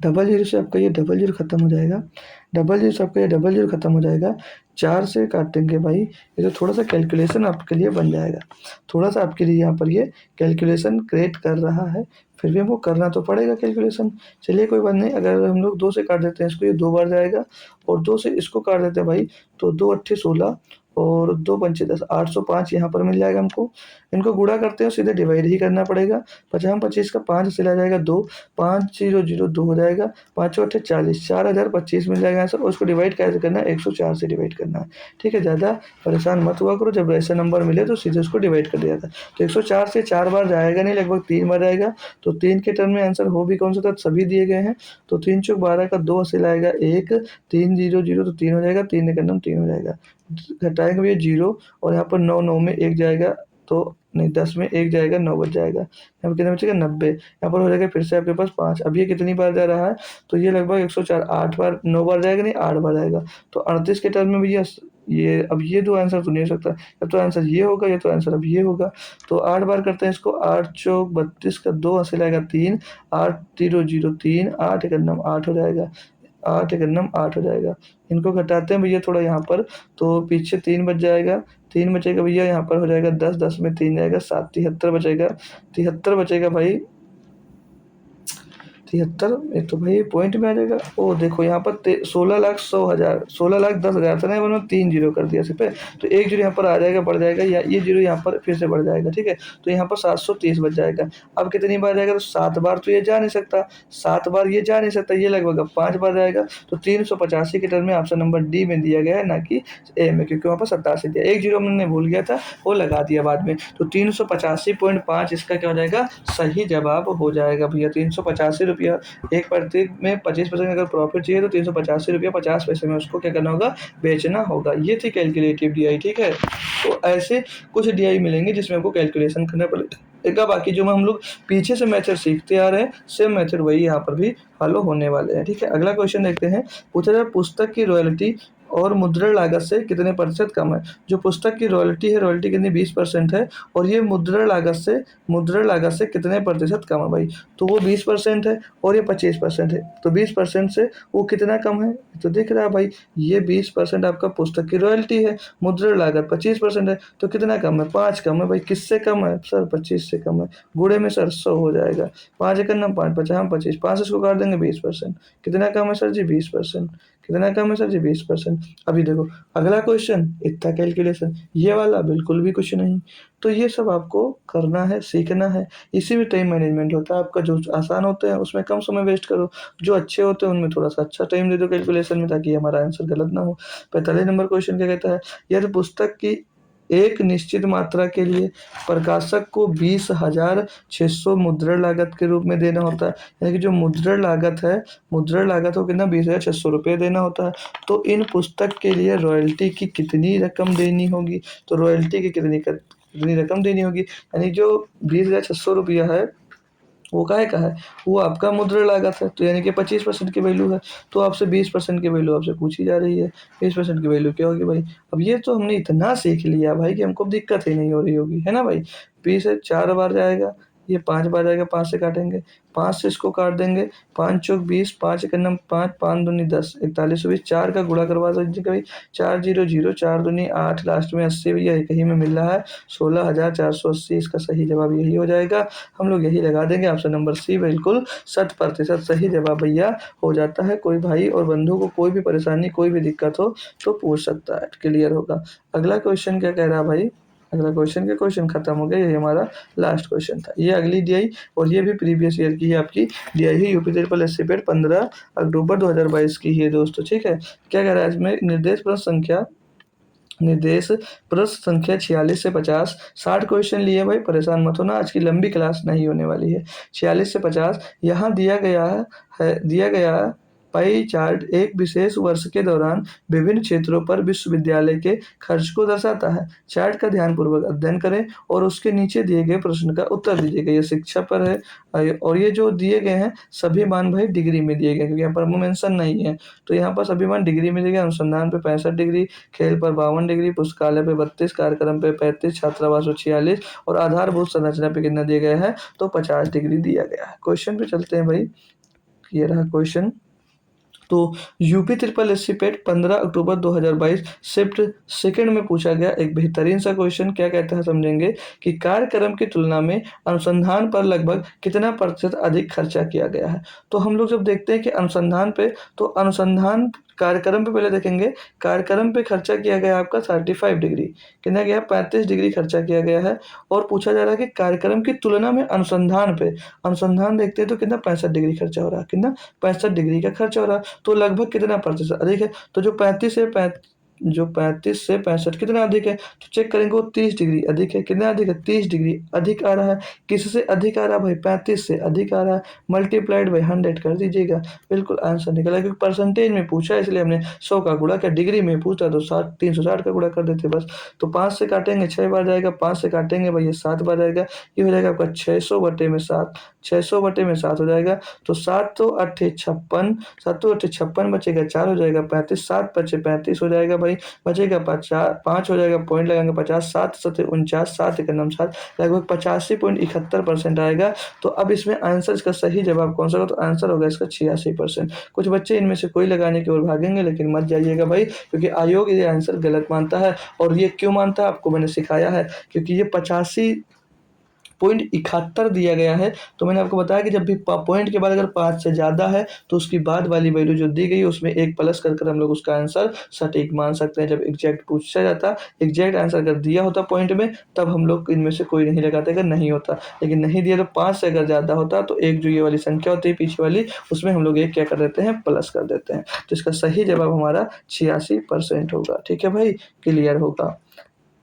S1: डबल जीरो से आपका ये डबल जीरो खत्म हो जाएगा, डबल जीरो से आपका ये डबल जीरो खत्म हो जाएगा। 4 से काटेंगे भाई, ये तो थोड़ा सा कैलकुलेशन आपके लिए बन जाएगा, थोड़ा सा आपके लिए यहाँ पर ये कैलकुलेशन क्रिएट कर रहा है, फिर भी हमको करना तो पड़ेगा कैलकुलेशन। चलिए कोई बात नहीं, अगर हम लोग 2 से काट देते हैं इसको, ये 2 बार जाएगा और 2 से इसको काट देते हैं भाई, तो 2 अट्ठे 16 और 2 पंचे 10, 805 यहाँ पर मिल जाएगा हमको। इनको गुणा करते हैं सीधे डिवाइड ही करना पड़ेगा। 50-25 का 5 से आ जाएगा 2, 5,002 हो जाएगा, 5 अट्ठे 40, 4025 मिल जाएगा आंसर। और उसको डिवाइड कैसे करना है 104 से डिवाइड करना है। ठीक है, ज़्यादा परेशान मत हुआ करो, जब ऐसा नंबर मिले तो सीधे उसको डिवाइड कर दिया था। तो 104 से 4 बार जाएगा नहीं, लगभग 3 बार जाएगा। तो 3 के टर्म में आंसर हो भी कौन सा था, सभी दिए गए हैं। तो 3 चौक 12 का 2 हासिल आएगा 1, 3,0,0 तो 3 हो जाएगा, 3 एक नम 3 हो जाएगा, घटाएंगे भैया 0 और यहाँ पर 9 9 में 1 जाएगा, तो नहीं 10 में 1 जाएगा, 9 बच जाएगा। यहाँ पर कितना बचेगा 90, यहाँ पर हो जाएगा फिर से आपके पास 5। अब ये कितनी बार जा रहा है, तो ये लगभग 104, 8 बार, 9 बार जाएगा नहीं 8 बार जाएगा। तो 38 के टर्म में भैया ये अब ये 2 आंसर तो नहीं हो सकता, या तो आंसर ये होगा या तो आंसर अब ये होगा। तो 8 बार करते हैं इसको, 8 चौक 32 का 2 हासिल आएगा 3, 8 0 0 3, 8 एक नम 8 हो जाएगा, 8 एक नम 8 हो जाएगा। इनको घटाते हैं भैया थोड़ा यहाँ पर, तो पीछे 3 बच जाएगा, 3 बचेगा भैया, यहाँ पर हो जाएगा 10, 10 में 3 जाएगा 7, 73 बचेगा, 73 बचेगा भाई, 73 एक तो भाई पॉइंट में आ जाएगा। ओ देखो यहाँ पर 16,100,000, 16,10,000 था ना, मैंने 3 जीरो कर दिया सिर्फ, तो 1 जीरो यहाँ पर आ जाएगा, बढ़ जाएगा, या ये जीरो यहाँ पर फिर से बढ़ जाएगा। ठीक है, तो यहाँ पर 730 बच जाएगा। अब कितनी बार जाएगा, तो 7 बार तो ये जा नहीं सकता, 7 बार ये जा नहीं सकता, ये लगभग अब 5 बार जाएगा। तो 385 के टर्म में ऑप्शन नंबर डी में दिया गया है, ना कि ए में, क्योंकि वहाँ पर 87 दिया, 1 जीरो मैंने भूल गया था वो लगा दिया बाद में। तो 385.5 इसका क्या हो जाएगा, सही जवाब हो जाएगा भैया। 385 रुपया, एक प्रति में 25% अगर प्रॉफिट चाहिए तो 385 रुपया 50 पैसे में उसको क्या करना होगा, बेचना होगा। ये थी कैलकुलेटिव डीआई। ठीक है, तो ऐसे कुछ डीआई मिलेंगे जिसमें आपको कैलकुलेशन करना पड़ेगा। बाकी जो हम लोग पीछे से मेथड सीखते आ रहे हैं, सेम मेथड वही यहाँ पर भी फॉलो होने वाले हैं। ठीक है, अगला क्वेश्चन देखते हैं। पूछा जाए पुस्तक की रॉयल्टी और मुद्रण लागत से कितने प्रतिशत कम है। जो पुस्तक की रॉयल्टी है, रॉयल्टी कितनी 20% है, और ये मुद्रण लागत से कितने प्रतिशत कम है भाई। तो वो 20% है और ये 25% है, तो 20% से वो कितना कम है, तो दिख रहा है भाई, ये 20% आपका पुस्तक की रॉयल्टी है, मुद्रण लागत 25% है, तो कितना कम है, 5 कम है भाई। किससे कम है सर, 25 से कम है। गुणे में सर 100 हो जाएगा, 5 एक नम 5, 50 25, 5 इसको काट देंगे 20%, कितना कम है सर जी 20%, कितना कम है सर जी 20%। अभी देखो अगला क्वेश्चन, इतना कैलकुलेशन, ये वाला बिल्कुल भी कुछ नहीं। तो ये सब आपको करना है, सीखना है, इसी में टाइम मैनेजमेंट होता है आपका। जो आसान होते हैं उसमें कम समय वेस्ट करो, जो अच्छे होते हैं उनमें थोड़ा सा अच्छा टाइम दे दो कैलकुलेशन में, ताकि हमारा आंसर गलत ना हो। 45 नंबर क्वेश्चन क्या कहता है, यदि पुस्तक की एक निश्चित मात्रा के लिए प्रकाशक को 20,600 मुद्रण लागत के रूप में देना होता है, यानी कि जो मुद्रण लागत है, मुद्रण लागत को कितना 20,600 रुपये देना होता है। तो इन पुस्तक के लिए रॉयल्टी की कितनी रकम देनी होगी, तो रॉयल्टी की कितनी रकम देनी होगी, यानी जो 20,600 रुपया है वो काहे का है, वो आपका मुद्रण लागत है, तो यानी कि 25% की वैल्यू है। तो आपसे 20% की वैल्यू आपसे पूछी जा रही है, 20% की वैल्यू क्या होगी भाई। अब ये तो हमने इतना सीख लिया भाई कि हमको दिक्कत ही नहीं हो रही होगी, है ना भाई। 20 है 4 बार जाएगा, ये 5 बार जाएगा, 5 से काटेंगे, 5 से इसको काट देंगे, 5 चौक 20, 5 एक नम 5, 5 दूनी 10, 4120, 4 का गुणा करवा दीजिएगा भाई, 4 0 0, 4 दूनी 8, लास्ट में 80 भैया एक ही में मिल रहा है, 16,480, इसका सही जवाब यही हो जाएगा। हम लोग यही लगा देंगे, ऑप्शन नंबर सी बिल्कुल 100% सही जवाब भैया हो जाता है। कोई भाई और बंधु को कोई भी परेशानी, कोई भी दिक्कत हो तो पूछ सकता है, क्लियर होगा। अगला क्वेश्चन क्या कह रहा है भाई, अगला क्वेश्चन के क्वेश्चन खत्म हो गए, ये हमारा लास्ट क्वेश्चन था। ये अगली डीआई, और ये भी प्रीवियस ईयर की है आपकी डीआई ही, यूपी ट्रिपल एससी पेड 15 अक्टूबर 2022 की है दोस्तों। ठीक है, क्या कह रहा है इसमें, निर्देश प्रश्न संख्या निर्देश। प्रश्न संख्या 46 से 50, 60 क्वेश्चन लिए भाई, परेशान मत होना, आज की लंबी क्लास नहीं होने वाली है। 46 से 50 यहाँ दिया गया पाई चार्ट एक विशेष वर्ष के दौरान विभिन्न क्षेत्रों पर विश्वविद्यालय के खर्च को दर्शाता है। चार्ट का ध्यानपूर्वक अध्ययन करें और उसके नीचे दिए गए प्रश्न का उत्तर दीजिएगा। ये शिक्षा पर है और ये जो दिए गए हैं सभी मान भाई डिग्री में दिए गए, क्योंकि यहाँ पर मेंशन नहीं है, तो यहाँ पर सभी मान डिग्री में दिए गए। अनुसंधान पे 65 डिग्री, खेल पर 52 डिग्री, पुस्तकालय पे 32, कार्यक्रम पे 35, छात्रावास पे 46 और आधारभूत संरचना पे कितना दिया गया है, तो 50 डिग्री दिया गया है। क्वेश्चन पे चलते हैं भाई। ये रहा क्वेश्चन। तो यूपी ट्रिपल एससी पेट 15 अक्टूबर 2022 शिफ्ट सेकंड में पूछा गया एक बेहतरीन सा क्वेश्चन। क्या कहता है समझेंगे कि कार्यक्रम की तुलना में अनुसंधान पर लगभग कितना प्रतिशत अधिक खर्चा किया गया है। तो हम लोग जब देखते हैं कि अनुसंधान पे, तो अनुसंधान कार्यक्रम पे पहले देखेंगे। कार्यक्रम पे खर्चा किया गया आपका 35 डिग्री, कितना गया 35 डिग्री खर्चा किया गया है। और पूछा जा रहा है कि कार्यक्रम की तुलना में अनुसंधान पे, अनुसंधान देखते हैं तो कितना 65 डिग्री खर्चा हो रहा है, कितना 65 डिग्री का खर्चा हो रहा है, तो लगभग कितना प्रतिशत अधिक है। तो जो 35 से 65 कितना अधिक है, तो चेक करेंगे वो 30 डिग्री अधिक है। कितना अधिक है, 30 डिग्री अधिक आ रहा है। किससे अधिक आ रहा है भाई, 35 से अधिक आ रहा है, मल्टीप्लाइड बाई 100 कर दीजिएगा, बिल्कुल आंसर निकला। क्योंकि परसेंटेज में पूछा इसलिए हमने 100 का गुणा किया, डिग्री में पूछता तो 360 का गुणा कर देते बस। तो 5 से काटेंगे 6 बार जाएगा, 5 से काटेंगे भाई ये 7 बार जाएगा, ये हो जाएगा आपका 600/7, 600/7 हो जाएगा। तो 7 तो 8 56, 7 तो 8 56 बचेगा, 4 हो जाएगा 35, 7 बचे 35 हो जाएगा भाई, बचेगा 5 हो जाएगा, पॉइंट लगाएंगे 50, 7 7 49, 7 1 9 7, लगभग 85.71% आएगा। तो अब इसमें आंसर इसका सही जवाब कौन सा होगा, तो आंसर होगा इसका 86%। कुछ बच्चे इनमें से कोई लगाने की ओर भागेंगे, लेकिन मत जाइएगा भाई, क्योंकि आयोग ये आंसर गलत मानता है। और ये क्यों मानता है आपको मैंने सिखाया है, क्योंकि ये 85.71 दिया गया है। तो मैंने आपको बताया कि जब भी पॉइंट के बाद अगर 5 से ज़्यादा है तो उसकी बाद वाली वैल्यू जो दी गई है उसमें 1 प्लस कर हम लोग उसका आंसर सटीक मान सकते हैं। जब एग्जैक्ट पूछा जाता, एग्जैक्ट आंसर अगर दिया होता पॉइंट में, तब हम लोग इनमें से कोई नहीं लगाते अगर नहीं होता। लेकिन नहीं दिया तो 5 से अगर ज़्यादा होता तो एक जो ये वाली संख्या होती है पीछे वाली, उसमें हम लोग एक क्या कर देते हैं, प्लस कर देते हैं। तो इसका सही जवाब हमारा 86% होगा। ठीक है भाई, क्लियर होगा।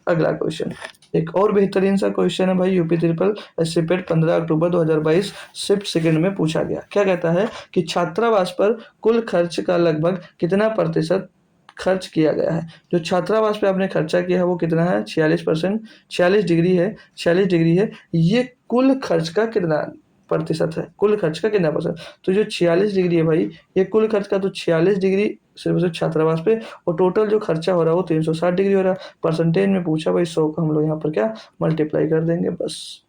S1: अगला क्वेश्चन एक और बेहतरीन सा क्वेश्चन है भाई, यूपी ट्रिपल एससी पेट 15 अक्टूबर 2022 शिफ्ट सेकंड में पूछा गया। क्या कहता है कि छात्रावास पर कुल खर्च का लगभग कितना प्रतिशत खर्च किया गया है। जो छात्रावास पे आपने खर्चा किया है वो कितना है, 46%, 46 डिग्री है, 46 डिग्री है। ये कुल खर्च का कितना प्रतिशत है, कुल खर्च का कितना परसेंट। तो जो 46 डिग्री है भाई, ये कुल खर्च का, तो 46 डिग्री सिर्फ छात्रावास पे, और टोटल जो खर्चा हो रहा है वो 360 डिग्री हो रहा है। परसेंटेज में पूछा भाई, 100 का हम लोग यहाँ पर क्या मल्टीप्लाई कर देंगे, बस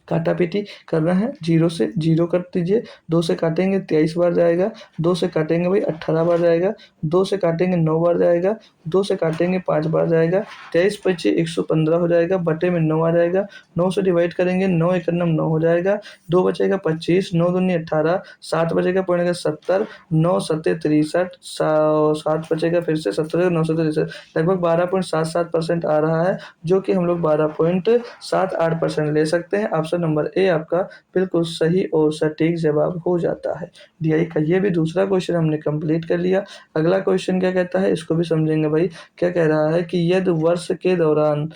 S1: काटा पीटी करना है। 0 से 0 कर दीजिए, 2 से काटेंगे 23 बार जाएगा, 2 से काटेंगे भाई 18 बार जाएगा, 2 से काटेंगे 9 बार जाएगा, 2 से काटेंगे 5 बार जाएगा, 23 पच्चे 115 हो जाएगा, बटे में 9 आ जाएगा, 9 से डिवाइड करेंगे 9 1 9 हो जाएगा, 2 बचेगा 25, 9 दूनी 18, 7 बचेगा पॉइंट 70, 9 7 63, 7 बचेगा फिर से 70, 9 7 63, लगभग 12.77% आ रहा है, जो कि हम लोग 12.78% ले सकते हैं। ऑप्शन नंबर ए आपका बिल्कुल सही और सटीक जवाब हो जाता है। डीआई का ये भी दूसरा क्वेश्चन हमने कंप्लीट कर लिया। अगला क्वेश्चन क्या कहता है, इसको भी समझेंगे भाई। क्या कह रहा है कि यदि वर्ष के दौरान,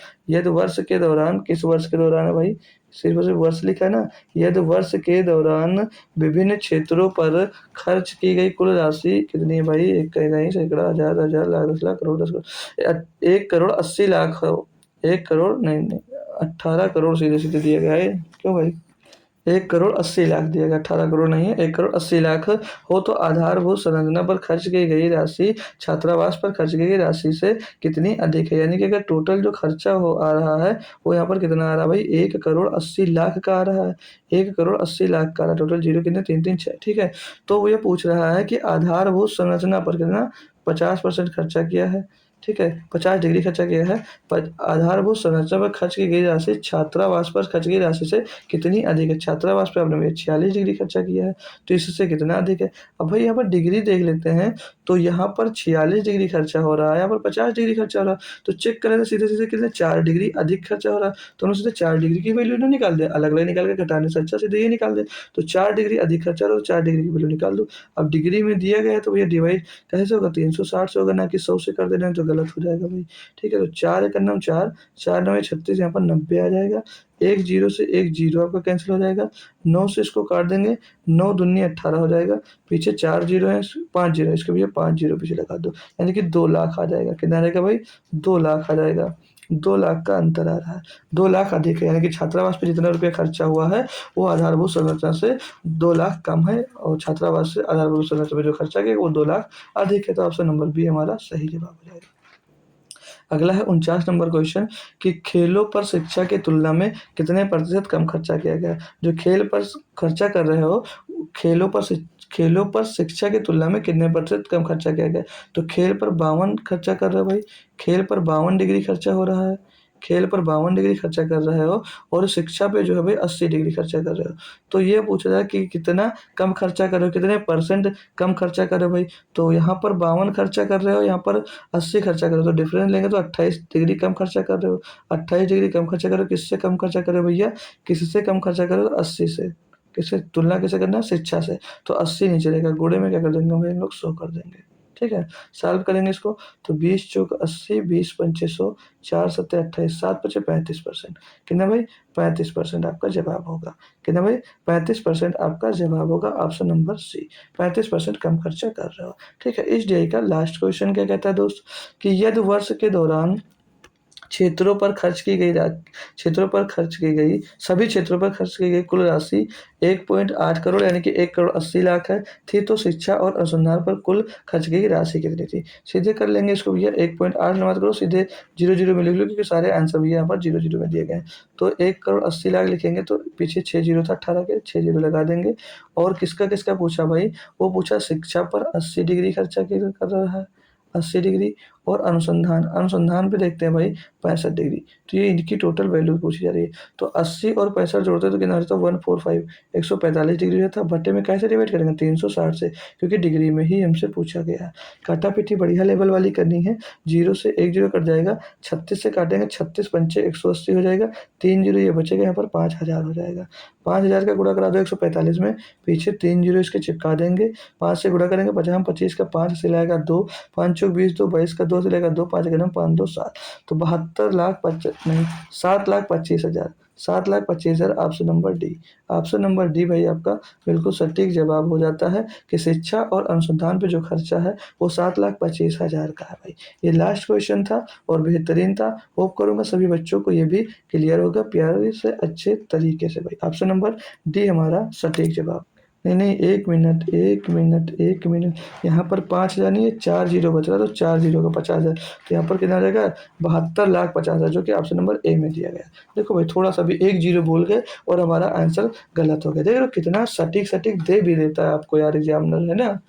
S1: किस वर्ष के दौरान है भाई, सिर्फ सिर्फ वर्ष लिखा है ना। यदि वर्ष के दौरान विभिन्न क्षेत्रों पर खर्च की गई कुल राशि कितनी है भाई, एक कहीं सैकड़ा, हजार, हजार, लाख, 10 लाख, करोड़, 10 करोड़, 1 करोड़ 80 लाख हो, 1 करोड़ नहीं 18 करोड़ सीधे सीधे दिया गया है। क्यों भाई, 1 करोड़ 80 लाख दिया गया, 18 करोड़ नहीं है, 1 करोड़ 80 लाख हो। तो आधारभूत संरचना पर खर्च की गई राशि छात्रावास पर खर्च की गई राशि से कितनी अधिक है। यानी कि अगर टोटल जो खर्चा हो आ रहा है वो यहाँ पर कितना आ रहा है भाई, 1 करोड़ 80 लाख का आ रहा है, 1 करोड़ 80 लाख का आ रहा है। टोटल जीरो कितने, 3 3 6, ठीक है। तो वो ये पूछ रहा है कि आधारभूत संरचना पर कितना 50% खर्चा किया है, ठीक है, 50 डिग्री खर्चा किया है। पर आधारभूत संरचना पर खर्च की गई राशि छात्रावास पर खर्च की गई राशि से कितनी अधिक है। छात्रावास पे आपने 46 डिग्री खर्चा किया है, तो इससे कितना अधिक है। अब भाई यहाँ पर डिग्री देख लेते हैं, तो यहाँ पर 46 डिग्री खर्चा हो रहा है, यहाँ पर 50 डिग्री खर्चा हो रहा है। तो चेक करें तो सीधे सीधे कितने 4 डिग्री अधिक खर्चा हो रहा है, तो हम सीधे 4 डिग्री की वैल्यू ना निकाल दें, अलग अलग निकाल के घटाने से अच्छा सीधे ये निकाल दें। तो 4 डिग्री अधिक खर्चा हो रहा है, तो 4 डिग्री की वैल्यू निकाल दो। अब डिग्री में दिया गया है तो भैया डिवाइड कैसे होगा, 360 से होगा, ना कि 100 से कर देना है, तो गलत हो जाएगा भाई। ठीक है, तो 4 एक नम 4, 4 9 36, यहाँ पर 90 आ जाएगा। एक जीरो से एक जीरो आपका कैंसिल हो जाएगा। 9 से इसको काट देंगे, 9 दूनी 18 हो जाएगा। पीछे 4 जीरो है, 5 जीरो, इसके भैया 5 जीरो पीछे लगा दो, यानी कि 2 लाख आ जाएगा। कितना आ जाएगा भाई? 2 लाख आ जाएगा। 2 लाख का अंतर आ रहा है, 2 लाख अधिक है, यानी कि छात्रावास पे जितना रुपया खर्चा हुआ है वो आधारभूत संरचना से 2 लाख कम है, और छात्रावास से आधारभूत संरचना पे जो खर्चा किया वो 2 लाख अधिक है। तो ऑप्शन नंबर बी हमारा सही जवाब हो जाएगा। अगला है 49 नंबर क्वेश्चन कि खेलों पर शिक्षा की तुलना में कितने प्रतिशत कम खर्चा किया गया? जो खेल पर खर्चा कर रहे हो, खेलों पर शिक्षा की तुलना में कितने प्रतिशत कम खर्चा किया गया? तो खेल पर 52 खर्चा कर रहे हो भाई, खेल पर 52 डिग्री खर्चा हो रहा है, खेल पर 52 डिग्री खर्चा कर रहे हो, और शिक्षा पे जो है भाई 80 डिग्री खर्चा कर रहे हो। तो ये पूछा जाए कि कितना कम खर्चा कर रहे हो, कितने परसेंट कम खर्चा कर रहे हो भाई। तो यहाँ पर 52 खर्चा कर रहे हो, यहाँ पर 80 खर्चा कर रहे हो, तो डिफरेंस लेंगे तो 28 डिग्री कम खर्चा कर रहे हो। 28 डिग्री कम खर्चा कर रहे हो, किससे कम खर्चा कर रहे हो भैया? किससे कम खर्चा कर रहे हो? 80 से। किससे तुलना कैसे करना है? शिक्षा से। तो 80 नहीं चलेगा, गुणे में क्या कर देंगे भाई हम लोग? 100 कर देंगे। ठीक है, सॉल्व करेंगे इसको, तो 20 चौक 80, 20 पंचे 100, 4 सत्ते 28, 7 पचे 35%। कितना भाई? 35% आपका जवाब होगा। कितना भाई? 35% आपका जवाब होगा, ऑप्शन नंबर सी। 35% कम खर्चा कर रहे हो। ठीक है, इस डे का लास्ट क्वेश्चन क्या कहता है दोस्त, कि यदि वर्ष के दौरान क्षेत्रों पर खर्च की गई क्षेत्रों पर खर्च की गई सभी क्षेत्रों पर खर्च की गई कुल राशि 1.8 करोड़ यानी कि 1 करोड़ 80 लाख है थी, तो शिक्षा और अनुसंधान पर कुल खर्च की गई राशि कितनी थी? सीधे कर लेंगे इसको भैया, 1.8 मत करो, सीधे 0 0 में लिख लो, क्योंकि सारे आंसर भैया यहाँ पर 0 0 में दिए गए हैं। तो 1 करोड़ 80 लाख लिखेंगे, तो पीछे 6 जीरो था, 18 के 6 जीरो लगा देंगे। और किसका किसका पूछा भाई? वो पूछा शिक्षा पर 80 डिग्री खर्चा कर रहा है, 80 डिग्री, और अनुसंधान अनुसंधान पे देखते हैं भाई 65 डिग्री। तो ये इनकी टोटल वैल्यू पूछी जा रही है। तो 80 और 65 जोड़ते हैं तो कितना होता है? 145, 145 डिग्री रहता है। बट्टे में कैसे डिवाइड करेंगे? 360 से, क्योंकि डिग्री में ही हमसे पूछा गया है। काटा पीटी बढ़िया लेवल वाली करनी है। 0 से 1 जीरो कट जाएगा, 36 से काटेंगे, 36 पंचे 180 हो जाएगा, 3 जीरो ये बचेगा, यहाँ पर 5000 हो जाएगा। 5000 का गुणा करा दो 145 में, पीछे 3 जीरो इसके चिपका देंगे, 5 से गुणा करेंगे, 50 25 का 5 से लाएगा 2, 5 चौक 20, 2 22 का 2 से लेगा 2, 5 गनम 5 2 7, तो 72 लाख नहीं 7,25,000, 7,25,000 option number D. Option number D भाई आपका बिल्कुल सटीक जवाब हो जाता है कि शिक्षा और अनुसंधान पे जो खर्चा है वो 7,25,000 का है भाई। ये लास्ट क्वेश्चन था और बेहतरीन था। होप करूंगा सभी बच्चों को ये भी क्लियर होगा प्यारे से अच्छे तरीके से भाई। ऑप्शन नंबर डी हमारा सटीक जवाब। नहीं नहीं, 1 मिनट 1 मिनट 1 मिनट, यहाँ पर 5,000 नहीं है, 4 जीरो बच रहा, तो 4 जीरो का 50,000, तो यहाँ पर कितना आ जाएगा? 72,50,000, जो कि ऑप्शन नंबर ए में दिया गया। देखो भाई थोड़ा सा भी एक जीरो बोल गए और हमारा आंसर गलत हो गया। देख लो कितना सटीक सटीक दे भी देता है आपको यार एग्जामिनर, है ना।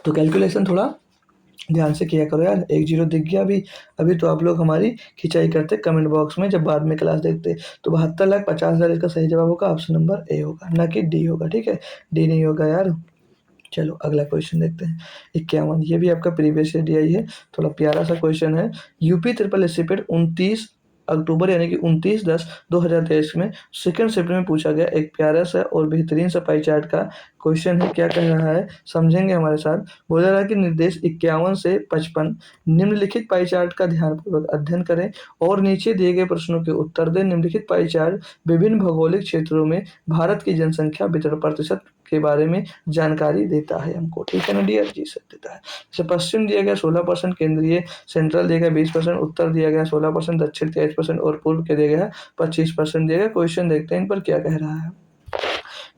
S1: तो कैलकुलेशन थोड़ा ध्यान से किया करो यार। एक जीरो दिख गया अभी, अभी तो आप लोग हमारी खिंचाई करते कमेंट बॉक्स में जब बाद में क्लास देखते। तो 72,50,000 इसका सही जवाब होगा, ऑप्शन नंबर ए होगा, ना कि डी होगा। ठीक है, डी नहीं होगा यार। चलो अगला क्वेश्चन देखते हैं। 51, ये भी आपका प्रीवियस ईयर दिया ही है, थोड़ा प्यारा सा क्वेश्चन है। यूपी ट्रिपल एस पेड 29 अक्टूबर यानी कि 29/10/2023 में सेकंड शिफ्ट में पूछा गया एक प्यारा सा और बेहतरीन सा पाई चार्ट का क्वेश्चन है। क्या कह रहा है समझेंगे हमारे साथ। बोला रहा है कि निर्देश 51 से 55 निम्नलिखित पाई चार्ट का ध्यानपूर्वक अध्ययन करें और नीचे दिए गए प्रश्नों के उत्तर दें। निम्नलिखित पाई चार्ट विभिन्न भौगोलिक क्षेत्रों में भारत की जनसंख्या वितरण प्रतिशत के बारे में जानकारी देता है हमको। ठीक है ना डियर जी, सर देता है। जैसे पश्चिम दिया गया 16%, केंद्रीय सेंट्रल दिया गया 20%, उत्तर दिया गया 16%, दक्षिण 23% और पूर्व के दिया गया 25% दिया गया। क्वेश्चन देखते हैं इन पर क्या कह रहा है।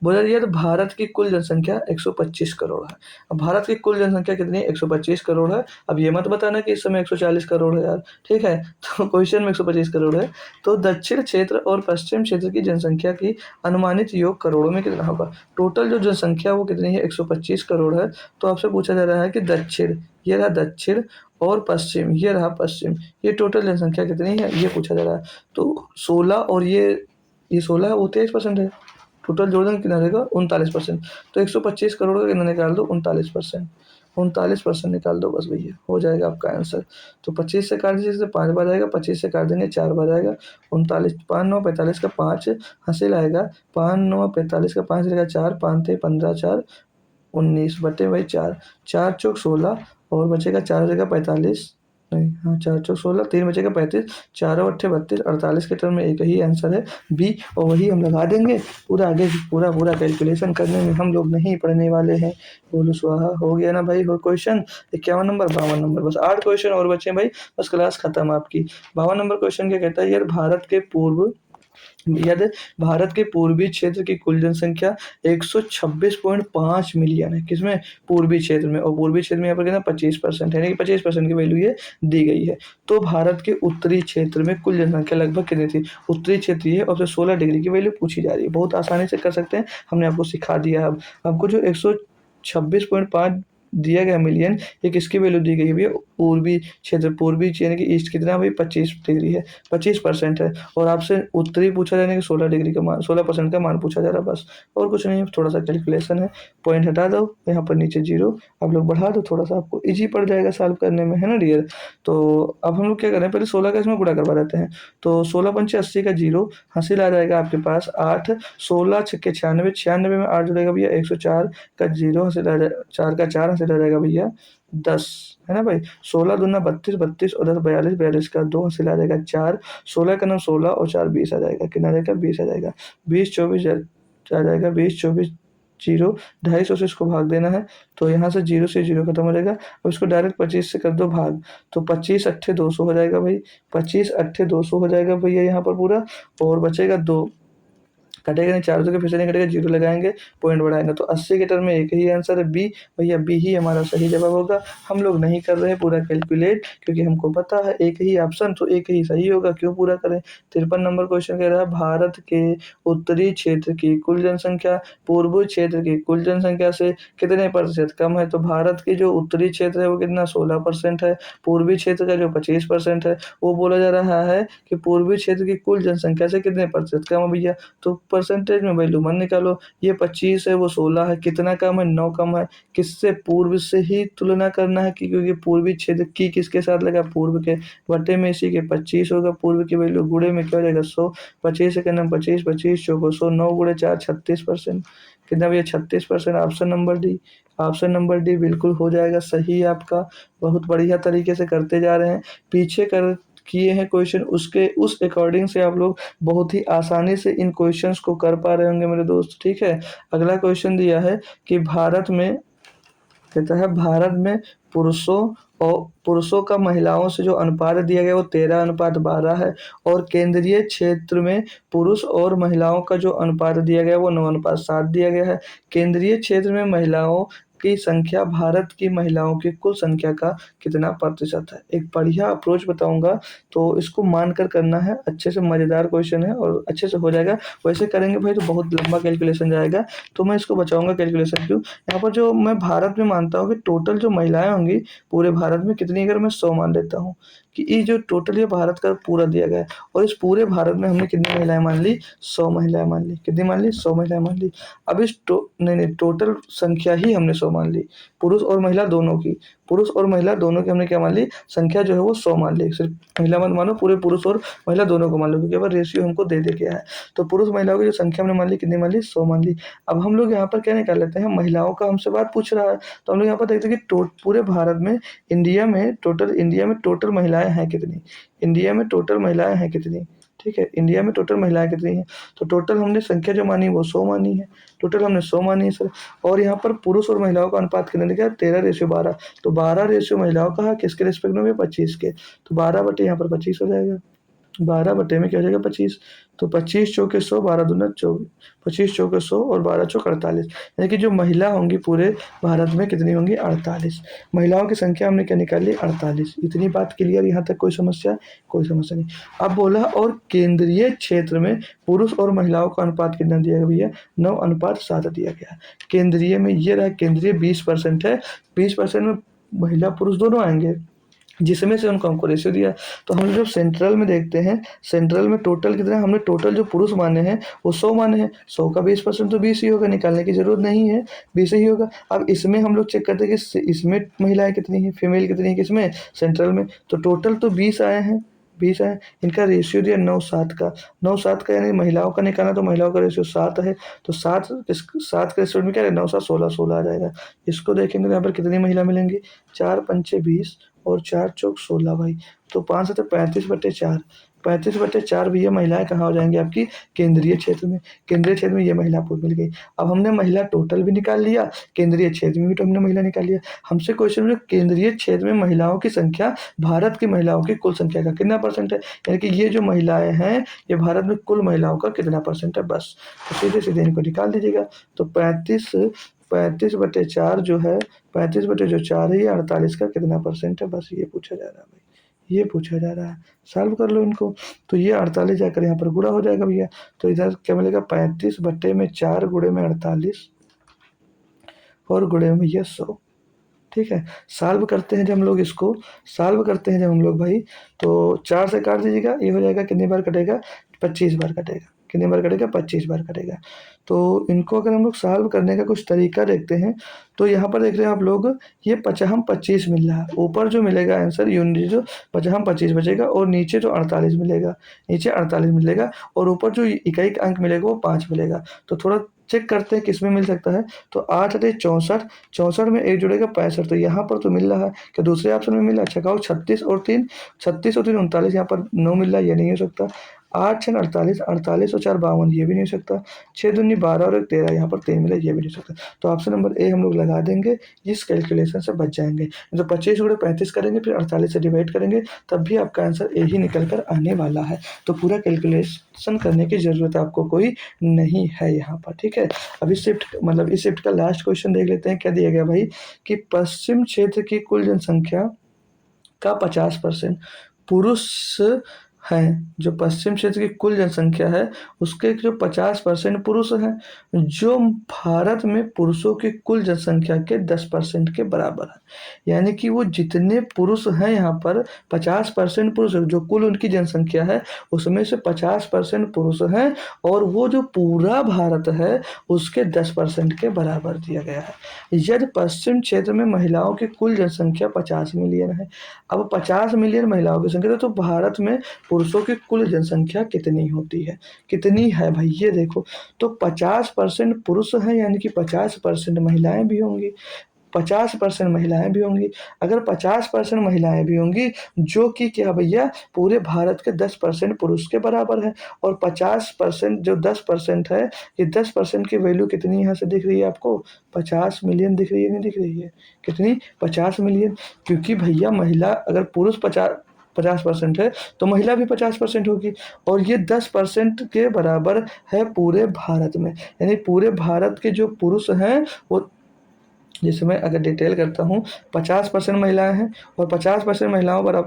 S1: बोला यार भारत की कुल जनसंख्या 125 करोड़ है। अब भारत की कुल जनसंख्या कितनी है? 125 करोड़ है। अब ये मत बताना कि इस समय 140 करोड़ है यार, ठीक है। तो क्वेश्चन में 125 करोड़ है, तो दक्षिण क्षेत्र और पश्चिम क्षेत्र की जनसंख्या की अनुमानित योग करोड़ों में कितना होगा? टोटल जो जनसंख्या वो कितनी है? 125 करोड़ है। तो आपसे पूछा जा रहा है कि दक्षिण, ये रहा दक्षिण, और पश्चिम ये रहा पश्चिम, ये टोटल जनसंख्या कितनी है ये पूछा जा रहा है। तो 16 और ये 16 है, वो 23% है। टोटल जोड़ देंगे कितना रहेगा? 39%। तो 125 करोड़ का कितना निकाल दो? 39%। 39% निकाल दो बस भैया, हो जाएगा आपका आंसर। तो 25 से काट दीजिए तो 5 बार आएगा, 25 से काट देंगे 4 बार आएगा। 39, 5 9 45 का 5 हासिल आएगा, 5 9 45 का 5 रहेगा 4, 5 थे 15, 4 19 बटे भाई 4, 4 चौक 16 और बचेगा 4 बचेगा 45, नहीं हाँ 4 चौक 16, 3 बचेगा 35, 4 अट्ठे 32, 48 के टर्म में एक ही आंसर है बी, और वही हम लगा देंगे। पूरा आगे पूरा पूरा कैलकुलेशन करने में हम लोग नहीं पढ़ने वाले हैं। बोलो स्वाहा। हो गया ना भाई, हो क्वेश्चन 51 नंबर 52 नंबर, बस 8 क्वेश्चन और बचे भाई, बस क्लास खत्म आपकी। 52 नंबर क्वेश्चन क्या कहता है यार, भारत के पूर्वी क्षेत्र की कुल जनसंख्या 126.5 मिलियन है। किसमें? पूर्वी क्षेत्र में। और पूर्वी क्षेत्र में यहाँ पर कितना 25% है, यानी कि 25% की वैल्यू ये दी गई है। तो भारत के उत्तरी क्षेत्र में कुल जनसंख्या लगभग कितनी थी? उत्तरी क्षेत्र ये, और फिर 16 डिग्री की वैल्यू पूछी जा रही है। बहुत आसानी से कर सकते हैं, हमने आपको सिखा दिया। अब आपको जो 126.5 दिया गया मिलियन, ये किसकी वैल्यू दी गई है भैया? पूर्वी क्षेत्र, पूर्वी यानी कि ईस्ट कितना भाई 25 डिग्री है, 25% है। और आपसे उत्तरी पूछा जाने कि 16 डिग्री का मान, 16% का मान पूछा जा रहा है, बस और कुछ नहीं है। थोड़ा सा कैलकुलेशन है, पॉइंट हटा दो, यहाँ पर नीचे जीरो आप लोग बढ़ा दो, थोड़ा सा आपको इजी पड़ जाएगा सॉल्व करने में, है ना डियर। तो अब हम लोग क्या करें, पहले 16 का इसमें गुणा करवा देते हैं। तो 16 पंचे 80 का जीरो, हासिल आ जाएगा आपके पास 8, 16 छक्के 96, 96 में 8 जुड़ेगा भैया 104 का जीरो, हासिल आ जाएगा 4 का 4, हासिल आ जाएगा भैया 10, है ना भाई। 16 दूना 32, 32 और 10 42, 42 का 2, हासिल आ जाएगा 4, 16 का 9 16 और 4 20 आ जाएगा, कितना आ जाएगा 20 आ जाएगा। 20 24 आ जाएगा, 20 24 जीरो, 250 से इसको भाग देना है, तो यहाँ से जीरो से जीरो खत्म हो जाएगा। अब इसको डायरेक्ट 25 से कर दो भाग, तो 25 अट्ठे 200 हो जाएगा भाई, 25 अट्ठे 200 हो जाएगा भैया यहाँ पर पूरा। और बचेगा 2, कटेगा नहीं, 4 के फिर से नहीं कटेगा, जीरो लगाएंगे, पॉइंट बढ़ाएंगे, तो 80 के टर्म में एक ही आंसर है बी, भैया बी ही हमारा सही जवाब होगा। हम लोग नहीं कर रहे हैं पूरा कैलकुलेट, क्योंकि हमको पता है एक ही ऑप्शन, तो एक ही सही होगा, क्यों पूरा करें। 53 नंबर क्वेश्चन कह रहा है, भारत के उत्तरी क्षेत्र की कुल जनसंख्या पूर्वी क्षेत्र की कुल जनसंख्या से कितने प्रतिशत कम है? तो भारत की जो उत्तरी क्षेत्र है वो कितना 16% है, पूर्वी क्षेत्र का जो 25% है, वो बोला जा रहा है कि पूर्वी क्षेत्र की कुल जनसंख्या से कितने प्रतिशत कम है भैया। तो परसेंटेज में वैल्यू मन निकालो, ये 25 है वो 16 है, कितना कम है 9 कम है। किससे? पूर्व से ही तुलना करना है, क्योंकि पूर्वी क्षेत्र की किसके साथ लगा? पूर्व के, बटे में इसी के 25 होगा, पूर्व की वैल्यू गुणे में क्या हो जाएगा 100, 25 से करना 25, 25 चौको 100, 9 गुणे 4 36%, कितना भैया 36%। Option number D, option number D बिल्कुल हो जाएगा सही आपका। बहुत बढ़िया तरीके से करते जा रहे हैं, पीछे कर किए हैं क्वेश्चन, उसके उस अकॉर्डिंग से आप लोग बहुत ही आसानी से इन क्वेश्चंस को कर पा रहे होंगे मेरे दोस्त, ठीक है। अगला क्वेश्चन दिया है कि भारत में, कहता है भारत में पुरुषों पुरुषों का महिलाओं से जो अनुपात दिया गया वो 13:12 है, और केंद्रीय क्षेत्र में पुरुष और महिलाओं का जो अनुपात दिया गया वो 9:7 दिया गया है। केंद्रीय क्षेत्र में महिलाओं की संख्या भारत की महिलाओं की कुल संख्या का कितना प्रतिशत है? एक बढ़िया अप्रोच बताऊंगा, तो इसको मानकर करना है, अच्छे से मजेदार क्वेश्चन है और अच्छे से हो जाएगा। वैसे करेंगे भाई तो बहुत लंबा कैलकुलेशन जाएगा, तो मैं इसको बचाऊंगा कैलकुलेशन। क्यों? यहाँ पर जो मैं भारत में मानता हूँ कि टोटल जो महिलाएं होंगी पूरे भारत में कितनी, अगर मैं 100 मान लेता हूँ कि ये जो टोटल ये भारत का पूरा दिया गया है, और इस पूरे भारत में हमने कितनी महिलाएं मान ली? 100 महिलाएं मान ली। कितनी मान ली? 100 महिलाएं मान ली। अब नहीं नहीं, टोटल संख्या ही हमने 100 मान ली, पुरुष और महिला दोनों की, पुरुष और महिला दोनों की हमने क्या मान ली? संख्या जो है वो 100 मान ली। सिर्फ महिला मत मानो, पूरे पुरुष और महिला दोनों को मान लो, क्योंकि अब रेशियो हमको दे गया है। तो पुरुष महिलाओं की जो संख्या हमने मान ली, कितनी मान ली? 100 मान ली। अब हम लोग यहाँ पर क्या निकाल लेते हैं, महिलाओं का हमसे बात पूछ रहा है, तो हम लोग यहाँ पर देखते हैं कि पूरे भारत में, इंडिया में टोटल महिलाएं हैं कितनी, इंडिया में टोटल महिलाएं हैं कितनी, ठीक है, इंडिया में टोटल महिलाएं कितनी हैं। तो टोटल हमने संख्या जो मानी वो 100 मानी है, टोटल हमने 100 मानी है सर। और यहाँ पर पुरुष और महिलाओं का अनुपात कितने दिखा? 13:12, तो 12 रेशियो महिलाओं का है, किसके रिस्पेक्ट में? 25 के, तो 12 बटे यहाँ पर 25 हो जाएगा, 12 बटे में क्या हो जाएगा 25, तो 25 चौके 100, 12 दूना 24, 25 चौके 100 और 12 चौक 48, यानी कि जो महिला होंगी पूरे भारत में कितनी होंगी? 48। महिलाओं की संख्या हमने क्या निकाली? 48। इतनी बात क्लियर यहाँ तक? कोई समस्या? कोई समस्या नहीं। अब बोला और केंद्रीय क्षेत्र में पुरुष और महिलाओं का अनुपात कितना दिया गया भैया? 9:7 दिया गया। केंद्रीय में ये रहा, केंद्रीय 20% है, 20% में महिला पुरुष दोनों आएंगे, जिसमें से उनको हमको रेशियो दिया। तो हम जब सेंट्रल में देखते हैं, सेंट्रल में टोटल कितना, हमने टोटल जो पुरुष माने हैं वो 100 माने हैं, 100 का 20% तो 20 ही होगा, निकालने की जरूरत नहीं है, 20 ही होगा। अब इसमें हम लोग चेक करते हैं कि इसमें महिलाएं कितनी हैं, फीमेल कितनी है, किसमें? सेंट्रल में, तो टोटल तो 20 आए हैं, 20 है। इनका रेशियो दिया 9:7 का, 9:7 का, यानी महिलाओं का निकालना तो महिलाओं का रेशियो 7 है, तो 7 के रेशियो में क्या है, 9 7 16 16 आ जाएगा। इसको देखेंगे तो यहाँ पर कितनी महिला मिलेंगी, 4 पंचे 20 और 4 चौक 16 भाई, तो 5 से 35/4, 35/4 भैया महिलाएं कहाँ हो जाएंगी आपकी, केंद्रीय क्षेत्र में। केंद्रीय क्षेत्र में ये महिला आपको मिल गई। अब हमने महिला टोटल भी निकाल लिया, केंद्रीय क्षेत्र में भी तो हमने महिला निकाल लिया। हमसे क्वेश्चन में केंद्रीय क्षेत्र में महिलाओं की संख्या भारत की महिलाओं की कुल संख्या का कितना परसेंट है, यानी कि ये जो महिलाएं हैं ये भारत में कुल महिलाओं का कितना परसेंट है, बस तो सीधे सीधे इनको निकाल दीजिएगा। तो 35/4 जो है, 35/4 है, ये 48 का कितना परसेंट है, बस ये पूछा जा रहा है भाई, ये पूछा जा रहा है। सॉल्व कर लो इनको, तो ये 48 जाकर यहाँ पर गुणा हो जाएगा भैया, तो इधर क्या मिलेगा, 35/4 गुणे में 48 और गुणे में भैया 100। ठीक है, सॉल्व करते हैं जब हम लोग इसको, सॉल्व करते हैं जब हम लोग भाई, तो 4 से काट दीजिएगा, ये हो जाएगा कितनी बार कटेगा, 25 बार कटेगा। कितनी बार कटेगा, 25 बार कटेगा। तो इनको अगर हम लोग सॉल्व करने का कुछ तरीका देखते हैं, तो यहाँ पर देख रहे हैं आप लोग, ये 25 मिल रहा है, ऊपर जो मिलेगा आंसर यूनिट जो 25 बचेगा, और नीचे जो 48 मिलेगा, नीचे 48 मिलेगा, और ऊपर जो इकाई का अंक मिलेगा वो 5 मिलेगा। तो थोड़ा चेक करते हैं किसमें मिल सकता है, तो 8 × 64, 64 में 1 जुड़ेगा 65, तो यहाँ पर तो मिल रहा है कि दूसरे ऑप्शन में मिला, अच्छा 36 और 3, 36 और 3 39, यहाँ पर 9 मिल रहा है, ये नहीं हो सकता। 8 6 48, 48 और 4 52, ये भी नहीं हो सकता। 6 दूनी 12 और 1 13, यहाँ पर 3 मिला, ये भी नहीं हो सकता। तो ऑप्शन नंबर ए हम लोग लगा देंगे, इस कैलकुलेशन से बच जाएंगे। तो 25 × 35 करेंगे, फिर 48 से डिवाइड करेंगे, तब भी आपका आंसर ए ही निकल कर आने वाला है। तो पूरा कैलकुलेशन करने की जरूरत आपको कोई नहीं है यहाँ पर, ठीक है। अभी शिफ्ट मतलब इस शिफ्ट का लास्ट क्वेश्चन देख लेते हैं, क्या दिया गया भाई, कि पश्चिम क्षेत्र की कुल जनसंख्या का 50% पुरुष हैं। जो पश्चिम क्षेत्र की कुल जनसंख्या है उसके जो 50% पुरुष हैं, जो भारत में पुरुषों की कुल जनसंख्या के 10% के बराबर है। यानी कि वो जितने पुरुष हैं यहाँ पर 50% पुरुष, जो कुल उनकी जनसंख्या है उसमें से 50% पुरुष हैं, और वो जो पूरा भारत है उसके 10% के बराबर दिया गया है। यदि पश्चिम क्षेत्र में महिलाओं की कुल जनसंख्या 50 मिलियन है, अब 50 मिलियन महिलाओं की संख्या, तो भारत में पुरुषों की कुल जनसंख्या कितनी होती है, कितनी है भाई, ये देखो, तो 50% पुरुष हैं, यानी कि 50% महिलाएं भी होंगी, 50% महिलाएं भी होंगी। अगर 50% महिलाएं भी होंगी, जो कि क्या भैया पूरे भारत के 10% पुरुष के बराबर है, और 50% जो 10% है, ये 10% की वैल्यू कितनी यहाँ से दिख रही है आपको, 50 मिलियन दिख रही है, नहीं दिख रही है, कितनी, 50 मिलियन। क्योंकि भैया महिला, अगर पुरुष 50% है तो महिला भी 50% होगी, और ये 10% के बराबर है पूरे भारत में। यानी पूरे भारत के जो पुरुष हैं वो, जैसे मैं अगर डिटेल करता हूँ, 50% महिलाएं हैं, और 50%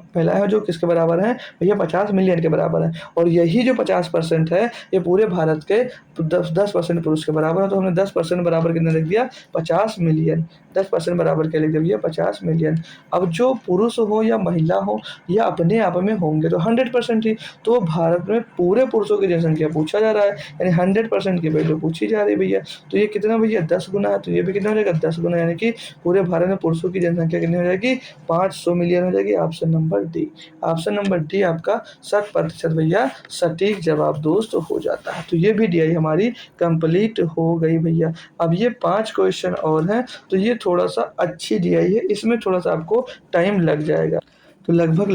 S1: महिलाएं हैं जो किसके बराबर हैं भैया, 50 मिलियन के बराबर हैं, और यही जो 50% है ये पूरे भारत के 10% पुरुष के बराबर है। तो हमने 10% बराबर कितना लिख दिया, 50 मिलियन, 10% बराबर क्या लिख दिया भैया, 50 मिलियन। अब जो पुरुष हो या महिला हो, या अपने आप में होंगे तो 100% ही, तो भारत में पूरे पुरुषों की जनसंख्या पूछा जा रहा है, यानी 100% की वैल्यू पूछी जा रही है भैया। तो ये कितना भैया, 10 गुना है, तो ये भी कितना हो जाएगा, 10 गुना, यानी कि पूरे भारत में पुरुषों की जनसंख्या कितनी हो जाएगी, 500 मिलियन हो जाएगी। Option number D, option number D आपका 100% भैया सटीक जवाब दोस्त हो जाता है। तो ये भी डी हमारी कंप्लीट हो गई भैया। अब ये 5 क्वेश्चन और हैं, तो ये थोड़ा सा अच्छी डी है, इसमें थोड़ा सा आपको टाइम लग जाएगा। तो लगभग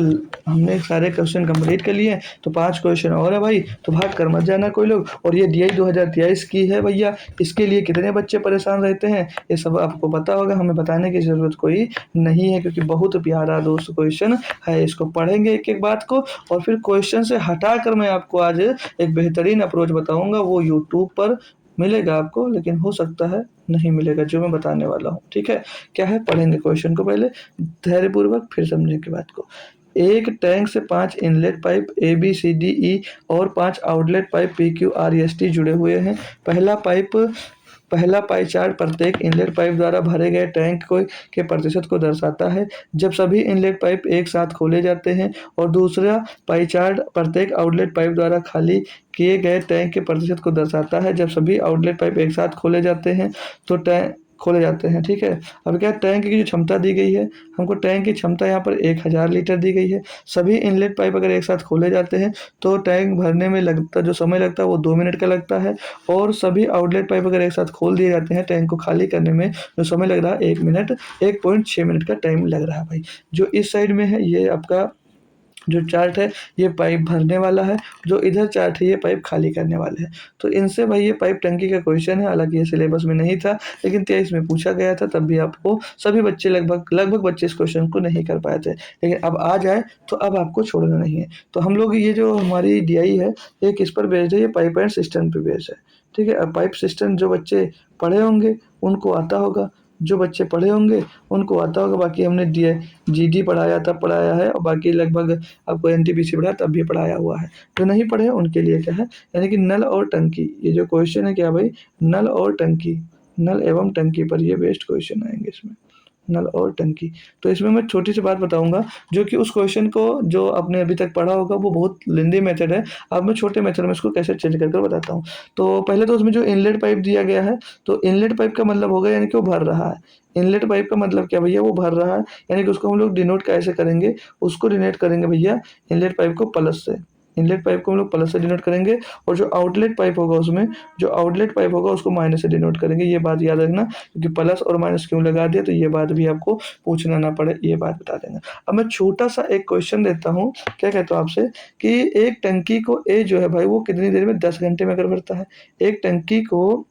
S1: हमने सारे क्वेश्चन कंप्लीट कर लिए, तो 5 क्वेश्चन और है भाई, तो भाग कर मत जाना कोई लोग। और ये DI 2023 की है भैया, इसके लिए कितने बच्चे परेशान रहते हैं ये सब आपको पता होगा, हमें बताने की ज़रूरत कोई नहीं है, क्योंकि बहुत प्यारा दोस्त क्वेश्चन है। इसको पढ़ेंगे एक एक बात को, और फिर क्वेश्चन से हटा कर मैं आपको आज एक बेहतरीन अप्रोच बताऊँगा, वो यूट्यूब पर मिलेगा आपको, लेकिन हो सकता है नहीं मिलेगा जो मैं बताने वाला हूँ, ठीक है। क्या है, पढ़ेंगे क्वेश्चन को पहले धैर्यपूर्वक, फिर समझने की बात को। एक टैंक से 5 इनलेट पाइप ABCDE और 5 आउटलेट पाइप PQRST जुड़े हुए हैं। पहला पाई चार्ट प्रत्येक इनलेट पाइप द्वारा भरे गए टैंक को के प्रतिशत को दर्शाता है जब सभी इनलेट पाइप एक साथ खोले जाते हैं, और दूसरा पाई चार्ट प्रत्येक आउटलेट पाइप द्वारा खाली किए गए टैंक के प्रतिशत को दर्शाता है जब सभी आउटलेट पाइप एक साथ खोले जाते हैं। तो खोले जाते हैं, ठीक है। अब क्या टैंक की जो क्षमता दी गई है, हमको टैंक की क्षमता यहाँ पर 1000 लीटर दी गई है। सभी इनलेट पाइप अगर एक साथ खोले जाते हैं तो टैंक भरने में लगता जो समय लगता है वो 2 मिनट का लगता है, और सभी आउटलेट पाइप अगर एक साथ खोल दिए जाते हैं, टैंक को खाली करने में जो समय लग रहा है 1 मिनट 1.6 मिनट का टाइम लग रहा है भाई। जो इस साइड में है ये आपका जो चार्ट है ये पाइप भरने वाला है, जो इधर चार्ट है ये पाइप खाली करने वाले हैं। तो इनसे भाई ये पाइप टंकी का क्वेश्चन है, हालांकि ये सिलेबस में नहीं था लेकिन 23 में पूछा गया था, तब भी आपको सभी बच्चे लगभग लगभग बच्चे इस क्वेश्चन को नहीं कर पाए थे, लेकिन अब आ जाए तो अब आपको छोड़ना नहीं है। तो हम लोग ये जो हमारी DI है ये किस पर बेस्ड है, ये पाइप एंड सिस्टम पे बेस्ड है, ठीक है। अब पाइप सिस्टम जो बच्चे पढ़े होंगे उनको आता होगा, जो बच्चे पढ़े होंगे उनको आता होगा, बाकी हमने GD पढ़ाया तब पढ़ाया है, और बाकी लगभग आपको NTPC पढ़ाया तब भी पढ़ाया हुआ है। जो नहीं पढ़े उनके लिए क्या है, यानी कि नल और टंकी, ये जो क्वेश्चन है क्या भाई, नल और टंकी, नल एवं टंकी पर ये बेस्ड क्वेश्चन आएंगे इसमें, नल और टंकी। तो इसमें मैं छोटी सी बात बताऊंगा, जो कि उस क्वेश्चन को जो आपने अभी तक पढ़ा होगा वो बहुत लेंदी मेथड है, अब मैं छोटे मेथड में इसको कैसे चेंज कर बताता हूँ। तो पहले तो उसमें जो इनलेट पाइप दिया गया है, तो इनलेट पाइप का मतलब होगा यानी कि वो भर रहा है। इनलेट पाइप का मतलब क्या भैया, वो भर रहा है, यानी कि उसको हम लोग डिनोट कैसे करेंगे, उसको डिनोट करेंगे भैया इनलेट पाइप को प्लस से, इनलेट पाइप को हम लोग प्लस से डिनोट करेंगे, और जो आउटलेट पाइप होगा उसमें, जो आउटलेट पाइप होगा उसको माइनस से डिनोट करेंगे। ये बात याद रखना, क्योंकि प्लस और माइनस क्यों लगा दिया तो ये बात भी आपको पूछना ना पड़े, ये बात बता देंगे। अब मैं छोटा सा एक क्वेश्चन देता हूँ, क्या कहता हूँ आपसे कि एक टंकी को ए जो है भाई वो कितनी देर में 10 घंटे में अगर भरता है, एक टंकी को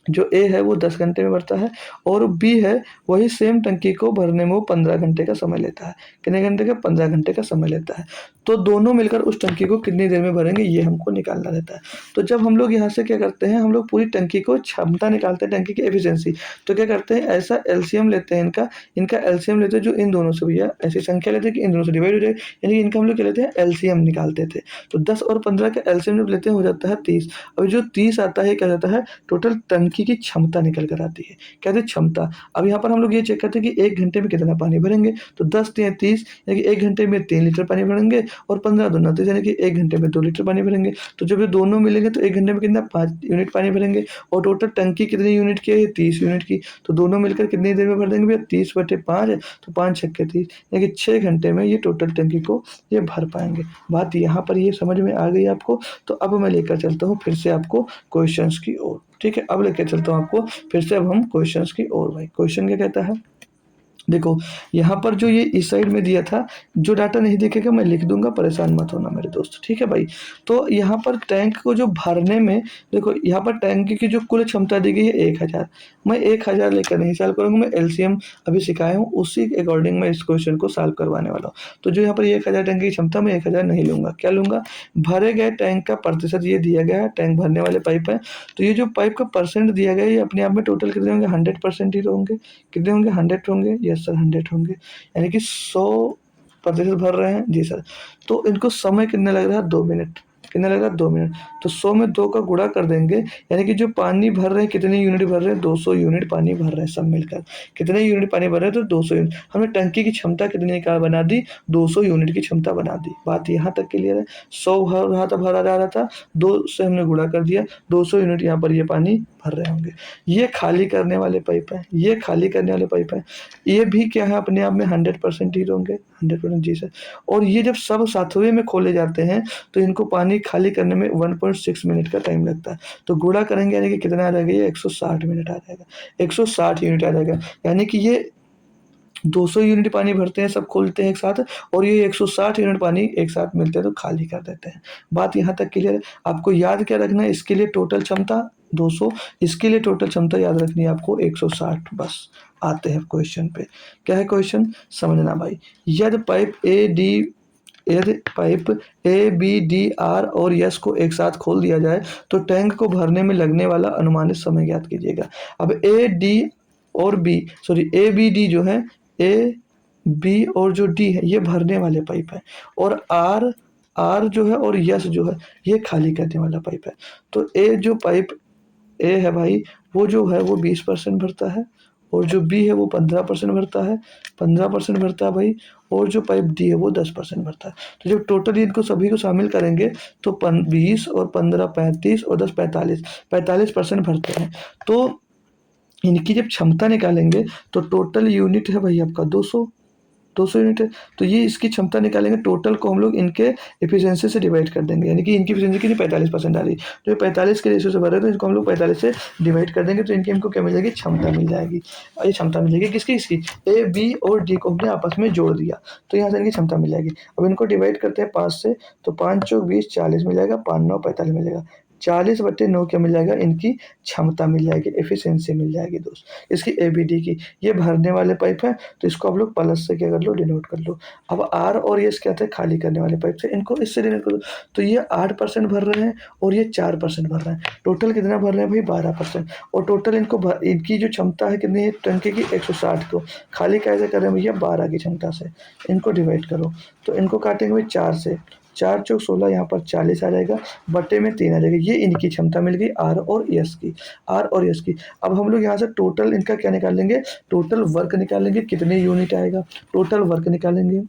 S1: जो ए है वो 10 घंटे में भरता है, और बी है वही सेम टंकी को भरने में वो 15 घंटे का समय लेता है। कितने घंटे का, 15 घंटे का समय लेता है। तो दोनों मिलकर उस टंकी को कितनी देर में भरेंगे ये हमको निकालना रहता है। तो जब हम लोग यहाँ से क्या करते हैं, हम लोग पूरी टंकी को क्षमता निकालते हैं, टंकी की एफिशिएंसी। तो क्या करते हैं, ऐसा एलसीएम लेते हैं, इनका इनका एलसीएम लेते हैं जो इन दोनों से भैया ऐसी संख्या लेते हैं कि इन दोनों से डिवाइड हो जाए, यानी कि इनका हम लोग क्या लेते हैं, एलसीएम निकालते थे। तो 10 और 15 का एलसीएम जब लेते हैं हो जाता है 30। अब जो 30 आता है क्या जाता है, टोटल टंकी की क्षमता निकल कर आती है, कहते हैं क्षमता। अब यहाँ पर हम लोग ये चेक करते हैं कि 1 घंटे में कितना पानी भरेंगे, तो 10 3 30 यानी कि 1 घंटे में 3 लीटर पानी भरेंगे, और 15 दूना 30 यानी कि 1 घंटे में 2 लीटर पानी भरेंगे। तो जब ये दोनों मिलेंगे तो 1 घंटे में कितना 5 यूनिट पानी भरेंगे, और टोटल टंकी कितनी यूनिट की है, ये 30 यूनिट की। तो दोनों मिलकर कितनी देर में भर देंगे भैया, 30/5 है, तो 5 छक्के 30 यानी कि 6 घंटे में ये टोटल टंकी को ये भर पाएंगे। बात यहाँ पर ये समझ में आ गई आपको। तो अब मैं लेकर चलता हूँ फिर से आपको क्वेश्चंस की ओर, ठीक है। अब लेकर चलता हूँ आपको फिर से, अब हम क्वेश्चंस की ओर। भाई क्वेश्चन क्या कहता है, देखो यहाँ पर जो ये इस साइड में दिया था, जो डाटा नहीं दिखेगा मैं लिख दूंगा, परेशान मत होना मेरे दोस्त, ठीक है भाई। तो यहाँ पर टैंक को जो भरने में, देखो यहाँ पर टैंक की जो कुल क्षमता दी गई है 1000, मैं 1000 लेकर नहीं सॉल्व करूंगा, मैं एलसीएम अभी सिखाया हूँ उसी के अकॉर्डिंग मैं इस क्वेश्चन को सॉल्व करवाने वाला हूँ। तो जो यहाँ पर 1000 टैंक की क्षमता, मैं 1000 नहीं लूंगा, क्या लूंगा, भरे गए टैंक का प्रतिशत ये दिया गया है, टैंक भरने वाले पाइप है। तो ये जो पाइप का परसेंट दिया गया है ये अपने आप में टोटल कितने होंगे, 100% ही होंगे। कितने होंगे, 100 होंगे, यस सर 100 होंगे, यानी कि 100% भर रहे हैं जी सर। तो इनको समय कितना लग रहा है, 2 मिनट, कितना लग रहा है, 2 मिनट। तो 100 में 2 का गुणा कर देंगे, यानी कि जो पानी भर रहे हैं, कितनी यूनिट भर रहे हैं, 200 यूनिट पानी भर रहे हैं सब मिलकर। कितने यूनिट पानी भर रहे हैं, तो 200 यूनिट। हमने टंकी की क्षमता कितनी का बना दी, 200 यूनिट की क्षमता बना दी। बात यहाँ तक क्लियर है। 100 भर रहा था, भरा जा रहा था, 2 से हमने गुणा कर दिया, 200 यूनिट यहाँ पर ये पानी भर रहे होंगे। ये खाली करने वाले पाइप है, ये खाली करने वाले पाइप है, ये भी क्या है अपने आप में 100% ही होंगे, 100% जी सर। और ये जब सब साथवे में खोले जाते हैं तो इनको पानी खाली करने में 1.6 मिनट का टाइम लगता है। तो गुणा करेंगे यानी कि कितना आ जाएगा, ये 160 मिनट आ जाएगा, 160 यूनिट आ जाएगा। यानी कि ये 200 यूनिट पानी भरते हैं, सब खोलते हैं एक साथ, और ये 160 यूनिट पानी एक साथ मिलते हैं तो खाली कर देते हैं। बात यहाँ तक क्लियर है। आपको याद क्या रखना है, इसके लिए टोटल क्षमता 200, इसके लिए टोटल क्षमता याद रखनी है आपको 160। बस आते हैं क्वेश्चन पे। क्या है क्वेश्चन, समझना भाई। यदि pipe A B D R और यस को एक साथ खोल दिया जाए तो टैंक को भरने में लगने वाला अनुमानित समय ज्ञात कीजिएगा। अब ए बी डी जो है, ए बी और जो डी है ये भरने वाले पाइप है, और आर आर जो है और यस जो है ये खाली करने वाला पाइप है। तो ए जो पाइप ए है भाई, वो जो है वो 20% भरता है, और जो बी है वो 15% भरता है, 15% भरता है भाई, और जो पाइप डी है वो 10% भरता है। तो जब टोटल इनको सभी को शामिल करेंगे तो 20 और 15 35 और 10 45, 45% भरते हैं। तो इनकी जब क्षमता निकालेंगे तो टोटल यूनिट है भाई आपका 200 यूनिट है। तो ये इसकी क्षमता निकालेंगे, टोटल को हम लोग इनके एफिशिएंसी से डिवाइड कर देंगे, यानी कि इनकी एफिशिएंसी कितनी 45% आ रही है, तो ये 45 के रेशियो से भर रहे हैं, तो इसको हम लोग 45 से डिवाइड कर देंगे, तो इनकी हमको क्या मिल जाएगी, क्षमता मिल जाएगी। और ये क्षमता मिल जाएगी किसकी, इसकी ए बी और डी को हमने आपस में जोड़ दिया, तो यहाँ से इनकी क्षमता मिल जाएगी। अब इनको डिवाइड करते हैं 5 से, तो 5 चौक 20 40 मिल जाएगा, 5 9 45 मिल जाएगा, 40/9 क्या मिल जाएगा, इनकी क्षमता मिल जाएगी, एफिशिएंसी मिल जाएगी दोस्त इसकी ए बी डी की। ये भरने वाले पाइप है, तो इसको आप लोग प्लस से क्या कर लो, डिनोट कर लो। अब आर और एस क्या थे, खाली करने वाले पाइप से, इनको इससे डिनोट कर दो। तो ये 8% भर रहे हैं और ये 4% भर रहे हैं, टोटल कितना भर रहे हैं भाई, 12%। और टोटल इनकी जो क्षमता है कितनी है टंकी की, 160 को खाली कैसे कर रहे हैं भैया, 12 की क्षमता से। इनको डिवाइड करो, तो इनको काटेंगे भाई 4 से, 4 चौक 16, यहाँ पर 40 आ जाएगा, बटे में 3 आ जाएगा। ये इनकी क्षमता मिल गई आर और एस की, आर और एस की। अब हम लोग यहाँ से टोटल इनका क्या निकाल लेंगे, टोटल वर्क निकालेंगे, कितने यूनिट आएगा, टोटल वर्क निकालेंगे।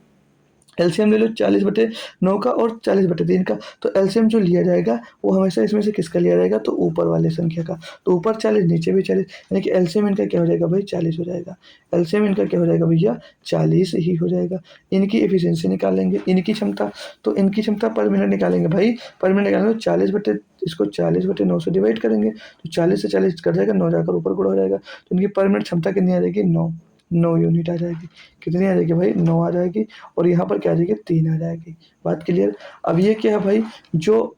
S1: एलसीएम ले लो 40/9 का और 40/3 का, तो एलसीएम जो लिया जाएगा वो हमेशा इसमें से किसका लिया जाएगा, तो ऊपर वाले संख्या का, तो ऊपर 40 नीचे भी 40, यानी कि एलसीएम इनका क्या हो जाएगा भाई, 40 हो जाएगा। एलसीएम इनका क्या हो जाएगा भैया, 40 ही हो जाएगा। इनकी एफिशिएंसी निकालेंगे, इनकी क्षमता, तो इनकी क्षमता पर मिनट निकालेंगे भाई, पर मिनट निकालेंगे तो 40/9 से डिवाइड करेंगे, तो 40 से 40 कट जाएगा, 9 जाकर ऊपर गुणा हो जाएगा, तो इनकी पर मिनट क्षमता कितनी आ जाएगी, 9 यूनिट आ जाएगी। कितनी आ जाएगी भाई, 9 आ जाएगी, और यहाँ पर क्या आ जाएगी, 3 आ जाएगी। बात क्लियर। अब ये क्या है भाई, जो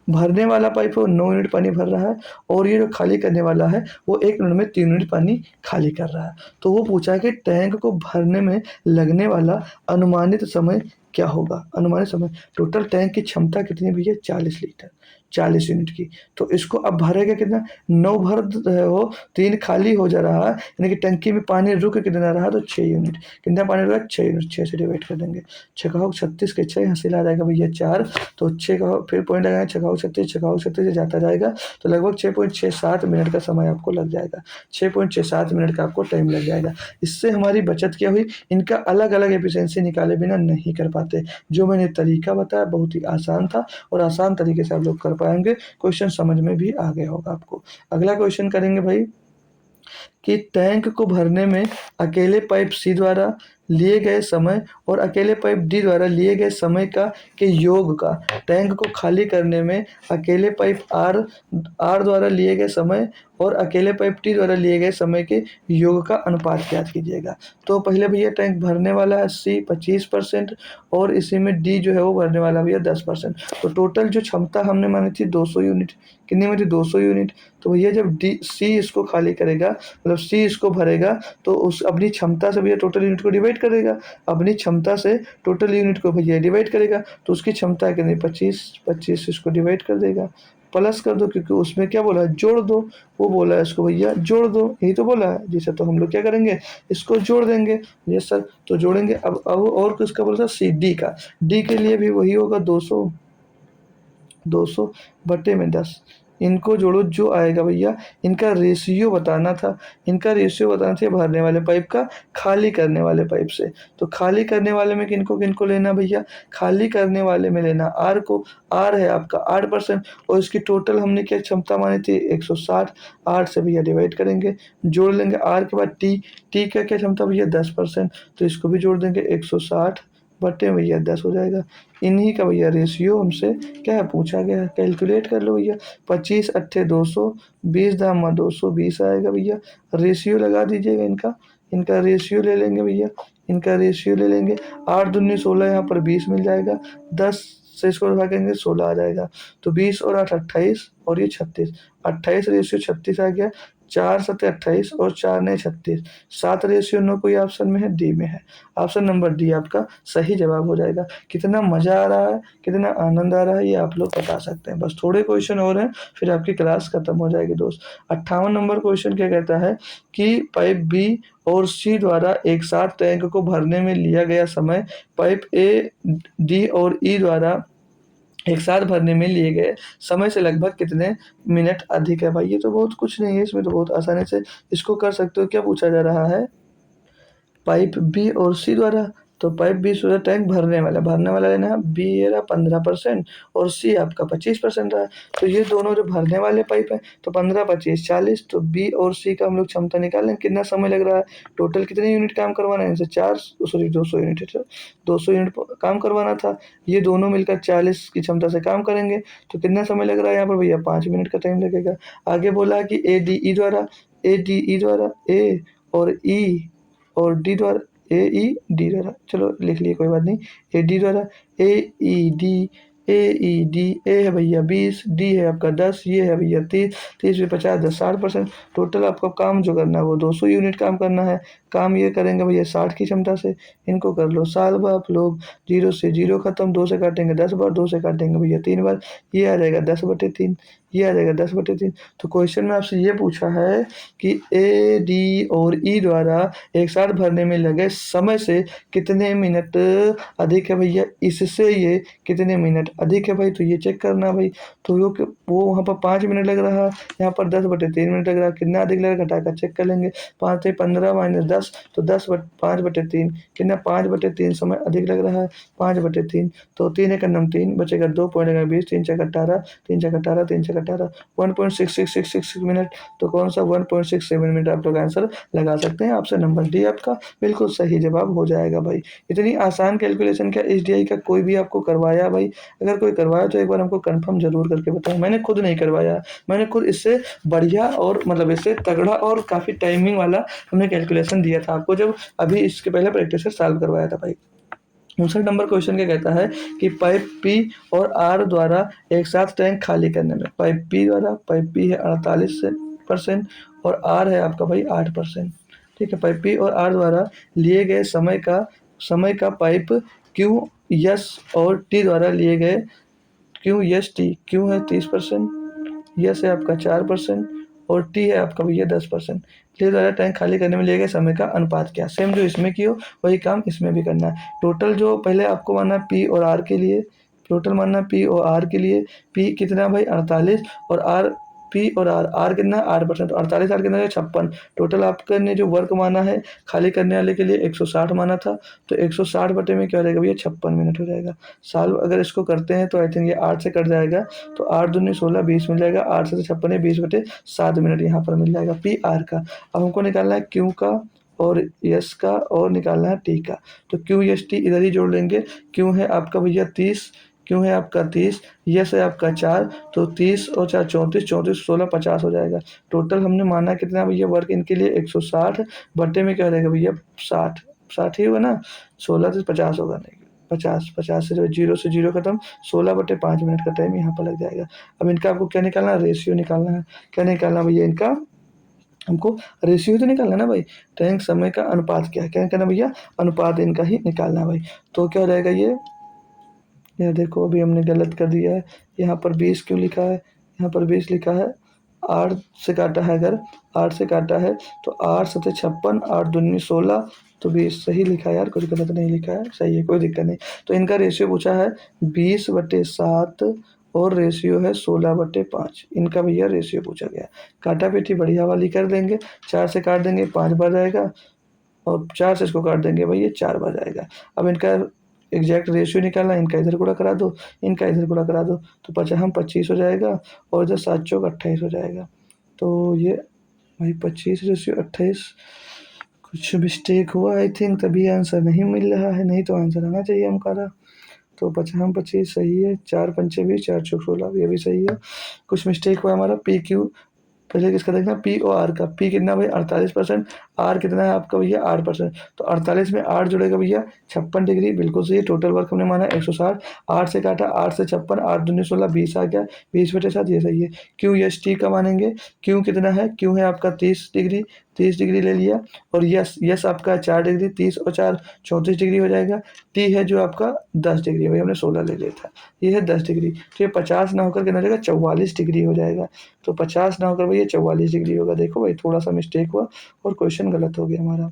S1: भरने वाला पाइप है वो 9 यूनिट पानी भर रहा है, और ये जो खाली करने वाला है वो 1 मिनट में 3 यूनिट पानी खाली कर रहा है। तो वो पूछा कि टैंक को भरने में लगने वाला अनुमानित समय क्या होगा, अनुमानित समय। टोटल टैंक की क्षमता कितनी है भैया, 40 लीटर, 40 यूनिट की। तो इसको अब भरेगा कितना, 9 भर रहे हो, 3 खाली हो जा रहा है, यानी कि टंकी में पानी रुक कितना रहा, तो 6 यूनिट। कितना पानी रुका, 6 यूनिट, 6 से डिवाइड कर देंगे, 6 का 36 के 6 हासिल आ जाएगा भैया 4, तो 6 का फिर पॉइंट लगाएंगे, 6 का 36, 6 का 36 से जाता जाएगा, तो लगभग 6.67 मिनट का समय आपको लग जाएगा, 6.67 मिनट का आपको टाइम लग जाएगा। इससे हमारी बचत क्या हुई, इनका अलग अलग एफिशिएंसी निकाले बिना नहीं कर पाते। जो मैंने तरीका बताया बहुत ही आसान था, और आसान तरीके से आप लोग कर पाएंगे, क्वेश्चन समझ में भी आ गया होगा आपको। अगला क्वेश्चन करेंगे भाई, कि टैंक को भरने में अकेले पाइप सी द्वारा लिए गए समय और अकेले पाइप डी द्वारा लिए गए समय का के योग का, टैंक को खाली करने में अकेले पाइप आर द्वारा लिए गए समय और अकेले पाइप टी द्वारा लिए गए समय के योग का अनुपात ज्ञात कीजिएगा। तो पहले भैया टैंक भरने वाला है सी 25%, और इसी में डी जो है वो भरने वाला भैया 10%। तो टोटल जो क्षमता हमने मानी थी 200 यूनिट, कितनी में थी, 200 यूनिट। तो भैया जब डी सी इसको खाली करेगा, मतलब सी इसको भरेगा, तो उस अपनी क्षमता से भैया टोटल यूनिट को डिवाइड करेगा, अपनी क्षमता से टोटल यूनिट को भैया डिवाइड करेगा, तो उसकी क्षमता है कितनी, 25 इसको डिवाइड कर देगा, प्लस कर दो, क्योंकि उसमें क्या बोला है, जोड़ दो। वो बोला है इसको भैया जोड़ दो, यही तो बोला है जी सर। तो हम लोग क्या करेंगे, इसको जोड़ देंगे, ये सर तो जोड़ेंगे। अब और किसका बोला था, सी डी का, डी के लिए भी वही होगा 200/10। इनको जोड़ो, जो आएगा भैया, इनका रेशियो बताना था, इनका रेशियो बताना था भरने वाले पाइप का खाली करने वाले पाइप से। तो खाली करने वाले में किनको किनको लेना भैया, खाली करने वाले में लेना आर को, आर है आपका 8%, और इसकी टोटल हमने क्या क्षमता मानी थी 160, 8 से भैया डिवाइड करेंगे, जोड़ लेंगे आर के बाद टी, टी का क्या क्षमता भैया 10%, तो इसको भी जोड़ देंगे, 160 बटे भैया 10 हो जाएगा। इन्हीं का भैया रेशियो हमसे क्या है पूछा गया है, कैलकुलेट कर लो भैया। 25 अट्ठे 200, 20 दामा 220 आएगा भैया। रेशियो लगा दीजिएगा इनका, इनका रेशियो ले लेंगे भैया, इनका रेशियो ले लेंगे। 8 दूनी 16, यहाँ पर 20 मिल जाएगा, 10 से इसको भागेंगे 16 आ जाएगा, तो 20 और 8 28, और ये 36, 28 रेशियो 36 आ गया। 4 सत्ते 28 और 4 ने 36, 7 रेशियो 9 कोई ऑप्शन में है, डी में है। ऑप्शन नंबर डी आपका सही जवाब हो जाएगा। कितना मज़ा आ रहा है, कितना आनंद आ रहा है, ये आप लोग बता सकते हैं। बस थोड़े क्वेश्चन और हैं, फिर आपकी क्लास खत्म हो जाएगी दोस्त। 58 नंबर क्वेश्चन क्या कहता है, कि पाइप बी और सी द्वारा एक साथ टैंक को भरने में लिया गया समय पाइप ए, डी और ई द्वारा एक साथ भरने में लिए गए समय से लगभग कितने मिनट अधिक है। भाई ये तो बहुत कुछ नहीं है, इसमें तो बहुत आसानी से इसको कर सकते हो। क्या पूछा जा रहा है, पाइप बी और सी द्वारा तो पाइप बी सोलर टैंक भरने वाला लेना है। बी ये रहा 15% और सी आपका 25% रहा है। तो ये दोनों जो भरने वाले पाइप है तो 15 25 40, तो बी और सी का हम लोग क्षमता निकाल लें कितना समय लग रहा है, टोटल कितने यूनिट काम करवाना है इनसे 200 यूनिट है, 200 यूनिट काम करवाना था। ये दोनों मिलकर 40 की क्षमता से काम करेंगे तो कितना समय लग रहा है यहाँ पर भैया 5 मिनट का टाइम लगेगा। आगे बोला है कि ए डी ई द्वारा ए और ई और डी द्वारा ए ई डी द्वारा, चलो लिख लिए कोई बात नहीं, ए डी द्वारा ए ई डी, ए ई डी, ए है भैया 20, डी है आपका 10, ये है भैया 30, 30 में 50 10 60%। टोटल आपको काम जो करना है वो 200 यूनिट काम करना है। काम ये करेंगे भैया 60 की क्षमता से। इनको कर लो साल आप लोग, 0 से 0 खत्म, 2 से काटेंगे 10 बार, 2 से काटेंगे भैया 3 बार, ये आ जाएगा 10/3, ये आ जाएगा 10/3। तो क्वेश्चन में आपसे ये पूछा है कि ए डी और ई द्वारा एक साथ भरने में लगे समय से कितने मिनट अधिक है भैया, इससे ये कितने मिनट अधिक है भाई, तो ये चेक करना भाई। तो वो वहाँ पर 5 मिनट लग रहा है, यहाँ पर 10/3 मिनट लग रहा है, कितना अधिक लग रहा है घटा कर चेक कर लेंगे। 5 से 15 माइनस 10 तो 5/3 कितना 5/3 समय अधिक लग रहा है, 5/3 तो 3 एक नम 3 बचेगा 2 पॉइंट 20, 3 छक 18, 3 छक 18, 3 छक 18, 1.6666 मिनट। तो कौन सा 1.67 मिनट आप लोग आंसर लगा सकते हैं। आपसे नंबर डी आपका बिल्कुल सही जवाब हो जाएगा भाई। इतनी आसान कैलकुलेशन क्या एसडीआई का कोई भी आपको करवाया भाई? अगर कोई करवाया तो एक बार हमको कंफर्म जरूर करके बताएं। मैंने खुद नहीं करवाया, मैंने खुद इससे बढ़िया और मतलब इससे तगड़ा और काफ़ी टाइमिंग वाला हमने कैलकुलेशन दिया था आपको, जब अभी इसके पहले प्रैक्टिस सॉल्व करवाया था भाई। 59 नंबर क्वेश्चन क्या कहता है कि पाइप पी और आर द्वारा एक साथ टैंक खाली करने में, पाइप पी है 48% और आर है आपका भाई 8%। ठीक है, पाइप पी और आर द्वारा लिए गए समय का पाइप क्यू यस और टी द्वारा लिए गए क्यू यस टी, क्यू है 30%, यस है आपका 4% और टी है आपका भैया 10%। लिए द्वारा टैंक खाली करने में लिए गए समय का अनुपात क्या, सेम जो इसमें किया वही काम इसमें भी करना है। टोटल जो पहले आपको मानना है पी और आर के लिए, टोटल मानना है पी और आर के लिए, पी कितना भाई 48 और आर पी और आर कितना 8%, तो 48 आर कितना है 56। टोटल आपका ने जो वर्क माना है खाली करने वाले के लिए 160 माना था, तो 160 बटे में क्या हो जाएगा भैया 56 मिनट हो जाएगा। साल अगर इसको करते हैं तो आई थिंक ये 8 से कट जाएगा, तो 8 दूनी 16 20 मिल जाएगा, 8 से 56 है 20/7 मिनट यहाँ पर मिल जाएगा पी आर का। अब हमको निकालना है क्यू का और यस का और निकालना है टी का। तो क्यू यस टी इधर ही जोड़ लेंगे। क्यू है आपका भैया 30, क्यों है आपका 30, यस है आपका 4, तो 30 और 4 34, 34 16 50 हो जाएगा। टोटल हमने माना कितना भैया वर्क इनके लिए 160 बटे में क्या रहेगा भैया 60, 60 ही होगा ना, 16 से 50 होगा नहीं 50, 50 से 0 से 0 खत्म, 16/5 मिनट का टाइम यहाँ पर लग जाएगा। अब इनका आपको क्या निकालना है, रेशियो निकालना है। क्या निकालना भैया इनका, हमको रेशियो तो निकालना है ना भाई, टैंक समय का अनुपात क्या है, क्या करना भैया अनुपात इनका ही निकालना है भाई। तो क्या हो जाएगा ये देखो अभी हमने गलत कर दिया है, यहाँ पर 20 क्यों लिखा है, यहाँ पर 20 लिखा है, 8 से काटा है, अगर 8 से काटा है तो 8 सते 56, 8 दूनी 16, तो 20 सही लिखा है यार, कुछ गलत नहीं लिखा है, सही है कोई दिक्कत नहीं। तो इनका रेशियो पूछा है 20/7 और रेशियो है 16/5, इनका भैया रेशियो पूछा गया। काटा पीठी बढ़िया वाली कर देंगे, 4 से काट देंगे 5 बार जाएगा और 4 से इसको काट देंगे भाई ये 4 बार जाएगा। अब इनका एग्जैक्ट रेशियो निकालना, इनका इधर गुणा करा दो, इनका इधर गुणा करा दो, तो 25 हो जाएगा और इधर 7 चौक 28 हो जाएगा। तो ये भाई 25 रेशियो 28, कुछ मिस्टेक हुआ आई थिंक, तभी आंसर नहीं मिल रहा है, नहीं तो आंसर आना चाहिए हमारा। तो 25 सही है, 4 पंचे 20, 4 चौक 16, ये भी सही है। कुछ मिस्टेक हुआ हमारा, पी क्यू पहले किसका देखना, पी और आर का। पी कितना भाई 48%, आर कितना है आपका भैया 8%, तो 48 में 8 जुड़ेगा भैया 56 डिग्री, बिल्कुल सही। टोटल वर्क हमने माना 160, 8 से काटा 8 से 56, 8 दूनी 16, 20 आ गया, 20/7 ये सही है। क्यू एस टी का मानेंगे, क्यू कितना है, क्यू है आपका 30 डिग्री, 30 डिग्री ले लिया, और यस यस आपका 4 डिग्री, 30 और 4 34 डिग्री हो जाएगा। टी है जो आपका 10 डिग्री, भाई हमने 16 ले लिया था, ये है 10 डिग्री, तो ये 50 ना होकर कितना हो जाएगा 44 डिग्री हो जाएगा। तो 50 ना होकर भैया 44 डिग्री होगा। देखो भाई थोड़ा सा मिस्टेक हुआ और क्वेश्चन गलत हो गया हमारा,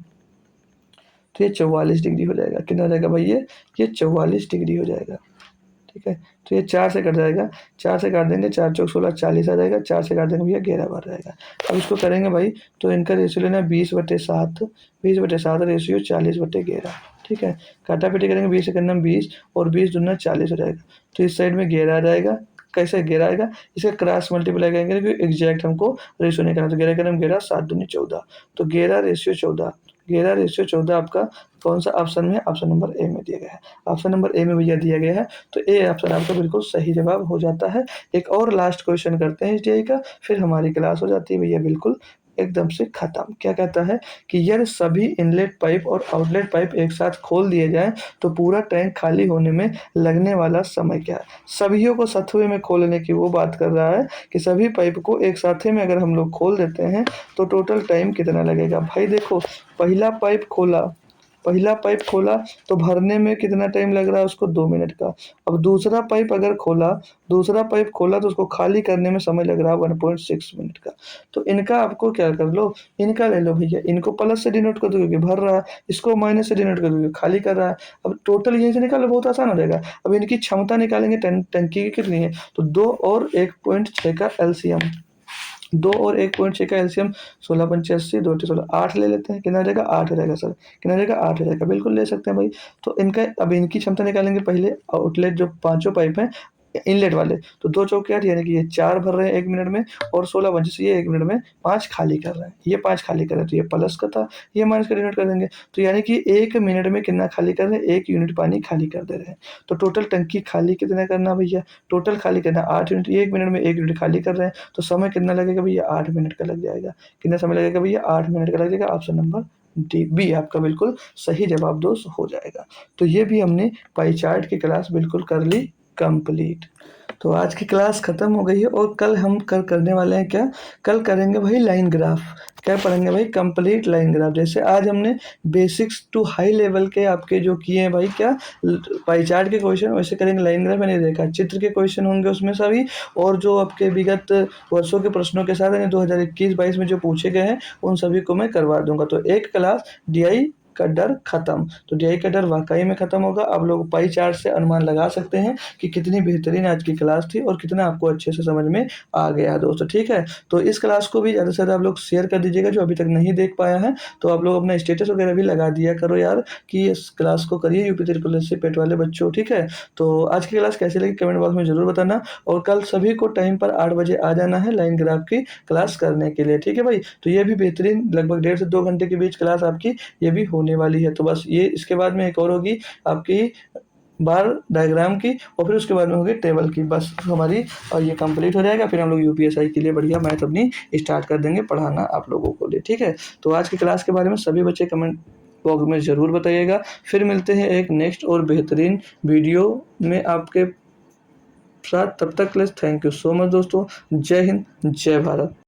S1: तो ये 44 डिग्री हो जाएगा। कितना हो जाएगा भाई ये 44 डिग्री हो जाएगा। ठीक है, तो ये 4 से कट जाएगा, 4 से काट देंगे, 4 चौक 16, 40 आ जाएगा, 4 से काट देंगे भैया 11 बार रहेगा। अब इसको करेंगे भाई, तो इनका रेशियो लेना 20/7, 20/7 रेशियो 40/11, ठीक है। काटापीटी करेंगे 20 से करना 20 और 20 दूना 40 हो जाएगा। तो इस साइड में 11 आ जाएगा। कैसे 11 आएगा? इसे क्रॉस मल्टीप्लाई करेंगे क्योंकि एग्जैक्ट हमको रेशियो नहीं करना। तो 11 करना 11, 7 दूनी 14, तो 11:14। 11:14 आपका कौन सा ऑप्शन में? ऑप्शन नंबर ए में दिया गया है। ऑप्शन नंबर ए में भैया दिया गया है, तो ए ऑप्शन आपका बिल्कुल सही जवाब हो जाता है। एक और लास्ट क्वेश्चन करते हैं एसडीआई का, फिर हमारी क्लास हो जाती है भैया बिल्कुल एकदम से खत्म। क्या कहता है कि यदि सभी इनलेट पाइप और आउटलेट पाइप एक साथ खोल दिए जाएं तो पूरा टैंक खाली होने में लगने वाला समय क्या है? सभीयों को सत्वे में खोलने की वो बात कर रहा है कि सभी पाइप को एक साथ में अगर हम लोग खोल देते हैं तो टोटल टाइम कितना लगेगा? भाई देखो, पहला पाइप खोला, पहला पाइप खोला तो भरने में कितना टाइम लग रहा है उसको? 2 मिनट का। अब दूसरा पाइप अगर खोला, दूसरा पाइप खोला तो उसको खाली करने में समय लग रहा है 1.6 मिनट का। तो इनका आपको क्या कर लो, इनका ले लो भैया, इनको प्लस से डिनोट कर दो क्योंकि भर रहा है, इसको माइनस से डिनोट कर दो क्योंकि खाली कर रहा है। अब टोटल यहीं से निकालो, बहुत आसान हो जाएगा। अब इनकी क्षमता निकालेंगे, टंकी की कितनी है, तो 2 और 1.6 का एलसीएम, 2 और 1.6 का एलसीएम 16 × 85, 2 × 16, 8 ले लेते हैं। कितना आ जाएगा? 8 हो जाएगा सर। कितना आ जाएगा? 8 हो जाएगा, बिल्कुल ले सकते हैं भाई। तो इनका अब इनकी क्षमता निकालेंगे पहले। आउटलेट जो पांचों पाइप हैं इनलेट वाले, तो 2 चौके 8 यानी कि ये 4 भर रहे हैं 1 मिनट में, और 16 बचे से ये 1 मिनट में 5 खाली कर रहे हैं। ये 5 खाली कर रहे हैं, तो ये प्लस का था, ये माइनस का डिनोट कर देंगे। तो यानी कि 1 मिनट में कितना खाली कर रहे हैं? 1 यूनिट पानी खाली कर दे रहे हैं। तो टोटल टंकी खाली कितना करना भैया? टोटल खाली करना 8 यूनिट। 1 मिनट में 1 यूनिट खाली कर रहे हैं, तो समय कितना लगेगा भैया? 8 मिनट का लग जाएगा। कितना समय लगेगा भैया? 8 मिनट का लग जाएगा। ऑप्शन नंबर डी बी आपका बिल्कुल सही जवाब दोस्त हो जाएगा। तो ये भी हमने पाई चार्ट की क्लास बिल्कुल कर ली कंप्लीट। तो आज की क्लास खत्म हो गई है और कल हम करने वाले हैं क्या? कल करेंगे भाई लाइन ग्राफ। क्या पढ़ेंगे भाई? Complete line graph. जैसे आज हमने बेसिक्स टू हाई लेवल के आपके जो किए हैं भाई, क्या पाई चार्ट के क्वेश्चन, वैसे करेंगे लाइन ग्राफ। मैंने देखा चित्र के क्वेश्चन होंगे उसमें सभी, और जो आपके विगत वर्षों के प्रश्नों के साथ 2021-22 में जो पूछे गए हैं उन सभी को मैं करवा दूंगा। तो एक क्लास डीआई का डर खत्म। तो डीआई का डर वाकई में खत्म होगा। आप लोग पाई चार्ट से अनुमान लगा सकते हैं कि कितनी बेहतरीन आज की क्लास थी और कितना आपको अच्छे से समझ में आ गया दोस्तों। ठीक है, तो इस क्लास को भी ज़्यादा से ज़्यादा आप लोग शेयर कर दीजिएगा जो अभी तक नहीं देख पाया है। तो आप लोग अपना स्टेटस वगैरह भी लगा दिया करो यार कि इस क्लास को करिए यूपी ट्रिपल एस सी पेट वाले बच्चों। ठीक है, तो आज की क्लास कैसी लगी कमेंट बॉक्स में जरूर बताना, और कल सभी को टाइम पर 8 बजे आ जाना है लाइन ग्राफ की क्लास करने के लिए। ठीक है भाई, तो ये भी बेहतरीन लगभग 1.5 से 2 घंटे के बीच क्लास आपकी ये भी होने वाली है। तो बस ये इसके बाद में एक और होगी आपकी बार डायग्राम की, और फिर उसके बाद में होगी टेबल की, बस हमारी और ये कंप्लीट हो जाएगा। फिर हम लोग यूपीएसआई के लिए बढ़िया मैथ अपनी स्टार्ट कर देंगे पढ़ाना आप लोगों को लिए। ठीक है, तो आज की क्लास के बारे में सभी बच्चे कमेंट बॉक्स में ज़रूर बताइएगा। फिर मिलते हैं एक नेक्स्ट और बेहतरीन वीडियो में आपके साथ, तब तक के लिए थैंक यू सो मच दोस्तों। जय हिंद, जय भारत।